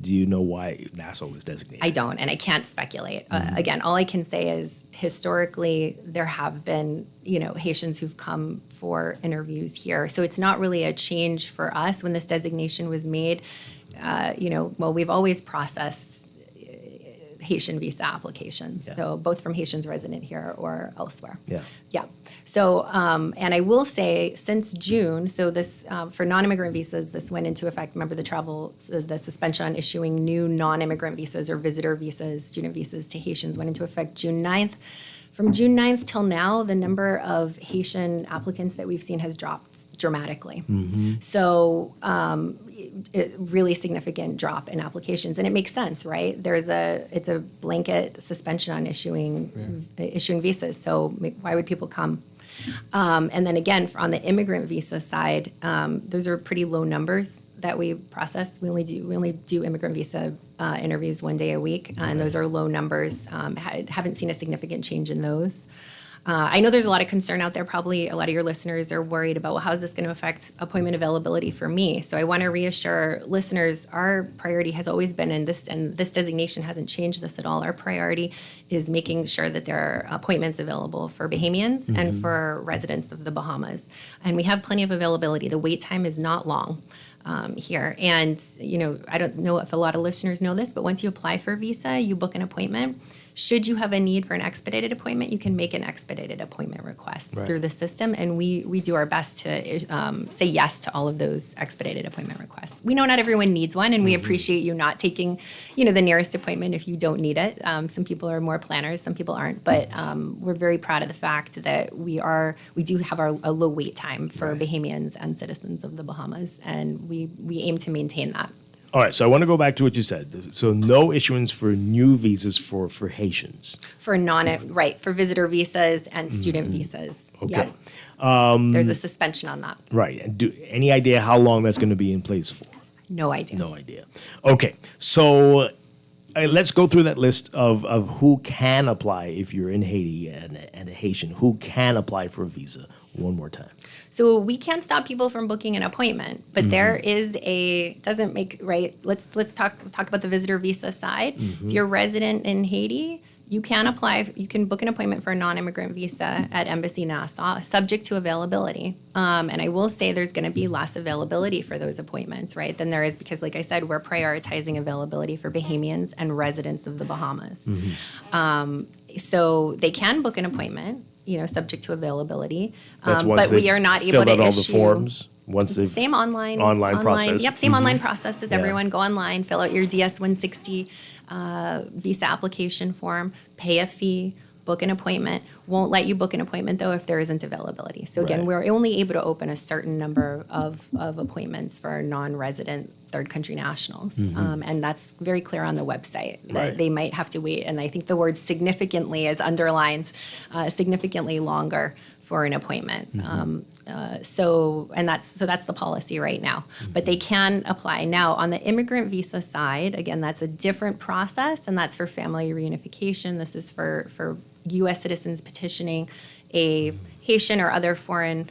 Do you know why Nassau was designated? I don't, and I can't speculate. Again, all I can say is historically there have been, Haitians who've come for interviews here. So it's not really a change for us when this designation was made. We've always processed Haitian visa applications. So both from Haitians resident here or elsewhere. Yeah. So, and I will say since June, so this, for non-immigrant visas, this went into effect. Remember the suspension on issuing new non-immigrant visas or visitor visas, student visas to Haitians went into effect June 9th. From June 9th till now, the number of Haitian applicants that we've seen has dropped dramatically. So really significant drop in applications. And it makes sense, right? It's a blanket suspension on issuing visas. So why would people come? And then again, on the immigrant visa side, those are pretty low numbers that we process. We only do immigrant visa interviews 1 day a week, and those are low numbers. Haven't seen a significant change in those. I know there's a lot of concern out there. Probably a lot of your listeners are worried about, well, how is this going to affect appointment availability for me? So I want to reassure listeners, our priority has always been, and this designation hasn't changed this at all. Our priority is making sure that there are appointments available for Bahamians and for residents of the Bahamas. And we have plenty of availability. The wait time is not long. Here. And, I don't know if a lot of listeners know this, but once you apply for a visa, you book an appointment. Should you have a need for an expedited appointment, you can make an expedited appointment request through the system. And we do our best to say yes to all of those expedited appointment requests. We know not everyone needs one, and we appreciate you not taking, the nearest appointment if you don't need it. Some people are more planners, some people aren't. But we're very proud of the fact that we do have a low wait time for Bahamians and citizens of the Bahamas, and we aim to maintain that. All right, so I want to go back to what you said. So no issuance for new visas for Haitians. For for visitor visas and student visas. Okay. Yep. There's a suspension on that. Right. And any idea how long that's going to be in place for? No idea. No idea. Okay, so let's go through that list of who can apply if you're in Haiti and a Haitian. Who can apply for a visa? One more time. So we can't stop people from booking an appointment, but there is let's talk about the visitor visa side. If you're resident in Haiti, You can apply, you can book an appointment for a non-immigrant visa at Embassy Nassau, subject to availability. And I will say there's going to be less availability for those appointments, right, than there is because, like I said, we're prioritizing availability for Bahamians and residents of the Bahamas. So they can book an appointment, subject to availability. But we are not able to all issue the forms. Once they've same online process. Yep, same online process as everyone. Go online, fill out your DS 160 visa application form, pay a fee, book an appointment. Won't let you book an appointment though if there isn't availability. So again, we're only able to open a certain number of appointments for non-resident third country nationals, and that's very clear on the website that they might have to wait. And I think the word significantly is underlined, significantly longer for an appointment. So that's the policy right now. But they can apply. Now, on the immigrant visa side, again, that's a different process, and that's for family reunification. This is for U.S. citizens petitioning a Haitian or other foreign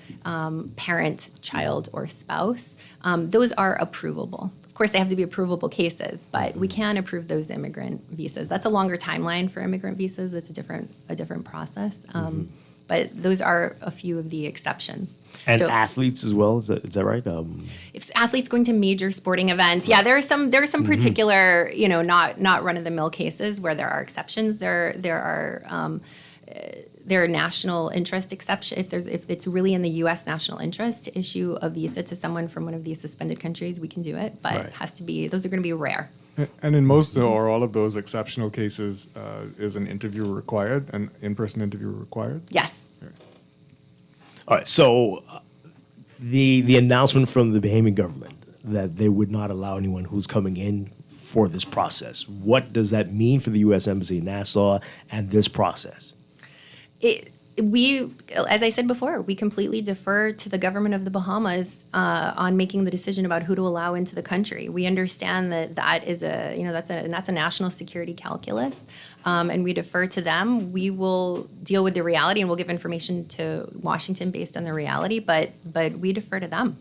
parent, child, or spouse. Those are approvable. Of course, they have to be approvable cases, but we can approve those immigrant visas. That's a longer timeline for immigrant visas. It's a different process. But those are a few of the exceptions. And athletes as well, is that right? If athletes going to major sporting events, there are some particular, not run of the mill cases where there are exceptions. There are national interest exceptions. If it's really in the U.S. national interest to issue a visa to someone from one of these suspended countries, we can do it. But it has to be; those are going to be rare. And in most or all of those exceptional cases, is an interview required, an in-person interview required? Yes. All right. So the announcement from the Bahamian government that they would not allow anyone who's coming in for this process. What does that mean for the U.S. Embassy in Nassau and this process? We, as I said before, we completely defer to the government of the Bahamas on making the decision about who to allow into the country. We understand that is that's a national security calculus, and we defer to them. We will deal with the reality, and we'll give information to Washington based on the reality. But we defer to them.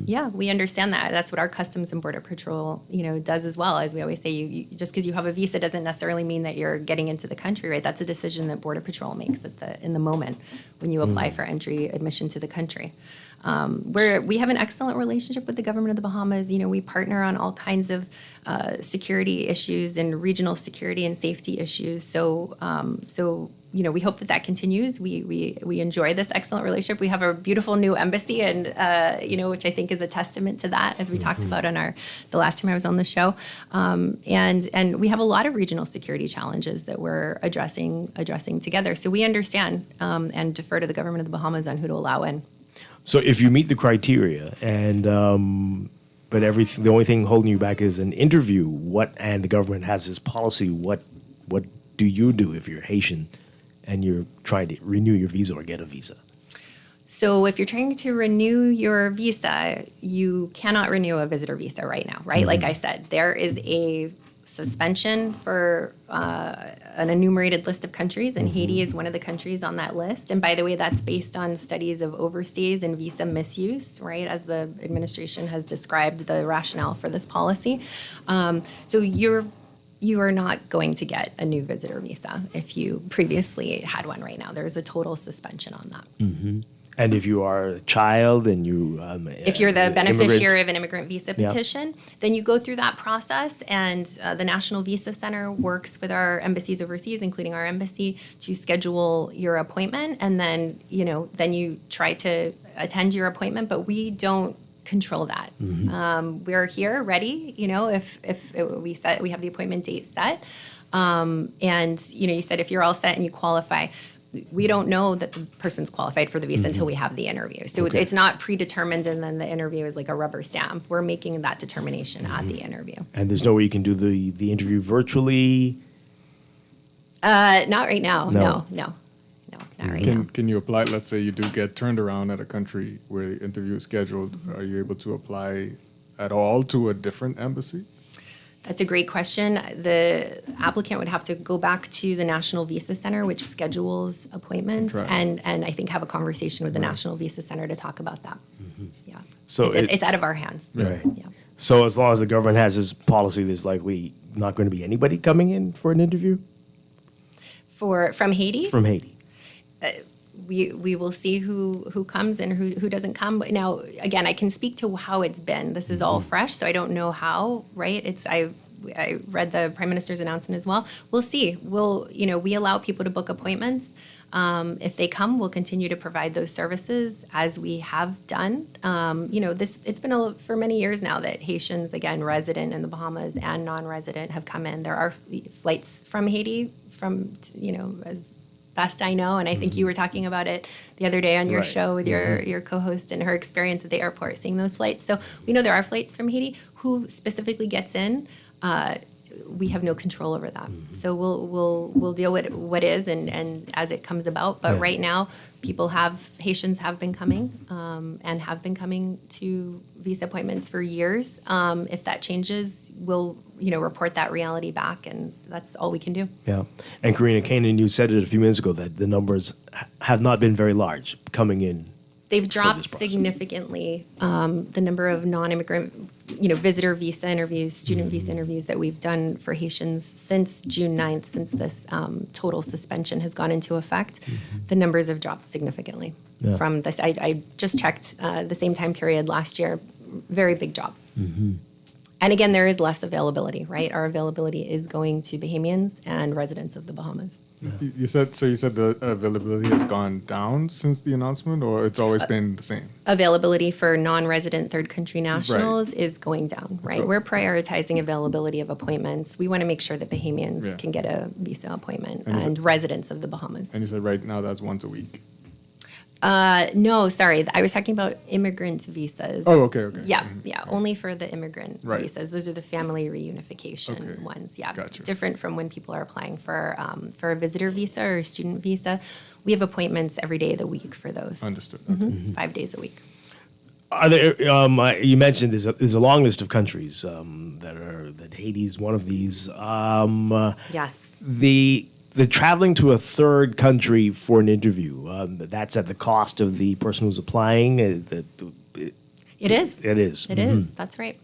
Yeah, we understand that. That's what our Customs and Border Patrol, does as well. As we always say, you just because you have a visa doesn't necessarily mean that you're getting into the country, right? That's a decision that Border Patrol makes in the moment when you apply for entry admission to the country. We have an excellent relationship with the government of the Bahamas. We partner on all kinds of security issues and regional security and safety issues. So we hope that continues. We enjoy this excellent relationship. We have a beautiful new embassy, and which I think is a testament to that, as we talked about on the last time I was on the show. And we have a lot of regional security challenges that we're addressing together. So we understand and defer to the government of the Bahamas on who to allow in. So if you meet the criteria and but the only thing holding you back is an interview, and the government has this policy, what do you do if you're Haitian and you're trying to renew your visa or get a visa? So if you're trying to renew your visa, you cannot renew a visitor visa right now, right? Like I said, there is a suspension for an enumerated list of countries, and Haiti is one of the countries on that list. And by the way, that's based on studies of overstays and visa misuse, right, as the administration has described the rationale for this policy. So you are not going to get a new visitor visa if you previously had one right now. There's a total suspension on that. And if you are a child and you... if you're the beneficiary of an immigrant visa petition, then you go through that process, and the National Visa Center works with our embassies overseas, including our embassy, to schedule your appointment. And then, then you try to attend your appointment, but we don't control that. We're here ready, if we have the appointment date set. And, you said if you're all set and you qualify, we don't know that the person's qualified for the visa until we have the interview. So it's not predetermined, and then the interview is like a rubber stamp. We're making that determination at the interview. And there's no way you can do the interview virtually? Not right now. No, not right now. Can you apply, let's say you do get turned around at a country where the interview is scheduled, are you able to apply at all to a different embassy? That's a great question. The applicant would have to go back to the National Visa Center, which schedules appointments, and I think have a conversation with the National Visa Center to talk about that. Yeah. So it's out of our hands. Right. Yeah. So as long as the government has this policy, there's likely not going to be anybody coming in for an interview? From Haiti? From Haiti. We will see who comes and who doesn't come. Now, again, I can speak to how it's been. This is all fresh, so I don't know how, right? I read the Prime Minister's announcement as well. We'll see. We allow people to book appointments. If they come, we'll continue to provide those services as we have done. It's been for many years now that Haitians, again, resident in the Bahamas and non-resident, have come in. There are flights from Haiti as best I know, and I think you were talking about it the other day on your show with your co-host and her experience at the airport, seeing those flights. So we know there are flights from Haiti. Who specifically gets in? We have no control over that. So we'll deal with what is and as it comes about. But right now, Haitians have been coming and have been coming to visa appointments for years. If that changes, we'll report that reality back, and that's all we can do. Yeah. And Karina Kanan, you said it a few minutes ago that the numbers have not been very large coming in. They've dropped significantly. The number of non-immigrant, visitor visa interviews, student visa interviews that we've done for Haitians since June 9th, since this total suspension has gone into effect, the numbers have dropped significantly from this. I just checked the same time period last year. Very big drop. And again, there is less availability, right? Our availability is going to Bahamians and residents of the Bahamas. You said the availability has gone down since the announcement, or it's always been the same? Availability for non-resident third country nationals is going down, right? We're prioritizing availability of appointments. We want to make sure that Bahamians can get a visa appointment and residents of the Bahamas. And you said right now that's once a week. No, sorry. I was talking about immigrant visas. Oh, okay. Yeah, only for the immigrant visas. Those are the family reunification ones. Yeah, gotcha. Different from when people are applying for a visitor visa or a student visa. We have appointments every day of the week for those. Understood. 5 days a week. Are there? You mentioned there's a long list of countries that Haiti's one of these. Yes. The traveling to a third country for an interview, that's at the cost of the person who's applying. It is. It is. It is. That's right.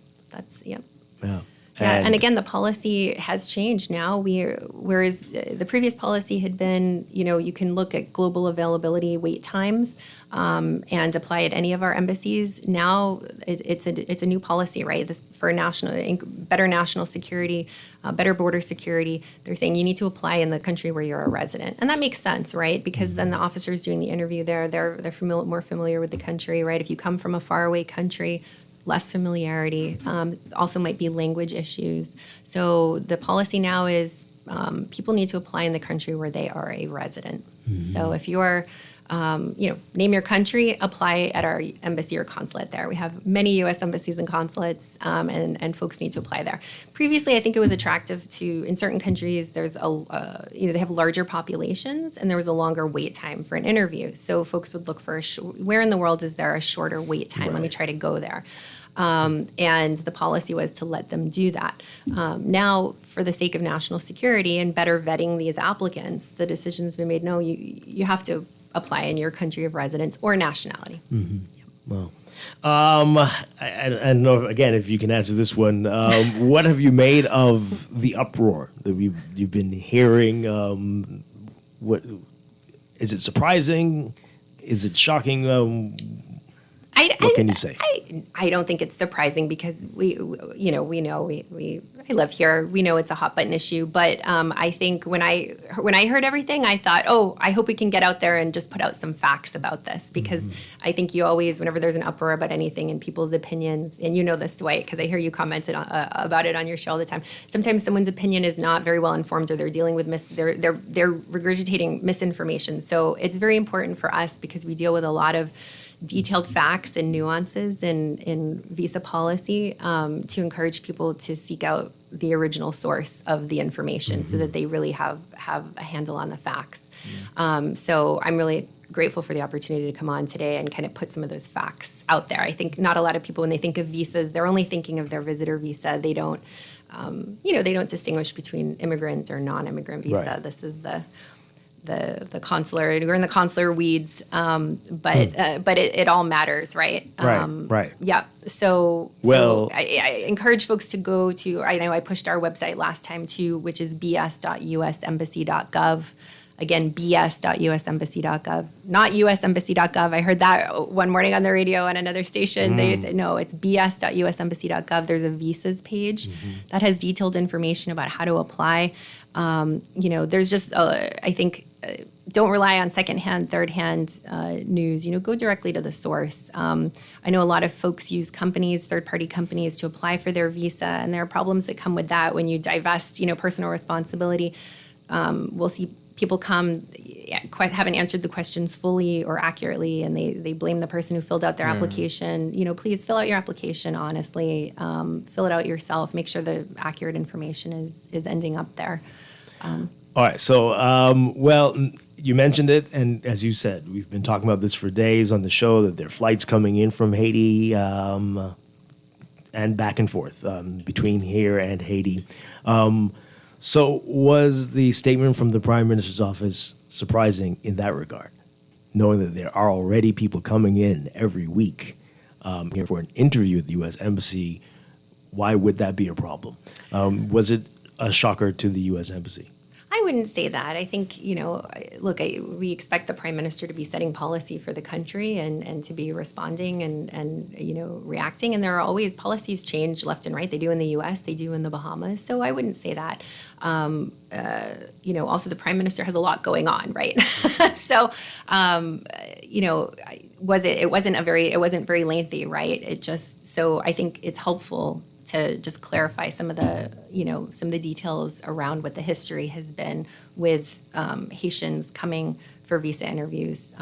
Yep. Yeah. And again, the policy has changed now. Whereas the previous policy had been, you can look at global availability wait times and apply at any of our embassies. Now it's a new policy, right? This for better national security, better border security. They're saying you need to apply in the country where you're a resident, and that makes sense, right? Because then the officers doing the interview there, they're more familiar with the country, right? If you come from a faraway country, less familiarity, also might be language issues. So the policy now is people need to apply in the country where they are a resident. So if you're, name your country, apply at our embassy or consulate there. We have many U.S. embassies and consulates, and folks need to apply there. Previously, I think it was attractive in certain countries, there's they have larger populations, and there was a longer wait time for an interview. So folks would look for where in the world is there a shorter wait time? Right. Let me try to go there. And the policy was to let them do that. Now, for the sake of national security and better vetting these applicants, the decision's been made, no, you have to apply in your country of residence or nationality. Well, I know, again, if you can answer this one, what have you made of the uproar that you've been hearing? What is it surprising? Is it shocking? What can you say? I don't think it's surprising because we know I live here. We know it's a hot button issue, but I think when I heard everything, I thought, I hope we can get out there and just put out some facts about this, because I think you always, whenever there's an uproar about anything and people's opinions, and you know this, Dwight, because I hear you commented about it on your show all the time. Sometimes someone's opinion is not very well informed, or they're dealing with they're regurgitating misinformation. So it's very important for us, because we deal with a lot of detailed facts and nuances in visa policy, to encourage people to seek out the original source of the information so that they really have a handle on the facts. So I'm really grateful for the opportunity to come on today and kind of put some of those facts out there. I think not a lot of people, when they think of visas, they're only thinking of their visitor visa. They don't, they don't distinguish between immigrant or non-immigrant visa. Right. This is the consular, we're in the consular weeds, but it all matters, right? Right. Yeah. So I encourage folks to go to, I know I pushed our website last time too, which is bs.usembassy.gov. Again, bs.usembassy.gov, not usembassy.gov. I heard that one morning on the radio on another station. They said, no, it's bs.usembassy.gov. There's a visas page that has detailed information about how to apply. There's just, I think, don't rely on secondhand, thirdhand news. Go directly to the source. I know a lot of folks use companies, third-party companies, to apply for their visa, and there are problems that come with that when you divest, personal responsibility. We'll see people come, haven't answered the questions fully or accurately, and they blame the person who filled out their application. Please fill out your application honestly. Fill it out yourself. Make sure the accurate information is ending up there. All right. So, you mentioned it, and as you said, we've been talking about this for days on the show, that there are flights coming in from Haiti and back and forth between here and Haiti. So was the statement from the Prime Minister's office surprising in that regard, knowing that there are already people coming in every week here for an interview at the U.S. Embassy? Why would that be a problem? Was it a shocker to the U.S. Embassy? I wouldn't say that. I think, we expect the Prime Minister to be setting policy for the country and to be responding and reacting. And there are always policies change left and right. They do in the U.S., they do in the Bahamas. So I wouldn't say that. Also the Prime Minister has a lot going on, right? So, it wasn't very lengthy, right? So I think it's helpful to just clarify some of the details around what the history has been with Haitians coming for visa interviews,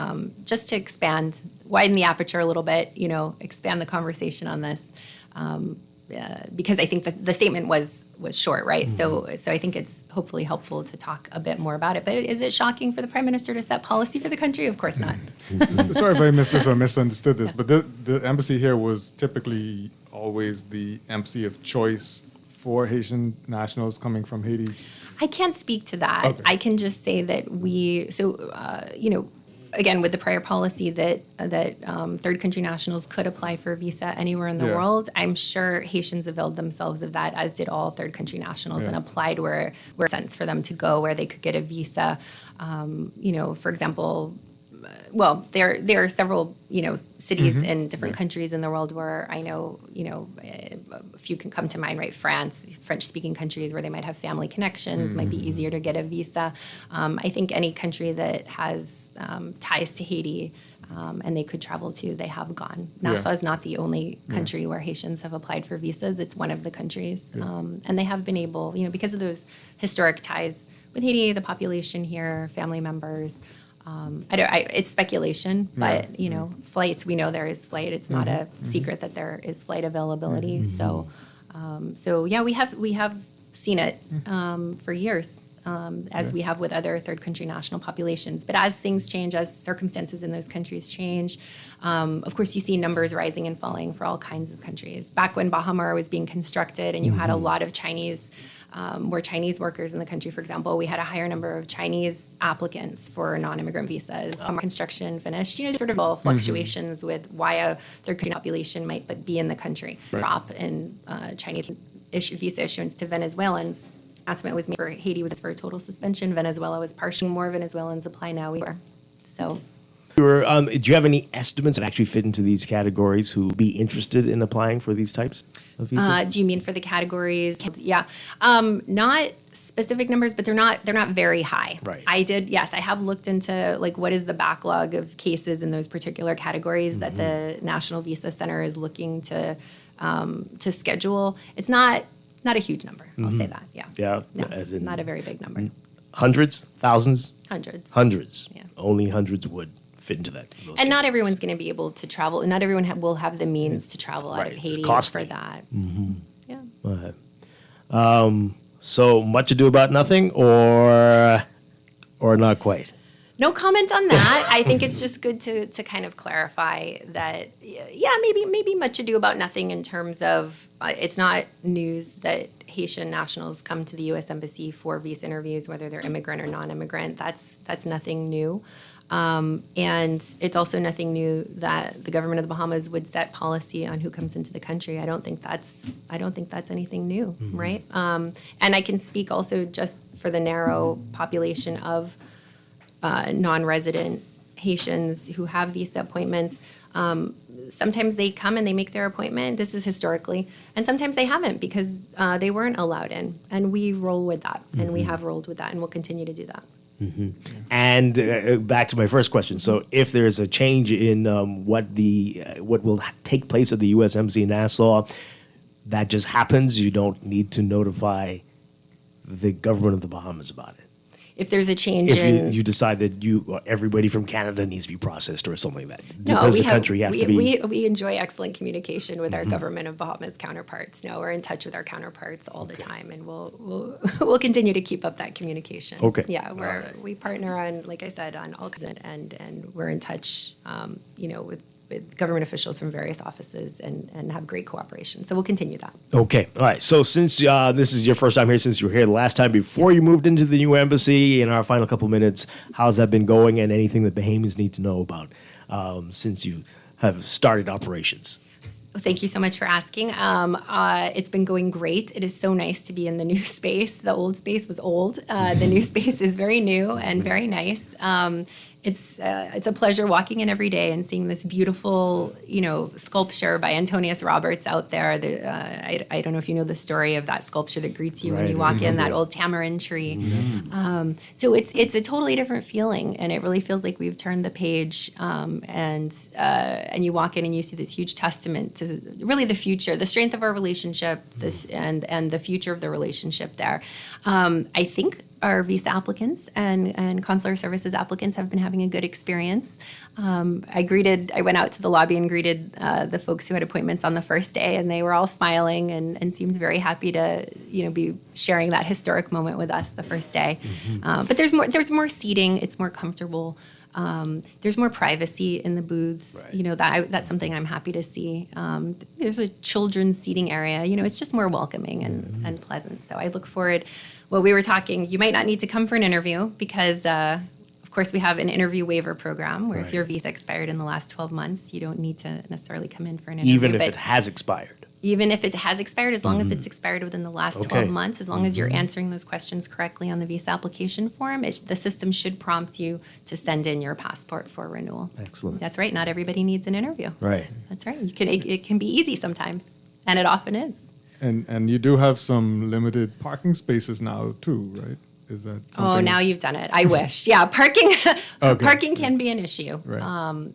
just to widen the aperture a little bit, expand the conversation on this, because I think that the statement was short, right? Mm-hmm. So I think it's hopefully helpful to talk a bit more about it. But is it shocking for the Prime Minister to set policy for the country? Of course not. Sorry if I missed this or misunderstood this, but the embassy here was typically always the embassy of choice for Haitian nationals coming from Haiti? I can't speak to that. Okay. I can just say that again, with the prior policy that third country nationals could apply for a visa anywhere in the world, I'm sure Haitians availed themselves of that, as did all third country nationals, and applied where sense for them to go, where they could get a visa. For example, there are several cities in different countries in the world where I know a few can come to mind, right? France, French-speaking countries where they might have family connections, might be easier to get a visa. I think any country that has ties to Haiti and they could travel to, they have gone. Nassau is not the only country where Haitians have applied for visas. It's one of the countries, and they have been able, because of those historic ties with Haiti, the population here, family members. It's speculation, but flights. We know there is flight. It's not a secret that there is flight availability. So we have seen it for years, as we have with other third country national populations. But as things change, as circumstances in those countries change, of course you see numbers rising and falling for all kinds of countries. Back when Bahamar was being constructed, and you had a lot of Chinese. Were Chinese workers in the country, for example, we had a higher number of Chinese applicants for non-immigrant visas. Construction finished, sort of all fluctuations with why a third country population might be in the country. Drop in Chinese visa issuance to Venezuelans. Estimate was made for Haiti was for a total suspension. Venezuela was partially. More Venezuelans apply now. Do you have any estimates that actually fit into these categories who would be interested in applying for these types of visas? Do you mean for the categories? Yeah. Not specific numbers, but they're not very high. Right. I have looked into what is the backlog of cases in those particular categories that the National Visa Center is looking to schedule. It's not a huge number. I'll say that. Yeah. Yeah. No, not a very big number. Hundreds? Thousands? Hundreds. Yeah. Only hundreds would fit into that. And not everyone's going to be able to travel. Not everyone will have the means to travel out of Haiti for that. Mm-hmm. Yeah. So much ado about nothing, or not quite? No comment on that. I think it's just good to kind of clarify that, maybe much ado about nothing in terms of it's not news that Haitian nationals come to the U.S. Embassy for visa interviews, whether they're immigrant or non-immigrant. That's nothing new. And it's also nothing new that the government of the Bahamas would set policy on who comes into the country. I don't think that's anything new, right? And I can speak also just for the narrow population of non-resident Haitians who have visa appointments. Sometimes they come and they make their appointment. This is historically, and sometimes they haven't because they weren't allowed in. And we roll with that, and we have rolled with that, and we'll continue to do that. Mm-hmm. And back to my first question. So, if there's a change in what will take place at the U.S. Embassy in Nassau, that just happens. You don't need to notify the government of the Bahamas about it. If there's a change if you decide that everybody from Canada needs to be processed or something like that, no, does the country have to be? We enjoy excellent communication with our government of Bahamas counterparts. No, we're in touch with our counterparts all the time, and we'll continue to keep up that communication. Okay. Yeah, we partner on, like I said, on all and we're in touch, with government officials from various offices and have great cooperation. So we'll continue that. Okay. All right. So since this is your first time here, since you were here the last time before you moved into the new embassy, in our final couple minutes, how's that been going and anything that Bahamians need to know about since you have started operations? Well, thank you so much for asking. It's been going great. It is so nice to be in the new space. The old space was old. The new space is very new and very nice. It's a pleasure walking in every day and seeing this beautiful, sculpture by Antonius Roberts out there. I don't know if you know the story of that sculpture that greets you when you walk in, that old tamarind tree. Mm-hmm. So it's a totally different feeling, and it really feels like we've turned the page. And you walk in and you see this huge testament to really the future, the strength of our relationship, and the future of the relationship there. I think our visa applicants and consular services applicants have been having a good experience. I went out to the lobby and greeted the folks who had appointments on the first day, and they were all smiling and seemed very happy to, be sharing that historic moment with us the first day. Mm-hmm. But there's more seating. It's more comfortable. There's more privacy in the booths. Right. That's something I'm happy to see. There's a children's seating area. It's just more welcoming and pleasant. So I look forward. Well, we were talking, you might not need to come for an interview because, of course, we have an interview waiver program where if your visa expired in the last 12 months, you don't need to necessarily come in for an interview. Even if it has expired? Even if it has expired, as long as it's expired within the last 12 months, as long as you're answering those questions correctly on the visa application form, the system should prompt you to send in your passport for renewal. Excellent. That's right. Not everybody needs an interview. Right. That's right. It can be easy sometimes, and it often is. And you do have some limited parking spaces now too, right? Is that something? Oh, now you've done it. I wish. Yeah, parking can be an issue. Right.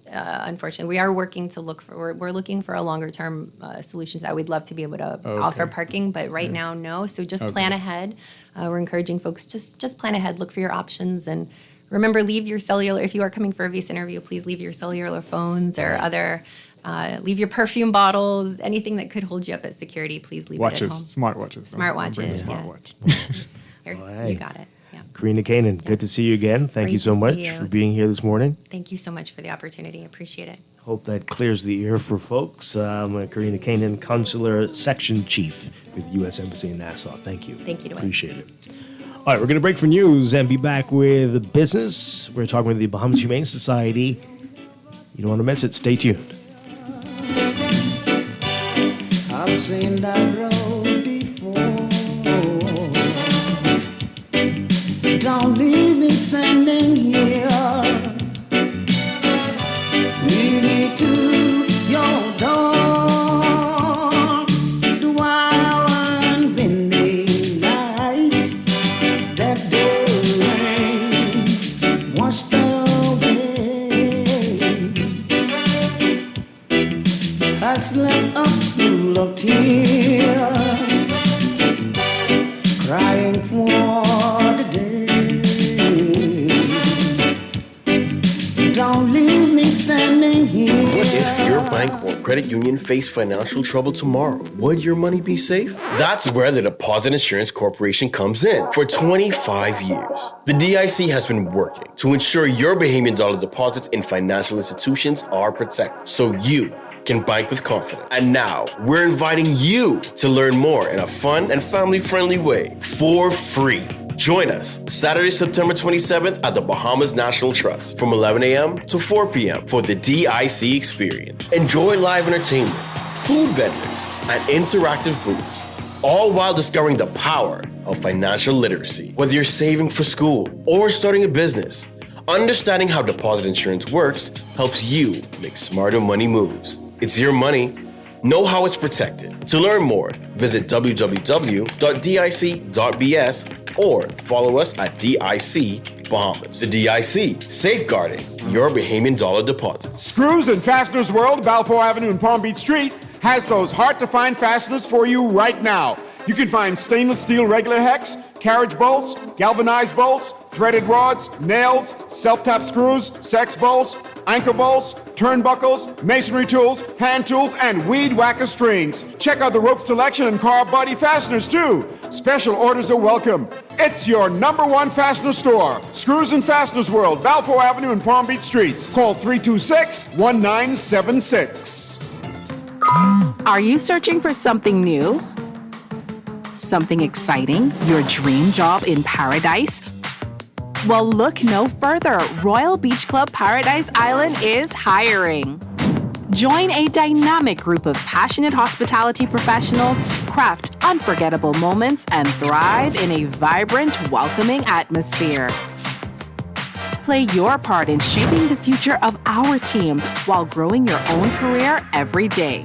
Unfortunately, we are working to we're looking for a longer term solution. That we'd love to be able to offer parking, but right now, no. So just plan ahead. We're encouraging folks just plan ahead. Look for your options, and remember, leave your cellular. If you are coming for a visa interview, please leave your cellular phones or other. Leave your perfume bottles, anything that could hold you up at security, please leave it at home. Smartwatches. Smartwatches, yeah. You got it. Yeah. Karina Kanan, good to see you again. Thank you so much for being here this morning. Thank you so much for the opportunity. I appreciate it. Hope that clears the ear for folks. Karina Kanan, Consular Section Chief with the U.S. Embassy in Nassau. Thank you. Thank you, Dwight. Appreciate it. All right, we're going to break for news and be back with business. We're talking with the Bahamas Humane Society. You don't want to miss it. Stay tuned. I've seen that road before. Don't leave me standing here. Lead me to your door. The wild and windy nights that day rain washed away has left a pool of tears, crying for the day. Don't leave me standing here. What if your bank or credit union faced financial trouble tomorrow? Would your money be safe? That's where the Deposit Insurance Corporation comes in. For 25 years, the DIC has been working to ensure your Bahamian dollar deposits in financial institutions are protected, so you can bank with confidence. And now, we're inviting you to learn more in a fun and family-friendly way for free. Join us Saturday, September 27th at the Bahamas National Trust from 11 a.m. to 4 p.m. for the DIC experience. Enjoy live entertainment, food vendors, and interactive booths, all while discovering the power of financial literacy. Whether you're saving for school or starting a business, Understanding how deposit insurance works helps you make smarter money moves. It's your money. Know how it's protected. To learn more, visit www.dic.bs or follow us at DIC Bahamas. The DIC, safeguarding your Bahamian dollar deposit. Screws and Fasteners World, Balfour Avenue and Palm Beach Street, has those hard-to-find fasteners for you right now. You can find stainless steel regular hex, carriage bolts, galvanized bolts, threaded rods, nails, self-tap screws, sex bolts, anchor bolts, turnbuckles, masonry tools, hand tools, and weed whacker strings. Check out the rope selection and car body fasteners too. Special orders are welcome. It's your #1 fastener store. Screws and Fasteners World, Balfour Avenue and Palm Beach Streets. Call 326-1976. Are you searching for something new? Something exciting? Your dream job in paradise? Well, look no further. Royal Beach Club Paradise Island is hiring. Join a dynamic group of passionate hospitality professionals, craft unforgettable moments, and thrive in a vibrant, welcoming atmosphere. Play your part in shaping the future of our team while growing your own career every day.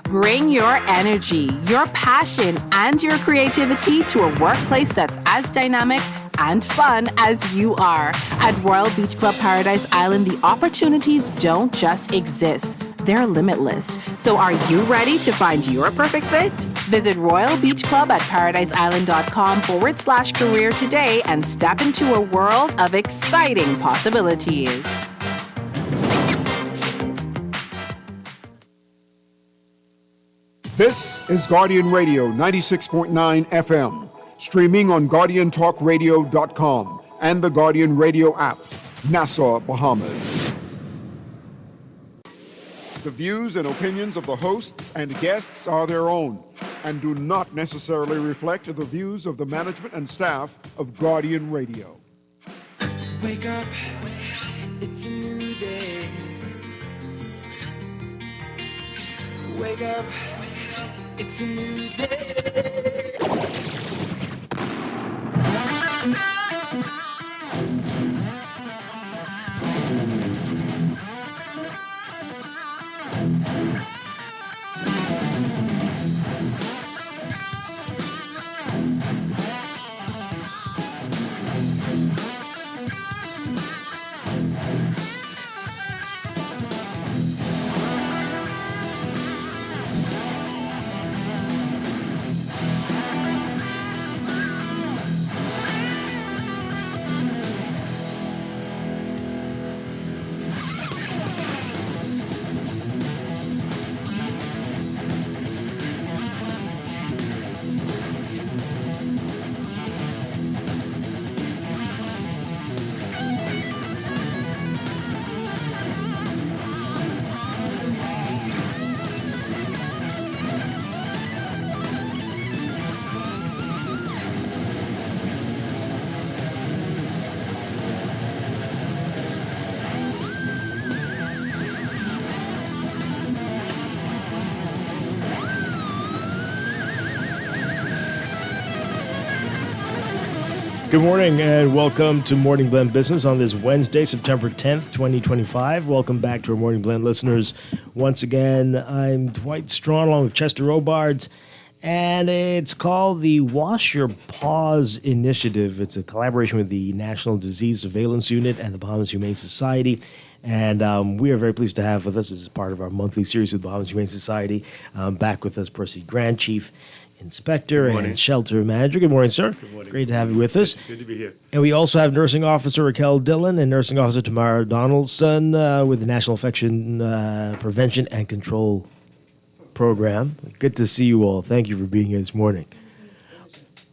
Bring your energy, your passion, and your creativity to a workplace that's as dynamic and fun as you are. At Royal Beach Club Paradise Island, the opportunities don't just exist. They're limitless. So are you ready to find your perfect fit? Visit Royal Beach Club at paradiseisland.com/career today and step into a world of exciting possibilities. This is Guardian Radio 96.9 FM, streaming on GuardianTalkRadio.com and the Guardian Radio app, Nassau, Bahamas. The views and opinions of the hosts and guests are their own and do not necessarily reflect the views of the management and staff of Guardian Radio. Wake up, it's a new day. Wake up, it's a new day. Good morning and welcome to Morning Blend Business on this Wednesday, September 10th, 2025. Welcome back to our Morning Blend listeners. Once again, I'm Dwight Strachan along with Chester Robards, and it's called the Wash Your Paws Initiative. It's a collaboration with the National Disease Surveillance Unit and the Bahamas Humane Society. And we are very pleased to have with us, this is part of our monthly series with Bahamas Humane Society, back with us, Percy Grant, Chief Inspector and Shelter Manager. Good morning, sir. Good morning. Great to have you with us. Good to be here. And we also have Nursing Officer Raquel Dillon and Nursing Officer Tamara Donaldson with the National Infection Prevention and Control Program. Good to see you all. Thank you for being here this morning.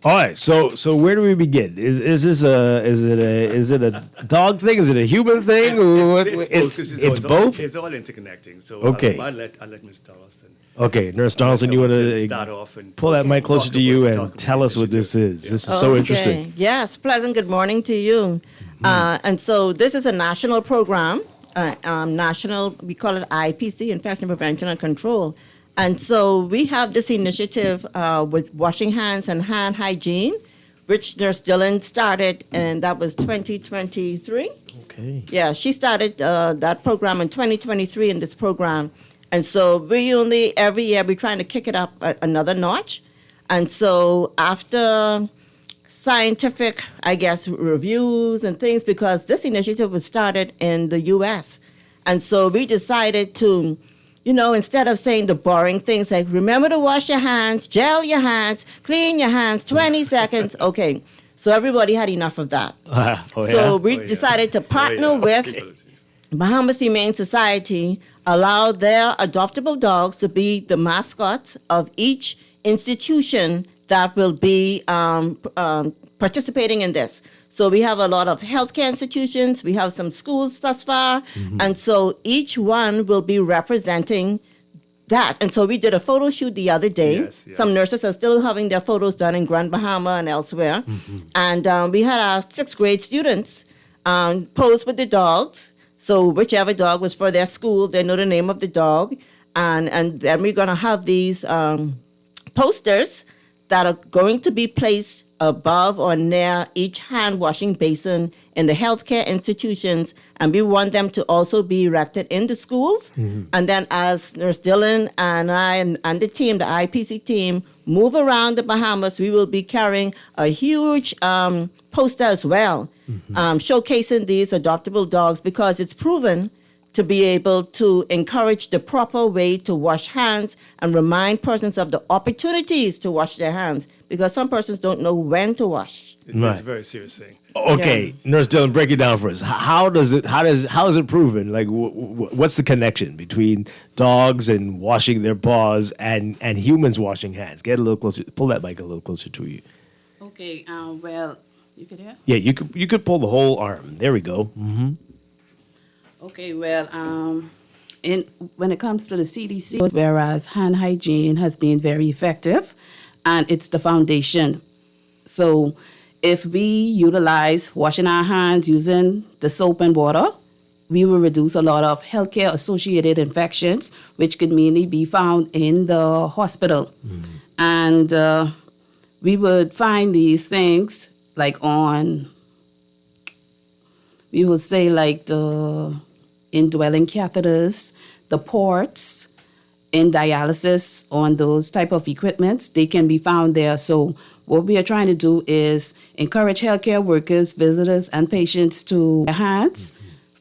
All right, so where do we begin? Is it a dog thing? Is it a human thing? It's both. It's all interconnecting. So okay, I'll let Ms. Donaldson. Okay, Nurse Donaldson, you want to pull that mic closer to you and tell us what this is. This is so interesting. Yes, pleasant good morning to you. And so this is a national program, national, we call it IPC, Infection Prevention and Control. And so we have this initiative with washing hands and hand hygiene, which Nurse Dillon started, and that was 2023. Okay. Yeah, she started that program in 2023 in this program. And so every year, we're trying to kick it up another notch. And so after scientific, I guess, reviews and things, because this initiative was started in the U.S. And so we decided to, instead of saying the boring things like, remember to wash your hands, gel your hands, clean your hands, 20 seconds. Okay. So everybody had enough of that. So we decided to partner with Bahamas Humane Society, allow their adoptable dogs to be the mascots of each institution that will be participating in this. So we have a lot of healthcare institutions, we have some schools thus far, and so each one will be representing that. And so we did a photo shoot the other day. Yes. Some nurses are still having their photos done in Grand Bahama and elsewhere. And we had our 6th grade students pose with the dogs. So whichever dog was for their school, they know the name of the dog. And then we're going to have these posters that are going to be placed above or near each hand washing basin in the healthcare institutions, and we want them to also be erected in the schools. And then as Nurse Dillon and I and the team, the IPC team, move around the Bahamas, we will be carrying a huge poster as well, showcasing these adoptable dogs, because it's proven to be able to encourage the proper way to wash hands and remind persons of the opportunities to wash their hands, because some persons don't know when to wash. It's a very serious thing. Okay, Nurse Dillon, break it down for us. How is it proven? Like, what's the connection between dogs and washing their paws and humans washing hands? Get a little closer. Pull that mic a little closer to you. Okay. Well, you could hear. Yeah, you could pull the whole arm. There we go. Okay. Well, when it comes to the CDC, whereas hand hygiene has been very effective, and it's the foundation. So if we utilize washing our hands using the soap and water, we will reduce a lot of healthcare associated infections, which could mainly be found in the hospital. And we would find these things like we would say like the indwelling catheters, the ports, in dialysis, on those type of equipments, they can be found there. So what we are trying to do is encourage healthcare workers, visitors, and patients to wash their hands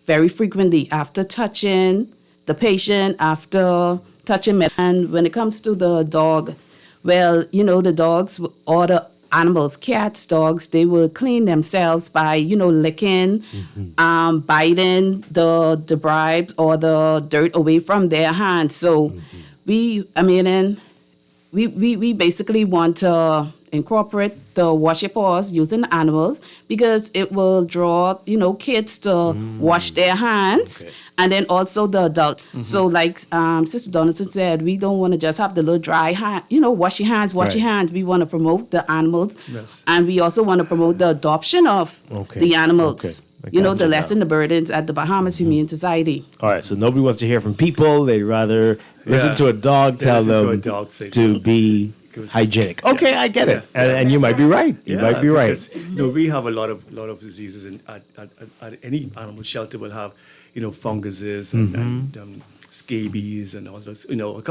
very frequently after touching the patient, after touching. And when it comes to the dog, well, the dogs or the animals, cats, dogs, they will clean themselves by, licking, biting the debris or the dirt away from their hands. So we basically want to incorporate the wash your paws using the animals, because it will draw, kids to wash their hands, and then also the adults. So like Sister Donaldson said, we don't want to just have the little dry hand, wash your hands, your hands. We want to promote the animals, and we also want to promote the adoption of the animals. To lessen the burdens at the Bahamas Humane Society. All right, so nobody wants to hear from people. They'd rather listen to a dog tell them to be hygienic. Okay, I get it. And you might be right. You might be right. Because, we have a lot of diseases, and at any animal shelter will have, funguses and scabies and all those,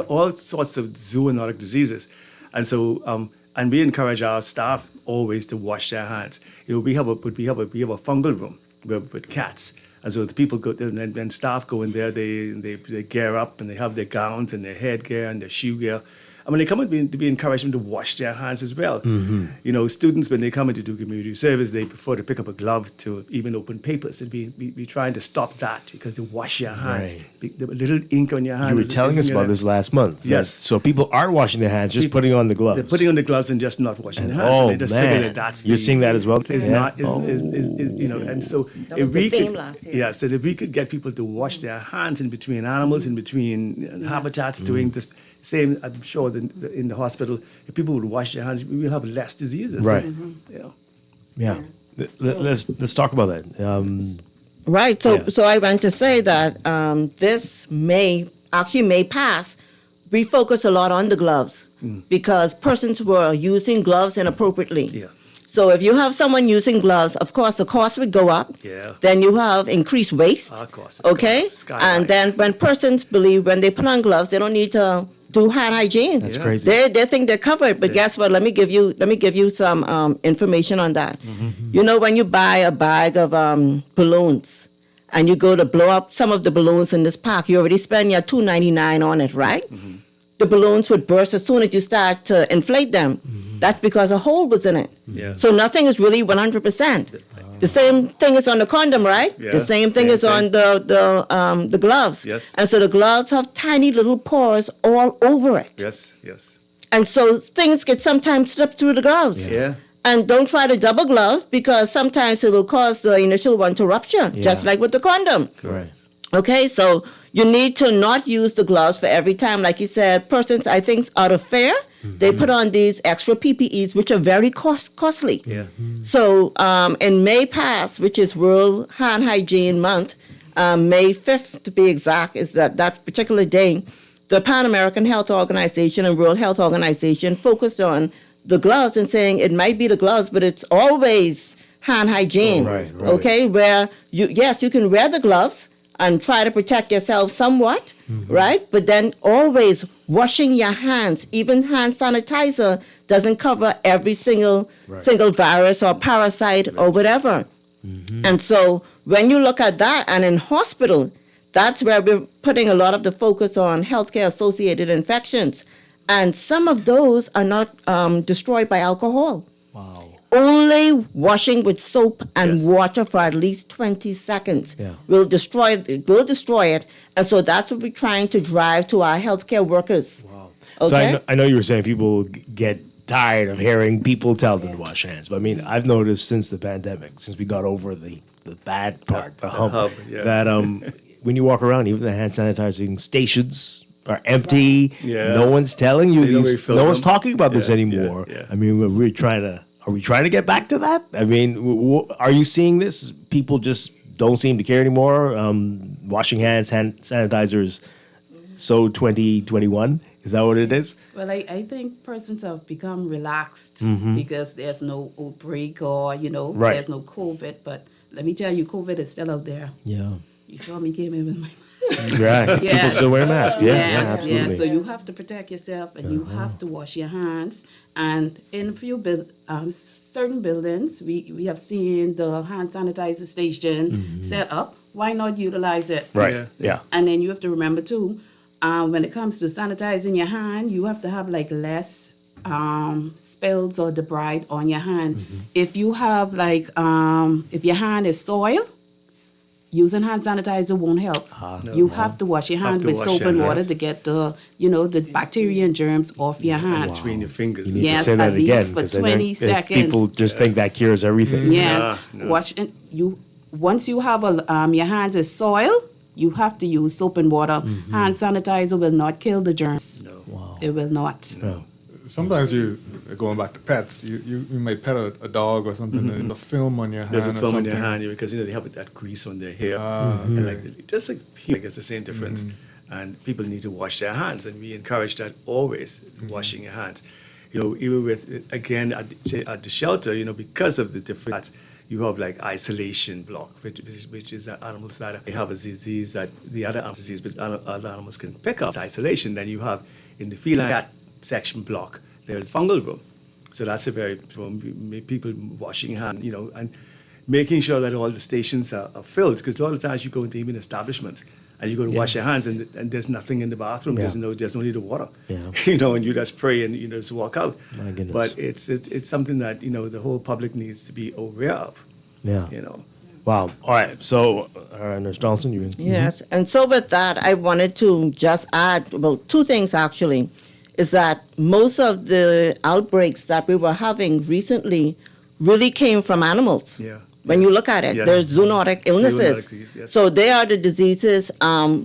all sorts of zoonotic diseases. And so, and we encourage our staff always to wash their hands. We have a fungal room with cats, and so the people go there, and staff go in there. They gear up, and they have their gowns and their headgear and their shoe gear. And when they come in, we encourage them to wash their hands as well. Students, when they come in to do community service, they prefer to pick up a glove to even open papers. And we trying to stop that, because they wash your hands. The little ink on your hand. You were telling us about this last month. Yes. So people aren't washing their hands, just putting on the gloves. They're putting on the gloves and just not washing their hands. Oh, and they just figure that that's you're seeing that as well? It's not, and so if we could, so if we could get people to wash their hands in between animals, in between habitats, doing this same, I'm sure in the hospital, if people would wash their hands, we will have less diseases. Right. Yeah. Let's talk about that. Right. So I want to say that this may pass. We focus a lot on the gloves because persons were using gloves inappropriately. Yeah. So if you have someone using gloves, of course, the cost would go up. Yeah. Then you have increased waste. Of course. Okay? And then when persons believe when they put on gloves, they don't need to do hand hygiene. That's crazy. They think they're covered, but guess what? Let me give you some information on that. Mm-hmm. You know, when you buy a bag of balloons and you go to blow up some of the balloons in this park, you already spend your $2.99 on it, right? Mm-hmm. The balloons would burst as soon as you start to inflate them. That's because a hole was in it. Yeah. So nothing is really 100%. The same thing is on the condom, right? Yeah, The same thing same is on the gloves. Yes. And so the gloves have tiny little pores all over it. Yes, yes. And so things get sometimes slipped through the gloves. Yeah. And don't try to double glove because sometimes it will cause the initial one to rupture, just like with the condom. Correct. Okay, so you need to not use the gloves for every time. Like you said, persons, I think, out of fear, they put on these extra PPEs, which are very costly. Yeah. So in May past, which is World Hand Hygiene Month, May 5th to be exact, is that particular day, the Pan American Health Organization and World Health Organization focused on the gloves and saying it might be the gloves, but it's always hand hygiene. Right. Okay, where you can wear the gloves and try to protect yourself somewhat, right? But then always washing your hands. Even hand sanitizer doesn't cover every single virus or parasite or whatever. And so when you look at that, and in hospital, that's where we're putting a lot of the focus on healthcare-associated infections. And some of those are not destroyed by alcohol. Wow. Only washing with soap and water for at least 20 seconds will destroy it. And so that's what we're trying to drive to our healthcare workers. Wow. Okay? So I know you were saying people get tired of hearing people tell them to wash hands. But I mean, I've noticed since the pandemic, since we got over the bad part, the hump, that when you walk around, even the hand sanitizing stations are empty. Yeah. No one's telling you They these. don't No one's refill them. talking about this anymore. I mean, are we trying to get back to that? I mean, are you seeing this? People just don't seem to care anymore. Washing hands, hand sanitizers. So 2021, is that what it is? Well, I think persons have become relaxed Mhm. because there's no outbreak or, Right. there's no COVID. But let me tell you, COVID is still out there. Yeah. You saw me came in with my Right. People still wear masks. Yeah, Yes, absolutely. So you have to protect yourself and you have to wash your hands. And in a few certain buildings, we have seen the hand sanitizer station set up. Why not utilize it? Right. Yeah. And then you have to remember too, when it comes to sanitizing your hand, you have to have like less spills or debris on your hand. If you have like, if your hand is soil, using hand sanitizer won't help. You have to wash your hands with soap and water to get the bacteria and germs off your hands. Between your fingers. You need Yes, to say that at least again. for because I 20 know seconds. People just think that cures everything. Yes, wash it. Once you have your hands is soil, you have to use soap and water. Hand sanitizer will not kill the germs. No, it will not. No. Sometimes going back to pets, you might pet a dog or something, and the film on your hand. There's a or film on your something. hand they have that grease on their hair. Ah, And okay. just like it's the same difference. And people need to wash their hands, and we encourage that always, washing your hands. Even with, again, at the shelter, because of the difference, you have like isolation block, which is animals that have a disease that the other animals disease, but other animals can pick up. It's isolation. Then you have in the feline cat section block, there's fungal room. So that's a very, people washing hands, and making sure that all the stations are filled. Because a lot of times you go into even establishments and you go to wash your hands and there's nothing in the bathroom. Yeah. There's only the water. Yeah. And you just pray and just walk out. My goodness. But it's something that the whole public needs to be aware of. Yeah. Wow. All right. So, Nurse Johnson, you. Yes, and so with that, I wanted to just add, two things actually, is that most of the outbreaks that we were having recently really came from animals. Yeah. When you look at it, there's zoonotic illnesses. Zoonotic disease, yes. So they are the diseases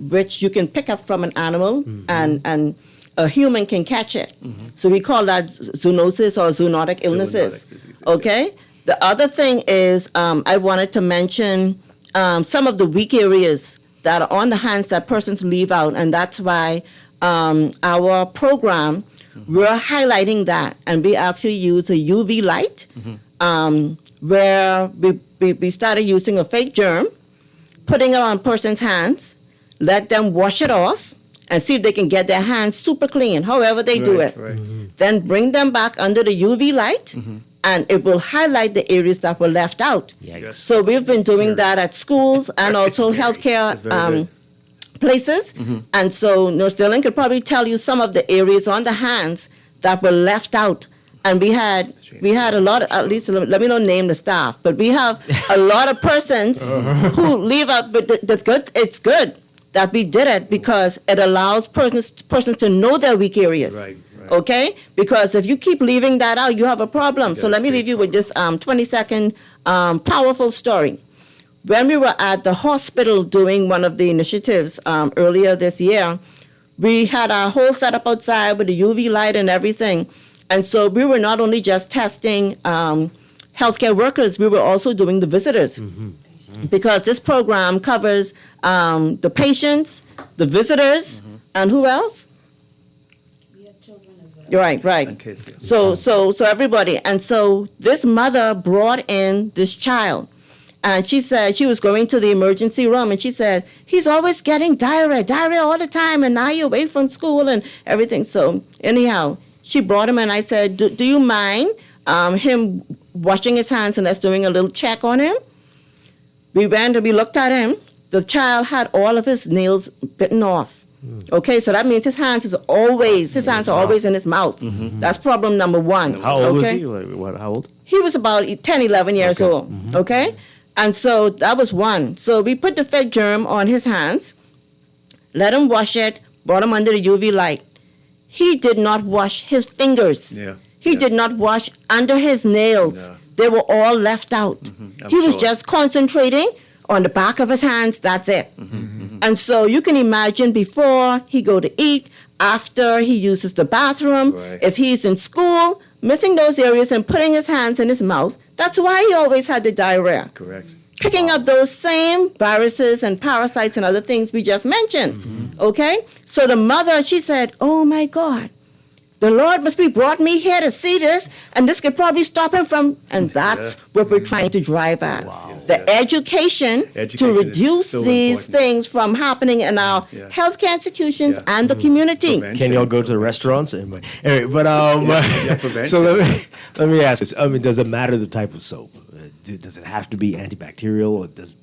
which you can pick up from an animal and a human can catch it. So we call that zoonosis or zoonotic illnesses. Zoonotic diseases, Okay? The other thing is I wanted to mention some of the weak areas that are on the hands that persons leave out, and that's why our program, we're highlighting that, and we actually use a UV light where we started using a fake germ, putting it on a person's hands, let them wash it off, and see if they can get their hands super clean, however they do it. Right. Then bring them back under the UV light, and it will highlight the areas that were left out. Yes. So we've been doing that at schools and also healthcare places. And so Sterling could probably tell you some of the areas on the hands that were left out. And we had a lot of, at least let me not name the staff, but we have a lot of persons who leave out. But it's good that we did it because it allows persons to know their weak areas. Right. Okay? Because if you keep leaving that out, you have a problem. So let me leave you with this 20-second powerful story. When we were at the hospital doing one of the initiatives earlier this year, we had our whole setup outside with the UV light and everything. And so we were not only just testing healthcare workers, we were also doing the visitors. Because this program covers the patients, the visitors, and who else? Right. And kids, yeah. So everybody. And so this mother brought in this child. And she said she was going to the emergency room, and she said, he's always getting diarrhea all the time, and now you're away from school and everything. So anyhow, she brought him, and I said, do you mind him washing his hands and us doing a little check on him? We went and we looked at him. The child had all of his nails bitten off. Okay, so that means his hands are always in his mouth. That's problem number one. How old was he? How old? He was about 10, 11 years old. Okay? And so that was one. So we put the fake germ on his hands, let him wash it, brought him under the UV light. He did not wash his fingers. He did not wash under his nails. They were all left out. He was just concentrating on the back of his hands. That's it. And so you can imagine before he go to eat, after he uses the bathroom, if he's in school, missing those areas and putting his hands in his mouth. That's why he always had the diarrhea. Correct. Picking up those same viruses and parasites and other things we just mentioned. Okay? So the mother, she said, oh my God, the Lord must be brought me here to see this, and this could probably stop him from, and that's what we're trying to drive at. The education to reduce these things from happening in our healthcare institutions and the community. Can y'all go to the restaurants? Anyway, but so let me ask this. I mean, does it matter the type of soap? Does it have to be antibacterial, or does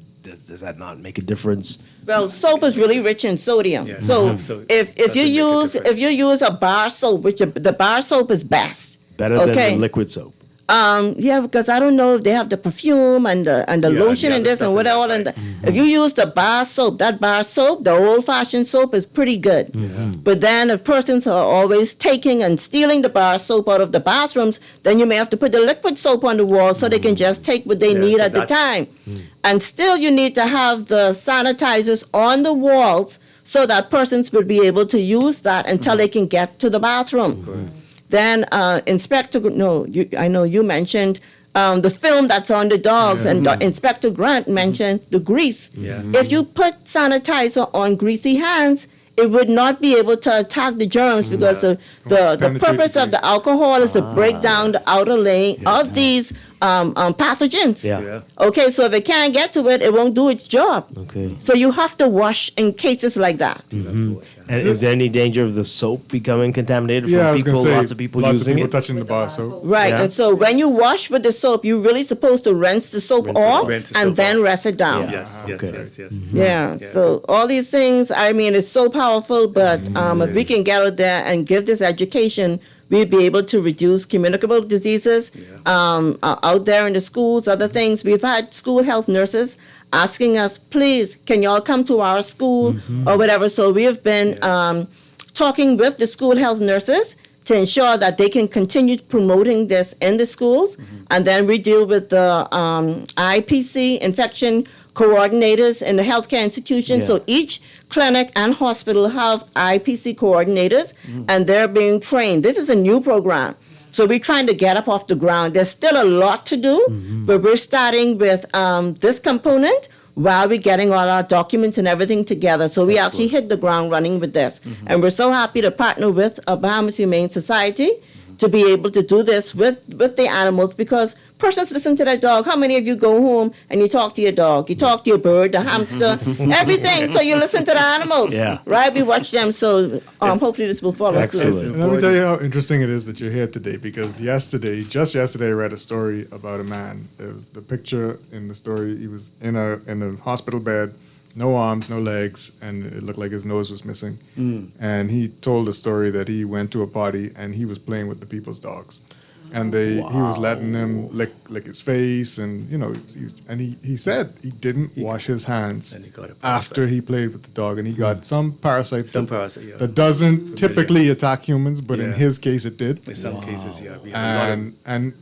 that not make a difference? Well, soap is really rich in sodium. So if you use a bar soap, which the bar soap is best. Better than the liquid soap. Because I don't know if they have the perfume and the lotion and this and what all. And if you use the bar soap, the old-fashioned soap is pretty good. But then if persons are always taking and stealing the bar soap out of the bathrooms, then you may have to put the liquid soap on the wall so they can just take what they need at the time. And still you need to have the sanitizers on the walls so that persons will be able to use that until they can get to the bathroom. Then I know you mentioned the film that's on the dogs, and Inspector Grant mentioned the grease. If you put sanitizer on greasy hands, it would not be able to attack the germs because the purpose of the alcohol is to break down the outer laying of these pathogens. Okay, so if it can't get to it, it won't do its job. Okay. So you have to wash in cases like that. And is there any danger of the soap becoming contaminated from I was people? gonna say, Lots of people lots using of people it. touching the bar soap. Right, and so when you wash with the soap, you're really supposed to rinse the soap off and then rest it down. Yes. Yeah, so all these things, I mean, it's so powerful, but if we can get out there and give this education, we'll be able to reduce communicable diseases out there in the schools, other things. We've had school health nurses asking us, please, can y'all come to our school or whatever. So we have been talking with the school health nurses to ensure that they can continue promoting this in the schools. And then we deal with the IPC, infection coordinators in the healthcare institution. So each clinic and hospital have IPC coordinators, and they're being trained. This is a new program. So we're trying to get up off the ground. There's still a lot to do, but we're starting with this component while we're getting all our documents and everything together. So we actually hit the ground running with this. And we're so happy to partner with Bahamas Humane Society to be able to do this with the animals, because person's listening to their dog. How many of you go home and you talk to your dog? You talk to your bird, the hamster, everything. So you listen to the animals. Yeah. Right? We watch them. So hopefully this will follow through. And let me tell you how interesting it is that you're here today, because just yesterday, I read a story about a man. It was the picture in the story. He was in a hospital bed, no arms, no legs, and it looked like his nose was missing. And he told the story that he went to a party and he was playing with the people's dogs. And he was letting them lick his face, and he said he didn't wash his hands after he played with the dog, and he got some parasite that doesn't typically attack humans, but in his case it did. In some cases, yeah. We have and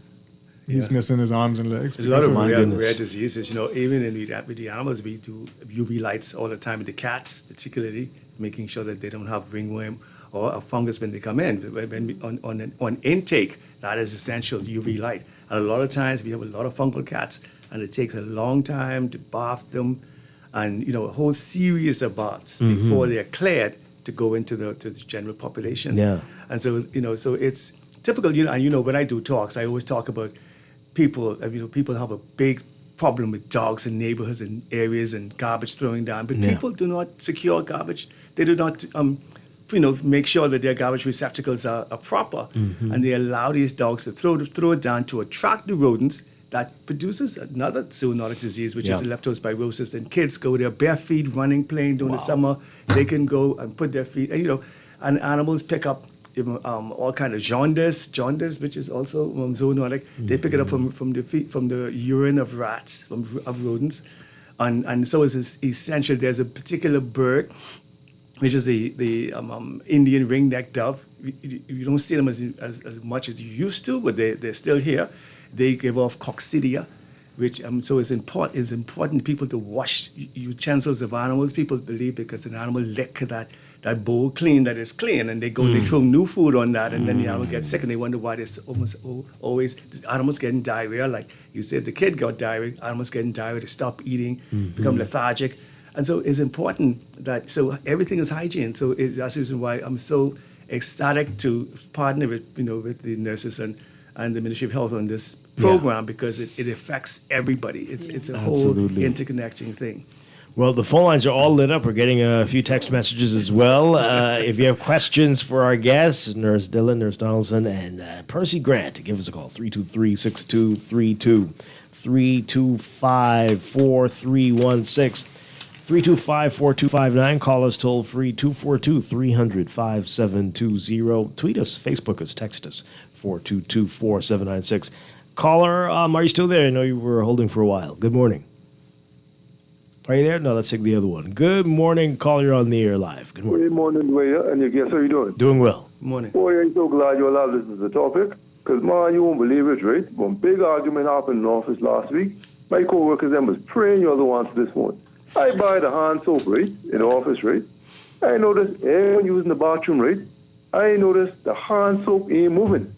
he's missing his arms and legs. A lot of rare diseases. Even with the animals, we do UV lights all the time. With the cats, particularly, making sure that they don't have ringworm or a fungus when they come in. On intake, that is essential, UV light. And a lot of times we have a lot of fungal cats, and it takes a long time to bath them, and a whole series of baths before they are cleared to go into the general population. Yeah. And so so it's typical. And when I do talks, I always talk about people. People have a big problem with dogs in neighborhoods and areas and garbage throwing down, but people do not secure garbage. They do not. Make sure that their garbage receptacles are proper, and they allow these dogs to throw it down to attract the rodents. That produces another zoonotic disease, which is leptospirosis. And kids go there bare feet, running, playing during the summer. They can go and put their feet, and animals pick up all kind of jaundice, which is also zoonotic. They pick it up from the feet, from the urine of rats, of rodents, and so it's essential. There's a particular bird, which is the Indian ring-necked dove. You don't see them as much as you used to, but they're still here. They give off coccidia, which so it's important people to wash utensils of animals. People believe because an animal lick that bowl clean, that is clean, and they throw new food on that, and then the animal gets sick, and they wonder why there's almost always animals getting diarrhea. Like you said, the kid got diarrhea, animals getting diarrhea, they stop eating, become lethargic. And so it's important that, everything is hygiene. So that's the reason why I'm so ecstatic to partner with the nurses and the Ministry of Health on this program, because it affects everybody. It's a whole interconnecting thing. Well, the phone lines are all lit up. We're getting a few text messages as well. If you have questions for our guests, Nurse Dillon, Nurse Donaldson, and Percy Grant, give us a call, 323-6232, 325-4316. 325-4259. Call us toll free 242-300-5720. Tweet us, Facebook us, text us 422-4796. Caller, are you still there? I know you were holding for a while. Good morning. Are you there? No, let's take the other one. Good morning, caller. You're on the air live. Good morning. Good morning, Dwight, and your guests. How you doing? Doing well. Good morning. Boy, I'm so glad you allowed this as a topic, because, man, you won't believe it, right? One big argument happened in the office last week. My co-workers then was praying you're the one to this one. I buy the hand soap, right, in the office, right? I noticed everyone using the bathroom, right? I noticed the hand soap ain't moving.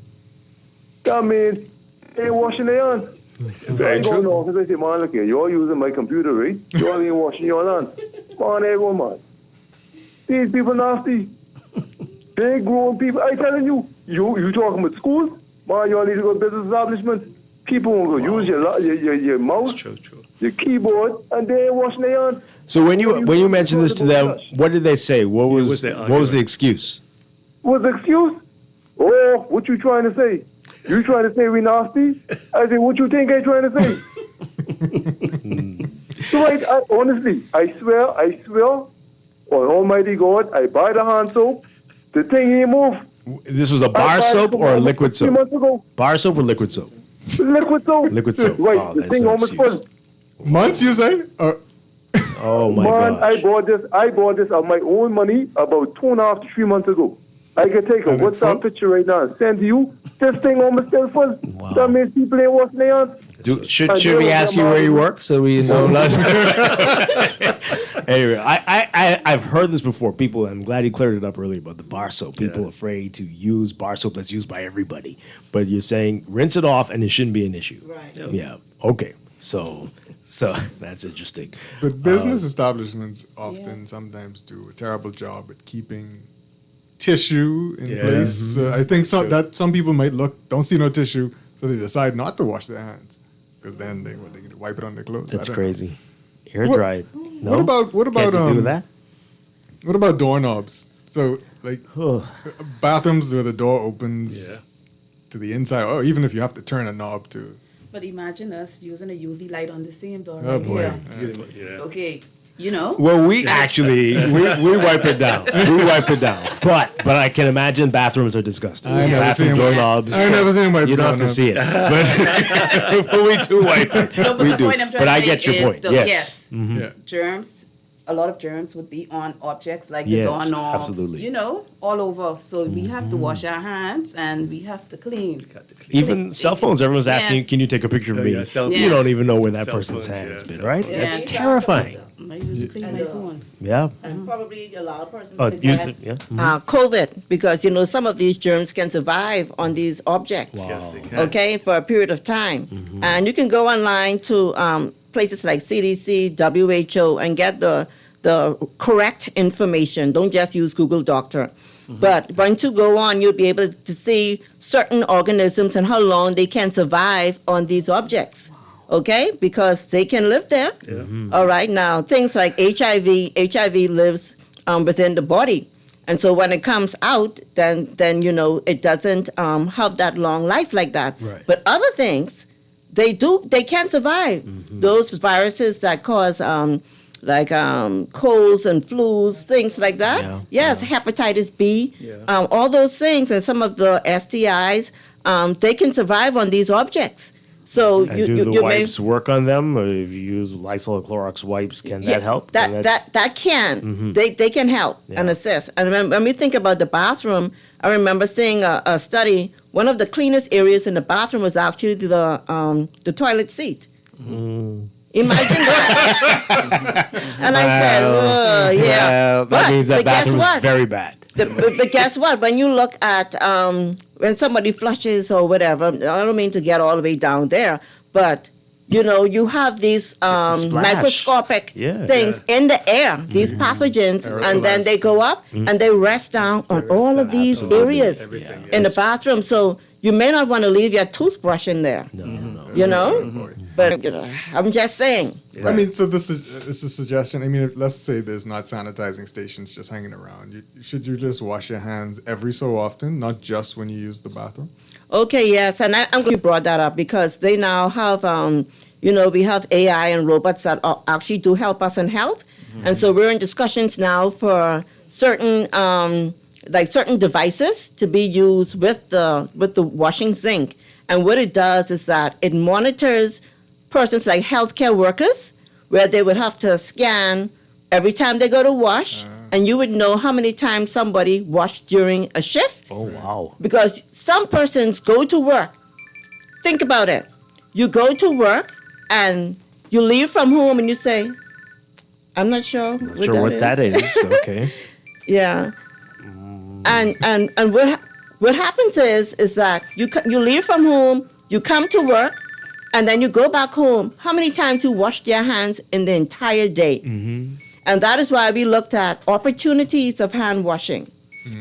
That means they ain't washing their hands. Very I go in the true. office, I say, man, look here, you're using my computer, right? You ain't washing your hands. Man, everyone, man. These people nasty. Big grown people. I telling you talking about schools? Man, you all need to go to business establishments. People won't go use your mouse, your keyboard, and they ain't washing their hands. So when you mentioned this to them, what did they say? What was the excuse? What's the excuse? Oh, what you trying to say? You trying to say we nasty? I say, what you think I trying to say? So honestly, I swear on Almighty God, I buy the hand soap, the thing ain't move. This was a bar soap or a liquid soap? 3 months ago. Bar soap or liquid soap? Liquid soap. Liquid soap. Right, Oh, the that's thing no almost excuse. full. Months, you say? Oh my Man, God! I bought this of my own money about 2.5 to 3 months ago. I can take a WhatsApp picture right now and send to you. This thing almost still full. That means people ain't washing their hands. Should we ask you where you work so we know? Anyway, I've heard this before. People, I'm glad you cleared it up earlier about the bar soap. People afraid to use bar soap that's used by everybody. But you're saying rinse it off and it shouldn't be an issue. Right. Yeah. Okay. So that's interesting. But business establishments often sometimes do a terrible job at keeping tissue in place. I think some people might don't see no tissue, So they decide not to wash their hands because then they can wipe it on their clothes. That's I don't know. crazy. Air dried. No. What about Can't do that? What about doorknobs? So like bathrooms where the door opens to the inside, or even if you have to turn a knob to. But imagine us using a UV light on the same door. Oh right boy. here. Okay, you know. Well, we actually we wipe it down. We wipe it down. But I can imagine bathrooms are disgusting. I never seen Bathroom them. doorknobs. I never seen them wipe You don't have to doorknobs. see it, but we do wipe it. No, but we the do. point I'm trying But to I make get your is point. the- Yes. Germs. A lot of germs would be on objects like Yes, the doorknobs, absolutely. you know, all over. So we have to wash our hands and we have to clean. Even cell phones. Everyone's asking, Yes. "Can you take a picture of Oh, me?" yeah, cell You phones. don't even know where that Cell person's phones, hand's yeah, been, cell right? phones. That's Yeah. terrifying. I use to clean my phone. Yeah. And probably a lot of persons Oh, forget, use it. Yeah. COVID, because some of these germs can survive on these objects. Yes, they can. Okay, for a period of time. And you can go online to places like CDC, WHO, and get the correct information. Don't just use Google Doctor. But once you go on, you'll be able to see certain organisms and how long they can survive on these objects. Okay, because they can live there. All right, now things like HIV lives within the body. And so when it comes out, then it doesn't have that long life like that. Right. But other things, they can survive. Those viruses that cause colds and flus, things like that. Yeah. Yes, hepatitis B, Yeah. all those things, and some of the STIs, they can survive on these objects. So And you do the you may wipes work on them? Or if you use Lysol or Clorox wipes, can that help? That can. They can help and assist. And when we think about the bathroom, I remember seeing a study. One of the cleanest areas in the bathroom was actually the toilet seat. Imagine that. And I said, yeah. Well, that means that but guess bathroom is what? very bad. But guess what? When you look at when somebody flushes or whatever, I don't mean to get all the way down there, but you have these microscopic things in the air, these pathogens, and then they go up and they rest down on all of these areas in the bathroom. So you may not want to leave your toothbrush in there. But I'm just saying. I mean, so this is it's a suggestion. I mean, let's say there's not sanitizing stations just hanging around. Should you just wash your hands every so often, not just when you use the bathroom? Okay, yes, and I'm glad you brought that up because they now have, we have AI and robots that actually do help us in health, and so we're in discussions now for certain certain devices to be used with the washing zinc, and what it does is that it monitors persons like healthcare workers, where they would have to scan every time they go to wash, and you would know how many times somebody washed during a shift. Oh, wow. Because some persons go to work. Think about it. You go to work and you leave from home and you say, I'm not sure What that is. Okay. Yeah. And what happens is that you leave from home, you come to work, and then you go back home. How many times you washed your hands in the entire day? And that is why we looked at opportunities of hand washing.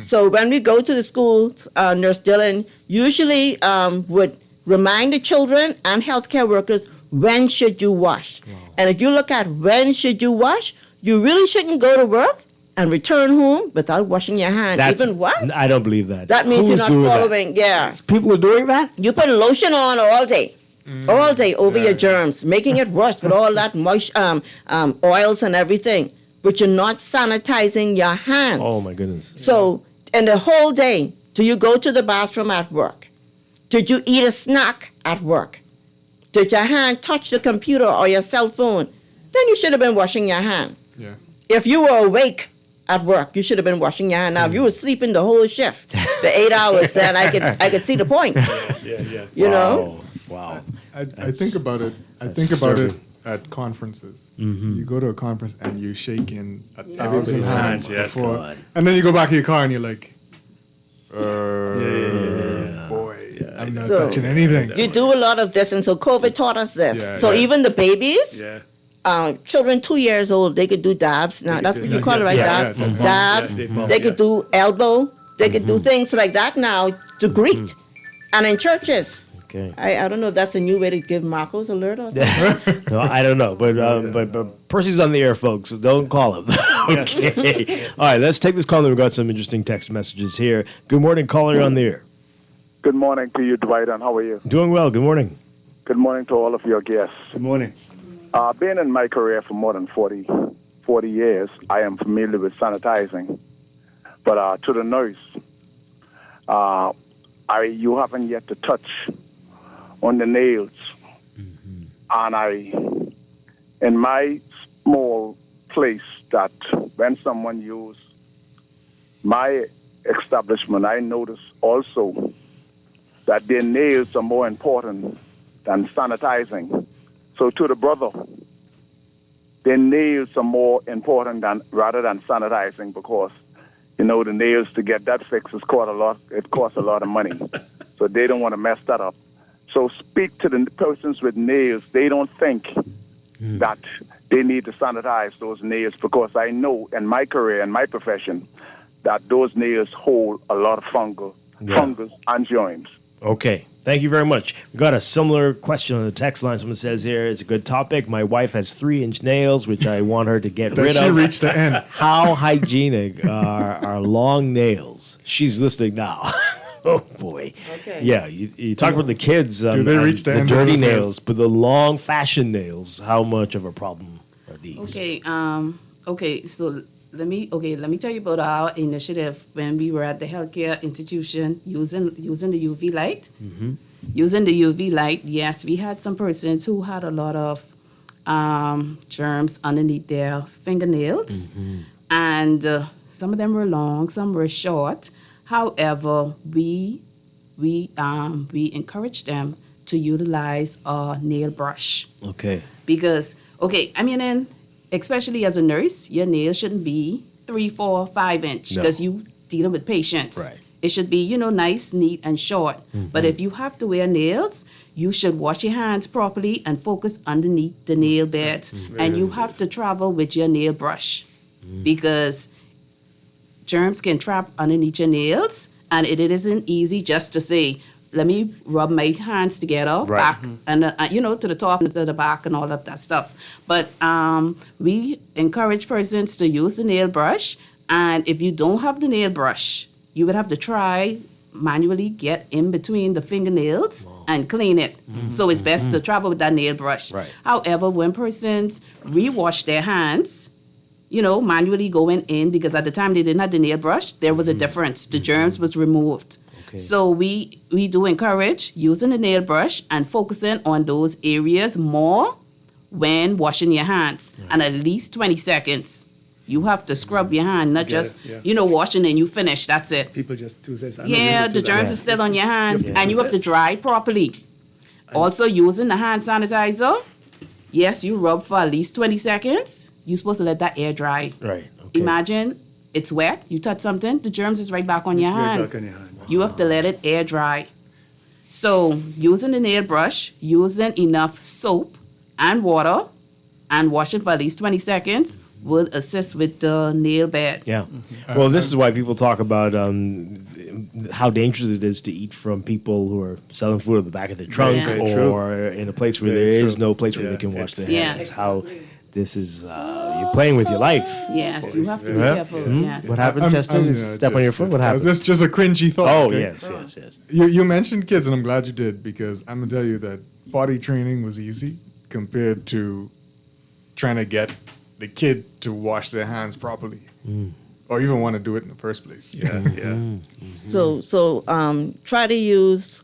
So when we go to the schools, Nurse Dillon usually would remind the children and healthcare workers, when should you wash? And if you look at when should you wash, you really shouldn't go to work and return home without washing your hands. Even what? I don't believe that. That means Who's you're not doing that? following. Yeah. People are doing that? You put lotion on all day. All day over your germs, making it worse with all that moist oils and everything. But you're not sanitizing your hands. Oh, my goodness. So, in the whole day, do you go to the bathroom at work? Did you eat a snack at work? Did your hand touch the computer or your cell phone? Then you should have been washing your hand. Yeah. If you were awake at work, you should have been washing your hand. Now, if you were sleeping the whole shift for 8 hours, then I could see the point. Yeah. You know? Wow. I think about it. I think about it at conferences. You go to a conference and you shake in 1,000 Everybody's hands hands, yes. before, God. and then you go back to your car and you're like, boy, I'm not touching anything. You do a lot of this, and so COVID taught us this. Yeah, so yeah. even the babies, Yeah. children 2 years old, they could do dabs. Now that's what you call it, right? Yeah, Dab? yeah, Dabs. they bump, They could do elbow. They could do things like that now to greet, and in churches. Okay. I don't know if that's a new way to give Marcos alert or something. No, I don't know, but Percy's on the air, folks. So don't call him. Okay. All right, let's take this call. We've got some interesting text messages here. Good morning, caller. You're on the air. Good morning to you, Dwight, and how are you? Doing well. Good morning. Good morning to all of your guests. Good morning. Being in my career for more than 40 years, I am familiar with sanitizing. But to the nurse, you haven't yet to touch on the nails. And in my small place, that when someone use my establishment, I notice also that their nails are more important than sanitizing. So to the brother, their nails are more important rather than sanitizing, because the nails, to get that fixed it costs a lot of money. So they don't want to mess that up. So speak to the persons with nails. They don't think that they need to sanitize those nails, because I know in my career, in my profession, that those nails hold a lot of fungus and germs. Okay. Thank you very much. We got a similar question on the text line. Someone says here, it's a good topic. My wife has 3-inch nails, which I want her to get rid of. She reached the end. How hygienic are long nails? She's listening now. Oh, boy. Okay. Yeah, you talk about the kids. Do they reach the end of dirty those nails, nails? but the long fashion nails, how much of a problem are these? Okay, so let me tell you about our initiative when we were at the healthcare institution using the UV light. Mm-hmm. Using the UV light, yes, we had some persons who had a lot of germs underneath their fingernails, and some of them were long, some were short. However, we encourage them to utilize a nail brush. Okay. Because, especially as a nurse, your nails shouldn't be 3, 4, 5 inch, because you dealing with patients. Right. It should be, nice, neat, and short. But if you have to wear nails, you should wash your hands properly and focus underneath the nail beds. And you have to travel with your nail brush, because germs can trap underneath your nails, and it isn't easy just to say, let me rub my hands together, back, and to the top and to the back and all of that stuff. But we encourage persons to use the nail brush, and if you don't have the nail brush, you would have to try manually get in between the fingernails and clean it. So it's best to travel with that nail brush. Right. However, when persons rewash their hands, manually going in, because at the time they didn't have the nail brush, there was a difference. The germs was removed. Okay. So we do encourage using the nail brush and focusing on those areas more when washing your hands. And at least 20 seconds. You have to scrub your hand, not just, washing and you finish, that's it. People just do this. The germs are still on your hand, and you have to dry it properly. Also, using the hand sanitizer, yes, you rub for at least 20 seconds. You're supposed to let that air dry. Right. Okay. Imagine it's wet, you touch something, the germs is right back on your hand. Back on your hand. You have to let it air dry. So using the nail brush, using enough soap and water, and washing for at least 20 seconds will assist with the nail bed. Yeah. Well, this is why people talk about how dangerous it is to eat from people who are selling food at the back of their trunk or in a place where there is no place where they can wash their hands. How this is, you're playing with your life. Yes, you have to be careful. Yes. What happened, Justin? Step on your foot? What happened? That's just a cringy thought. Oh, okay? yes. You mentioned kids, and I'm glad you did, because I'm going to tell you that potty training was easy compared to trying to get the kid to wash their hands properly, or even want to do it in the first place. So try to use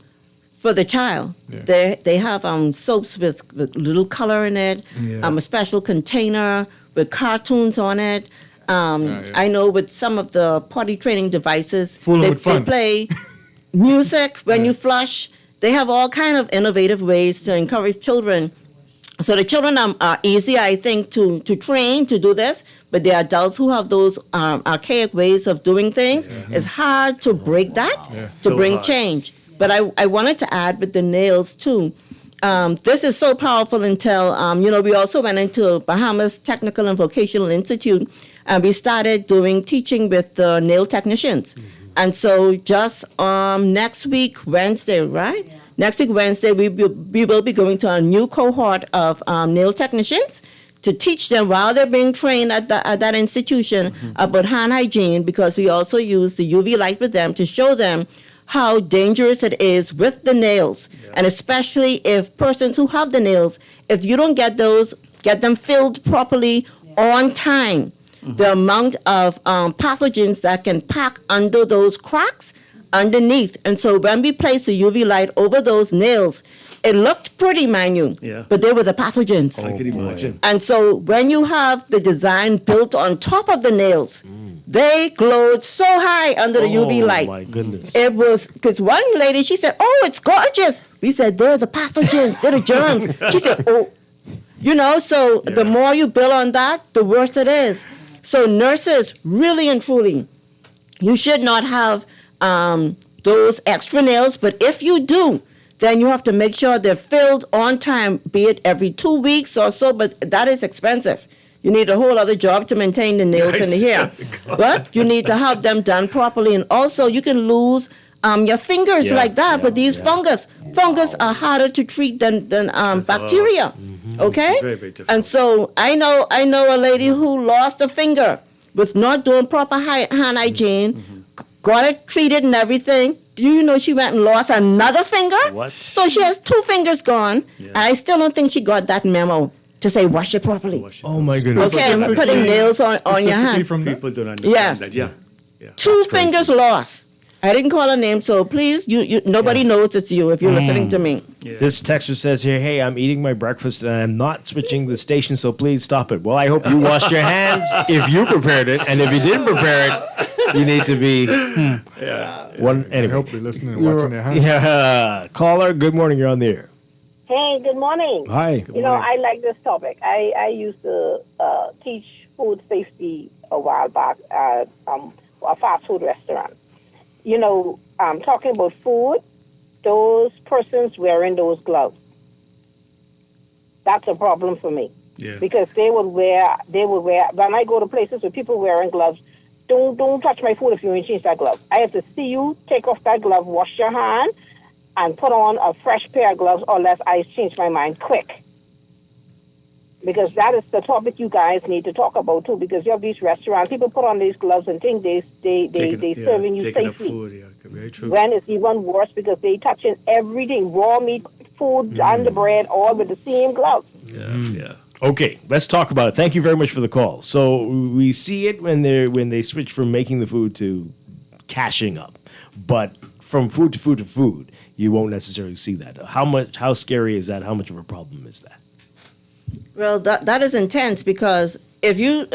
for the child. They have soaps with little color in it, a special container with cartoons on it. I know with some of the potty training devices, they play music when you flush. They have all kind of innovative ways to encourage children. So the children are easy, I think, to train to do this, but the adults who have those archaic ways of doing things, it's hard to break that, to bring change. But I wanted to add with the nails, too. This is so powerful until, we also went into Bahamas Technical and Vocational Institute, and we started teaching with the nail technicians. And so just next week, Wednesday, right? Next week, Wednesday, we will be going to a new cohort of nail technicians to teach them while they're being trained at that institution about hand hygiene, because we also use the UV light with them to show them how dangerous it is with the nails. And especially if persons who have the nails, if you don't get them filled properly on time, the amount of pathogens that can pack under those cracks underneath. And so when we place the UV light over those nails, it looked pretty, mind you, but they were the pathogens. I can imagine. And so when you have the design built on top of the nails, they glowed so high under the UV light. Oh, my goodness. It was, because one lady, she said, oh, it's gorgeous. We said, they're the pathogens, they're the germs. She said, oh, so the more you build on that, the worse it is. So nurses, really and truly, you should not have those extra nails, but if you do, then you have to make sure they're filled on time, be it every 2 weeks or so, but that is expensive. You need a whole other job to maintain the nails and the hair. But you need to have them done properly. And also, you can lose your fingers like that, but these fungus are harder to treat than bacteria. Okay? Very, very difficult. And so I know a lady who lost a finger with not doing proper hand hygiene, got it treated and everything. Do you know she went and lost another finger? What? So she has 2 fingers gone, and I still don't think she got that memo to say wash it properly. Oh my goodness. Okay, I'm putting nails on your hand. From People don't understand that. Yeah. 2 fingers lost. I didn't call her name, so please, you nobody knows it's you if you're listening to me. This texter says here, hey, I'm eating my breakfast and I'm not switching the station, so please stop it. Well, I hope you washed your hands if you prepared it, and if you didn't prepare it, you need to be one. Anyway, I hope you're listening and watching their hands. Yeah, caller, good morning. You're on the air. Hey, good morning. Hi. You know, I like this topic. I used to teach food safety a while back at a fast food restaurant. You know, talking about food, those persons wearing those gloves, that's a problem for me. Yeah. Because they would wear, when I go to places with people wearing gloves, don't touch my food if you ain't change that glove. I have to see you take off that glove, wash your hand, and put on a fresh pair of gloves, or else I change my mind quick. Because that is the topic you guys need to talk about too. Because you have these restaurants, people put on these gloves and think they serving you taking safely. Up food, very true. When it's even worse because they touching everything, raw meat, food, and the bread, all with the same gloves. Yeah. Okay, let's talk about it. Thank you very much for the call. So we see it when they switch from making the food to cashing up, but from food to food to food, you won't necessarily see that. How scary is that? How much of a problem is that? Well, that is intense, because if you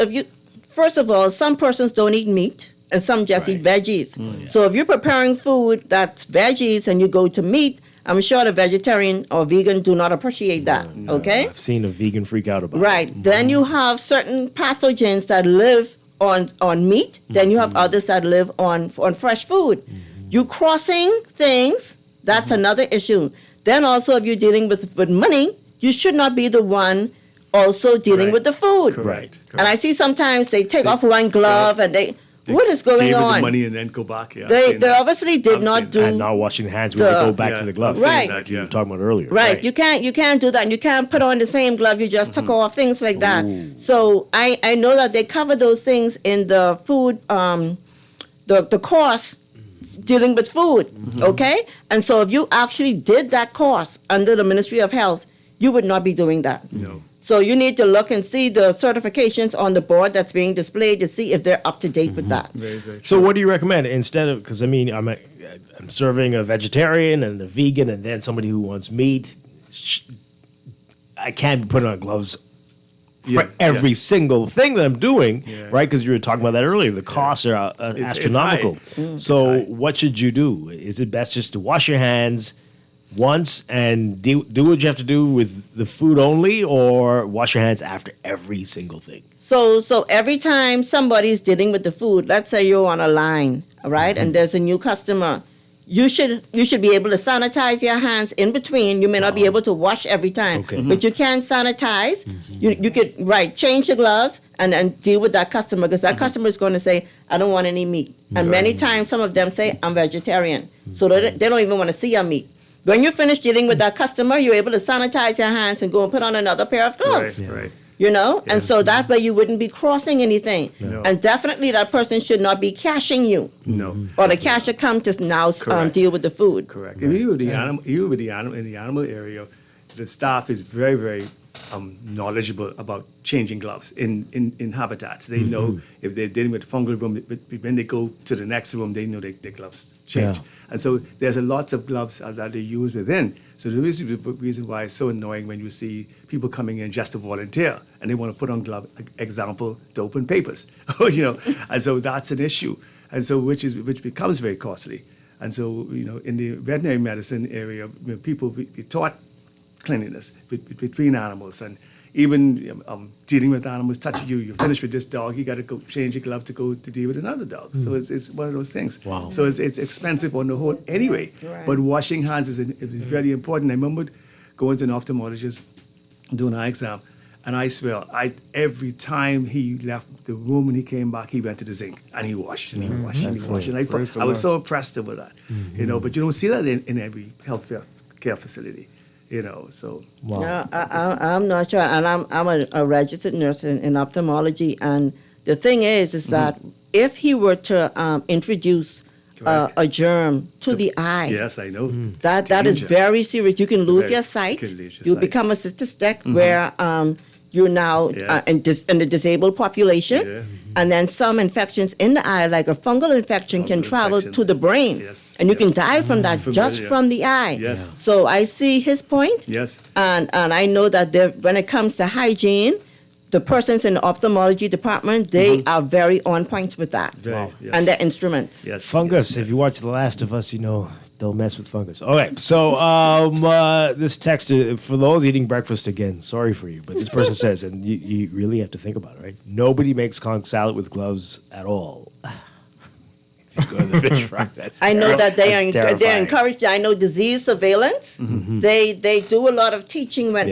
first of all, some persons don't eat meat and some just eat veggies. So if you're preparing food that's veggies and you go to meat, I'm sure the vegetarian or vegan do not appreciate that. Okay? I've seen a vegan freak out about it. Right. Then you have certain pathogens that live on meat. Then you have others that live on fresh food. You crossing things, that's another issue. Then also, if you're dealing with money, you should not be the one also dealing with the food. Correct. And I see sometimes they take off one glove and what is going on? The money and then go back. Yeah, they obviously did not do. And not washing the hands when they go back to the gloves. Right. That you were talking about earlier. Right. You can't do that. And you can't put on the same glove you just took off, things like that. So I know that they cover those things in the food, the course dealing with food. Okay? And so if you actually did that course under the Ministry of Health, you would not be doing that. No. So you need to look and see the certifications on the board that's being displayed to see if they're up to date with that. Very, very true. So what do you recommend instead of? Because I mean, I'm serving a vegetarian and a vegan, and then somebody who wants meat. I can't be putting on gloves for every single thing that I'm doing, right? Because you were talking about that earlier. The costs are astronomical. So what should you do? Is it best just to wash your hands once and do what you have to do with the food only, or wash your hands after every single thing? So every time somebody's dealing with the food, let's say you're on a line, right, and there's a new customer, you should be able to sanitize your hands in between. You may not be able to wash every time, but you can sanitize. You could change your gloves and deal with that customer, because that customer is going to say, I don't want any meat. And many times some of them say, I'm vegetarian. So they don't even want to see your meat. When you finish dealing with that customer, you're able to sanitize your hands and go and put on another pair of gloves. Right. You know, and so that way you wouldn't be crossing anything. No. And definitely that person should not be cashing you. No. Or the cashier come to now deal with the food. Correct. And even with the animal, in the animal area, the staff is very, very knowledgeable about changing gloves in habitats. They know if they're dealing with fungal room, when they go to the next room, they know their gloves change. Yeah. And so there's a lot of gloves that they use within. So the reason why it's so annoying when you see people coming in just to volunteer and they want to put on glove, example, to open papers, and so that's an issue. And so which becomes very costly. And so, in the veterinary medicine area, people be taught cleanliness between animals, and even dealing with animals touching you. You're finished with this dog, you got to go change your glove to go to deal with another dog. So it's one of those things. Wow. So it's expensive on the whole anyway. Right. But washing hands is very important. I remember going to an ophthalmologist, doing an eye exam, and I swear, every time he left the room and he came back, he went to the zinc and he washed and he washed and he washed. And I was so impressed with that, But you don't see that in every health care facility. So. Wow. No, I'm not sure, and I'm a registered nurse in ophthalmology, and the thing is that if he were to introduce a germ to the eye, yes, I know that is very serious. You can lose your sight. You become a cystic where you're now in the disabled population. Yeah. And then some infections in the eye, like a fungal infection, can travel to the brain. Yes. And you can die from that just from the eye. Yes. So I see his point. Yes. And I know that when it comes to hygiene, the persons in the ophthalmology department, they are very on point with that. And their instruments. Yes. Fungus. If you watch The Last of Us, don't mess with fungus. Okay, so this text, for those eating breakfast again, sorry for you, but this person says, and you really have to think about it, right? Nobody makes conch salad with gloves at all. If you go to the fish fry, that's I know that they're terrifying. encouraged. I know disease surveillance. They do a lot of teaching when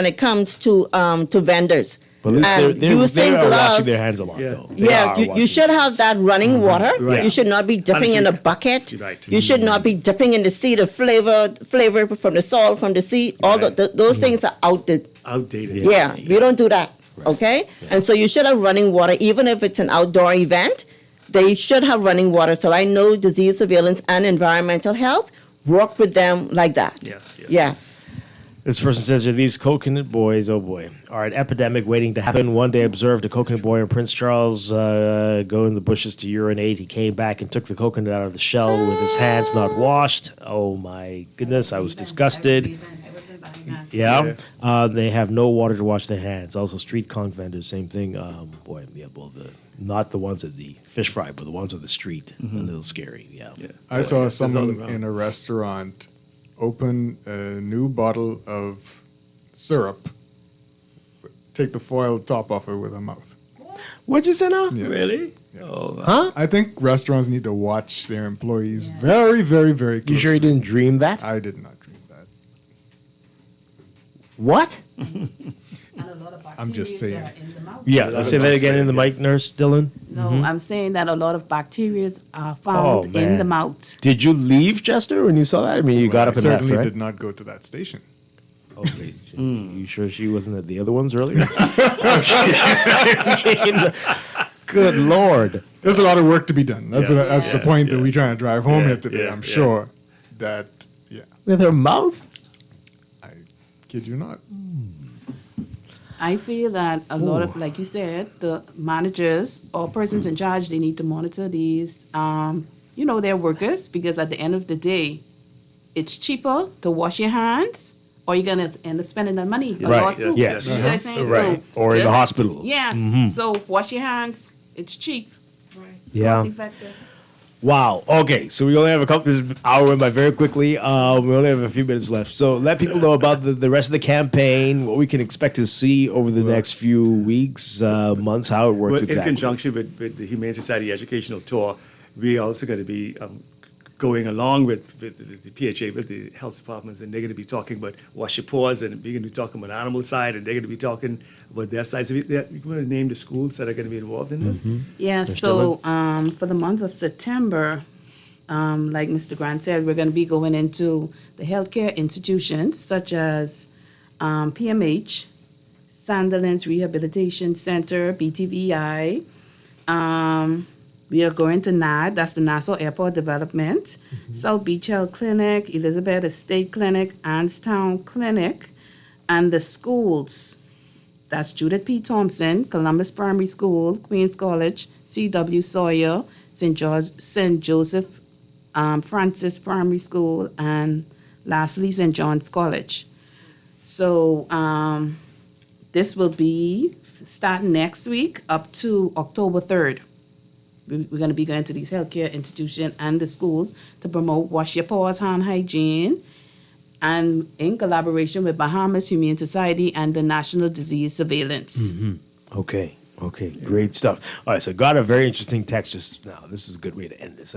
it comes to vendors. But at least they are washing their hands a lot, though. Yes, you should have that running water. Right. You should not be dipping in a bucket. Right. You should not be dipping in the sea. The flavor from the salt from the sea. All those things are outdated. Yeah, we don't do that. Okay, and so you should have running water, even if it's an outdoor event. They should have running water. So I know disease surveillance and environmental health work with them like that. Yes. This person says, are these coconut boys, oh boy, are an epidemic waiting to happen. One day observed a coconut boy in Prince Charles go in the bushes to urinate. He came back and took the coconut out of the shell with his hands not washed. Oh my goodness, I was disgusted. Yeah. They have no water to wash their hands. Also, street conch vendors, same thing. Not the ones at the fish fry, but the ones on the street. A little scary, yeah. I saw someone in a restaurant open a new bottle of syrup, take the foil top off it with her mouth. What'd you say now? Yes. Really? Yes. Huh? I think restaurants need to watch their employees very, very, very closely. You sure you didn't dream that? I did not dream that. What? I'm just saying. Yeah, let's say that again in the mic, Nurse Dylan. No, I'm saying that a lot of bacteria are found in the mouth. Did you leave, Chester, when you saw that? I mean, you got up and left, certainly right? did not go to that station. Okay. You sure she wasn't at the other ones earlier? Good Lord. There's a lot of work to be done. That's the point that we're trying to drive home here today. I'm sure that, With her mouth? I kid you not. I feel that a lot of, like you said, the managers or persons in charge, they need to monitor these, their workers, because at the end of the day, it's cheaper to wash your hands, or you're going to end up spending that money. Right. Yes. You know what I'm saying? Right. So Or in the hospital. Yes. So wash your hands. It's cheap. Yeah. Cost effective. Wow. Okay. So we only have this hour went by very quickly. We only have a few minutes left. So let people know about the rest of the campaign, what we can expect to see over the next few weeks, months, how it works exactly. In conjunction with the Humane Society Educational Tour, we're also going to be going along with the PHA, with the health departments, and they're going to be talking about wash your paws, and we're going to be talking about animal side, and they're going to be talking about their side. So we're going to name the schools that are going to be involved in this. Yeah, so for the month of September, like Mr. Grant said, we're going to be going into the healthcare institutions such as PMH, Sandilands Rehabilitation Center, BTVI. We are going to NAD, that's the Nassau Airport Development, South Beach Health Clinic, Elizabeth Estate Clinic, Anstown Clinic, and the schools. That's Judith P. Thompson, Columbus Primary School, Queens College, C.W. Sawyer, St. Joseph Francis Primary School, and lastly, St. John's College. So this will be starting next week up to October 3rd. We're going to be going to these healthcare institutions and the schools to promote wash your paws, hand hygiene, and in collaboration with Bahamas Humane Society and the National Disease Surveillance. Okay, great stuff. All right, so got a very interesting text just now. This is a good way to end this.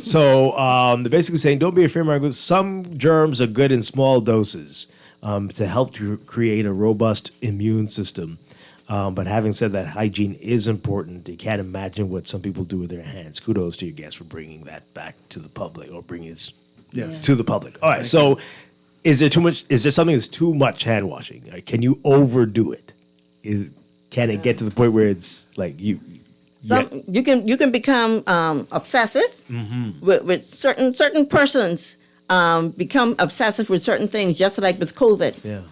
So they're basically saying, don't be afraid, Margaret. Some germs are good in small doses to help to create a robust immune system. But having said that, hygiene is important. You can't imagine what some people do with their hands. Kudos to you guys for bringing that back to the public, or bringing it to the public. All right, so is there too much? Is there something that's too much hand washing? Like, can you overdo it? Can it get to the point where it's like you can become obsessive with certain persons become obsessive with certain things, just like with COVID. Yeah.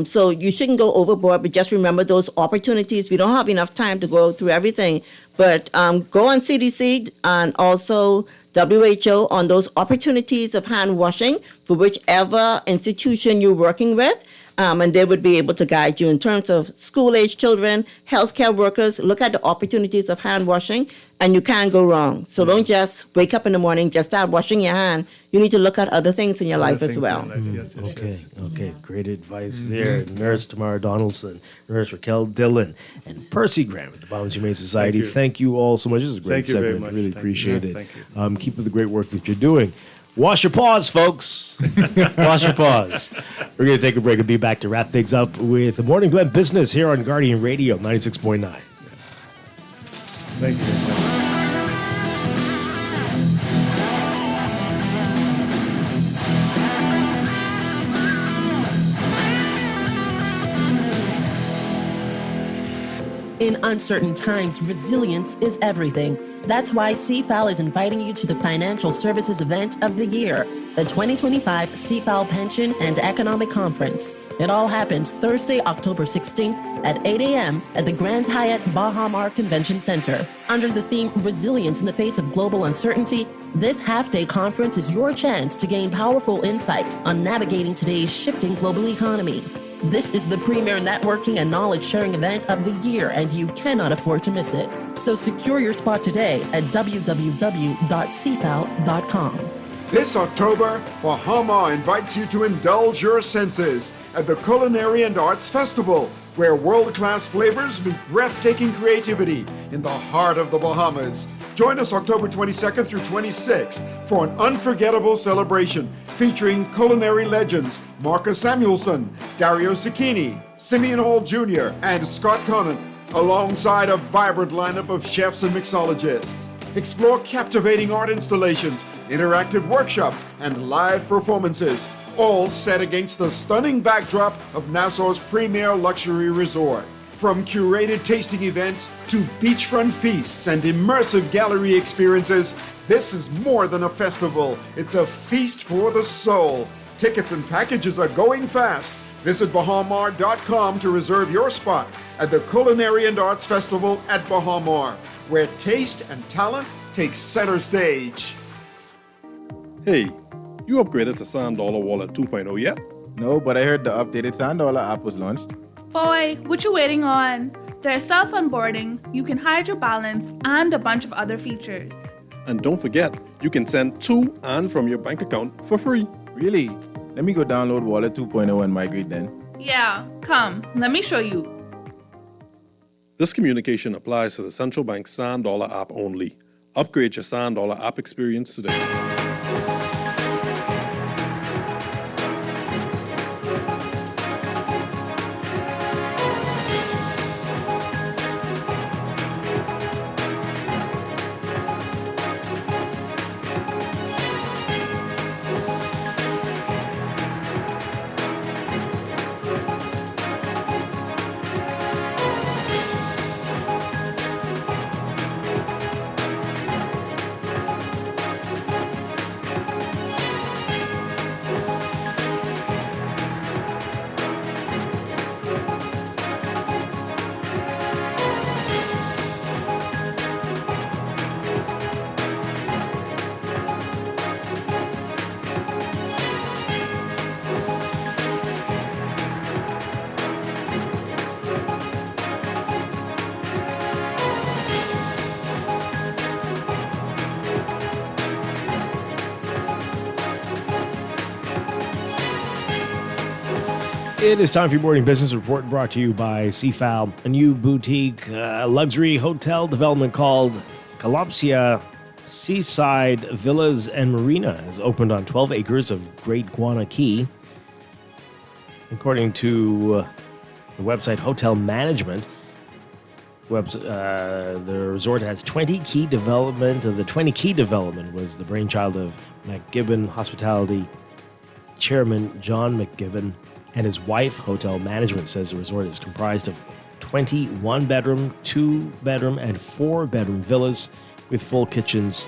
So you shouldn't go overboard, but just remember those opportunities. We don't have enough time to go through everything, but go on CDC and also WHO on those opportunities of hand washing for whichever institution you're working with. And they would be able to guide you in terms of school-age children, healthcare workers. Look at the opportunities of hand washing, and you can't go wrong. So don't just wake up in the morning, just start washing your hand. You need to look at other things in your life as well. Okay, great advice there. Nurse Tamara Donaldson, Nurse Raquel Dillon, and Percy Graham at the Bahamas Humane Society. Thank you all so much. This is a great segment. Thank you very much. Really appreciate it. Thank you. Keep up the great work that you're doing. Wash your paws, folks. Wash your paws. We're going to take a break and be back to wrap things up with the Morning Blend Business here on Guardian Radio 96.9. Thank you. In uncertain times, resilience is everything. That's why CFAL is inviting you to the Financial Services Event of the Year, the 2025 CFAL Pension and Economic Conference. It all happens Thursday, October 16th at 8 a.m. at the Grand Hyatt Baha Mar Convention Center. Under the theme Resilience in the Face of Global Uncertainty, this half-day conference is your chance to gain powerful insights on navigating today's shifting global economy. This is the premier networking and knowledge-sharing event of the year, and you cannot afford to miss it. So secure your spot today at www.cfal.com. This October, Bahama invites you to indulge your senses at the Culinary and Arts Festival, where world-class flavors meet breathtaking creativity in the heart of the Bahamas. Join us October 22nd through 26th for an unforgettable celebration featuring culinary legends Marcus Samuelson, Dario Zucchini, Simeon Hall Jr., and Scott Conant, alongside a vibrant lineup of chefs and mixologists. Explore captivating art installations, interactive workshops, and live performances, all set against the stunning backdrop of Nassau's premier luxury resort. From curated tasting events to beachfront feasts and immersive gallery experiences, this is more than a festival. It's a feast for the soul. Tickets and packages are going fast. Visit bahamar.com to reserve your spot at the Culinary and Arts Festival at Bahamar, where taste and talent take center stage. Hey, you upgraded to $1 Wallet 2.0 yet? No, but I heard the updated $1 app was launched. Boy, what you waiting on? There's self-onboarding, you can hide your balance, and a bunch of other features. And don't forget, you can send to and from your bank account for free. Really? Let me go download Wallet 2.0 and migrate then. Yeah, come, let me show you. This communication applies to the Central Bank $1 app only. Upgrade your $1 app experience today. It is time for your morning business report brought to you by CFAL. A new boutique luxury hotel development called Calopsia Seaside Villas and Marina has opened on 12 acres of Great Guana Key. According to the website Hotel Management, the resort has 20 key development. The 20 key development was the brainchild of McGibbon Hospitality Chairman John McGibbon and his wife. Hotel Management says the resort is comprised of 20 one-bedroom, 2-bedroom, and 4-bedroom villas with full kitchens,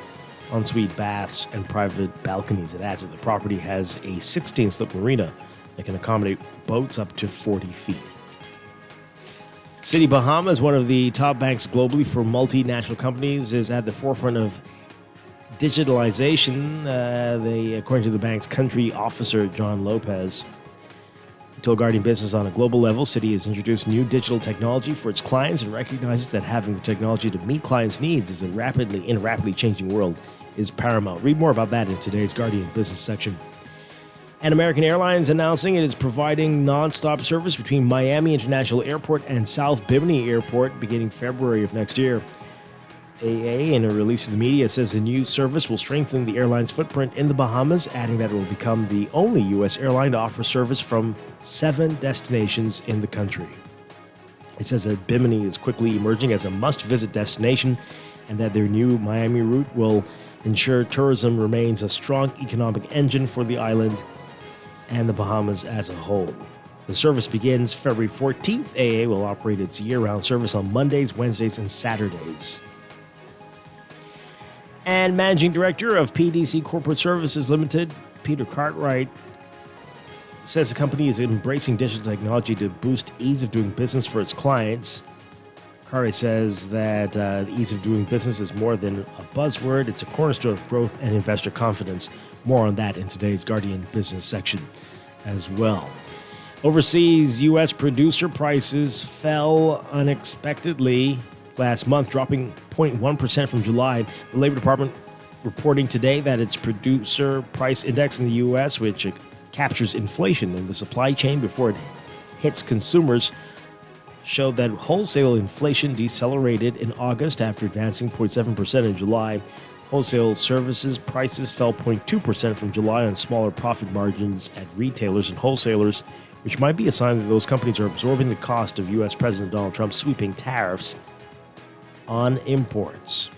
ensuite baths, and private balconies. It adds that the property has a 16-slip marina that can accommodate boats up to 40 feet. Citi Bahamas, one of the top banks globally for multinational companies, is at the forefront of digitalization. According to the bank's country officer, John Lopez, told Guardian Business on a global level, Citi has introduced new digital technology for its clients and recognizes that having the technology to meet clients' needs in a rapidly changing world is paramount. Read more about that in today's Guardian Business section. And American Airlines announcing it is providing nonstop service between Miami International Airport and South Bimini Airport beginning February of next year. AA, in a release to the media, says the new service will strengthen the airline's footprint in the Bahamas, adding that it will become the only U.S. airline to offer service from 7 destinations in the country. It says that Bimini is quickly emerging as a must-visit destination and that their new Miami route will ensure tourism remains a strong economic engine for the island and the Bahamas as a whole. The service begins February 14th. AA will operate its year-round service on Mondays, Wednesdays, and Saturdays. And Managing Director of PDC Corporate Services Limited, Peter Cartwright, says the company is embracing digital technology to boost ease of doing business for its clients. Cartwright says that the ease of doing business is more than a buzzword. It's a cornerstone of growth and investor confidence. More on that in today's Guardian Business section as well. Overseas, U.S. producer prices fell unexpectedly last month, dropping 0.1% from July. The Labor Department reporting today that its producer price index in the U.S., which captures inflation in the supply chain before it hits consumers, showed that wholesale inflation decelerated in August after advancing 0.7% in July. Wholesale services prices fell 0.2% from July on smaller profit margins at retailers and wholesalers, which might be a sign that those companies are absorbing the cost of U.S. President Donald Trump's sweeping tariffs on imports.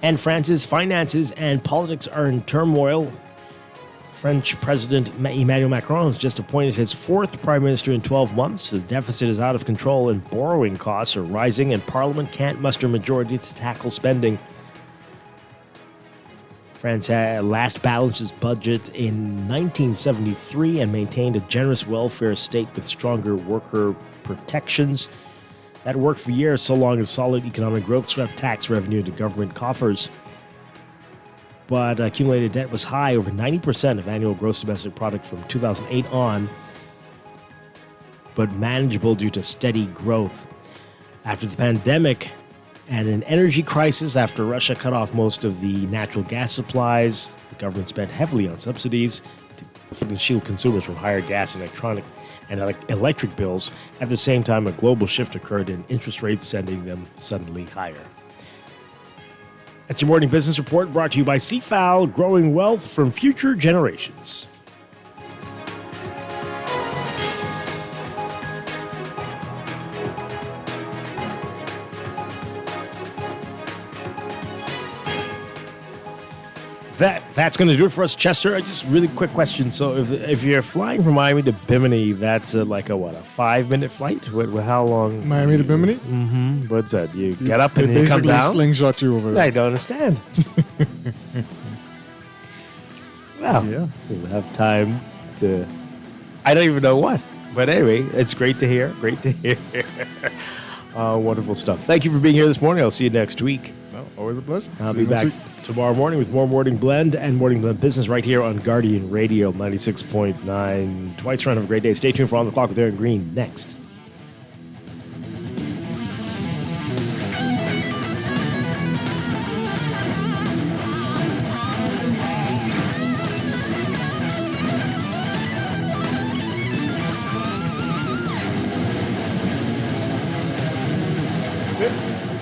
And France's finances and politics are in turmoil. French President Emmanuel Macron has just appointed his 4th prime minister in 12 months. The deficit is out of control and borrowing costs are rising, and Parliament can't muster a majority to tackle spending. France last balanced its budget in 1973 and maintained a generous welfare state with stronger worker protections. That worked for years, so long as solid economic growth swept tax revenue into government coffers. But accumulated debt was high, over 90% of annual gross domestic product from 2008 on, but manageable due to steady growth. After the pandemic and an energy crisis after Russia cut off most of the natural gas supplies, the government spent heavily on subsidies to shield consumers from higher gas and electric bills. At the same time, a global shift occurred in interest rates, sending them suddenly higher. That's your morning business report brought to you by CFAL, growing wealth from future generations. That's going to do it for us, Chester. Just really quick question. So if you're flying from Miami to Bimini, that's a 5-minute flight? How long? Miami to Bimini? Mm-hmm. What's that? You get up and you come down? They basically slingshot you over there. I don't understand. Well, yeah. We'll have time to... I don't even know what. But anyway, it's great to hear. Wonderful stuff. Thank you for being here this morning. I'll see you next week. Oh, always a pleasure. I'll be back tomorrow morning with more Morning Blend and Morning Blend Business right here on Guardian Radio 96.9. Dwight's trying to have a great day. Stay tuned for On the Clock with Aaron Green next.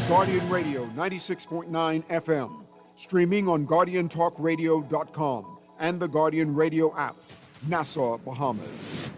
Guardian Radio 96.9 FM, streaming on GuardianTalkRadio.com and the Guardian Radio app, Nassau, Bahamas.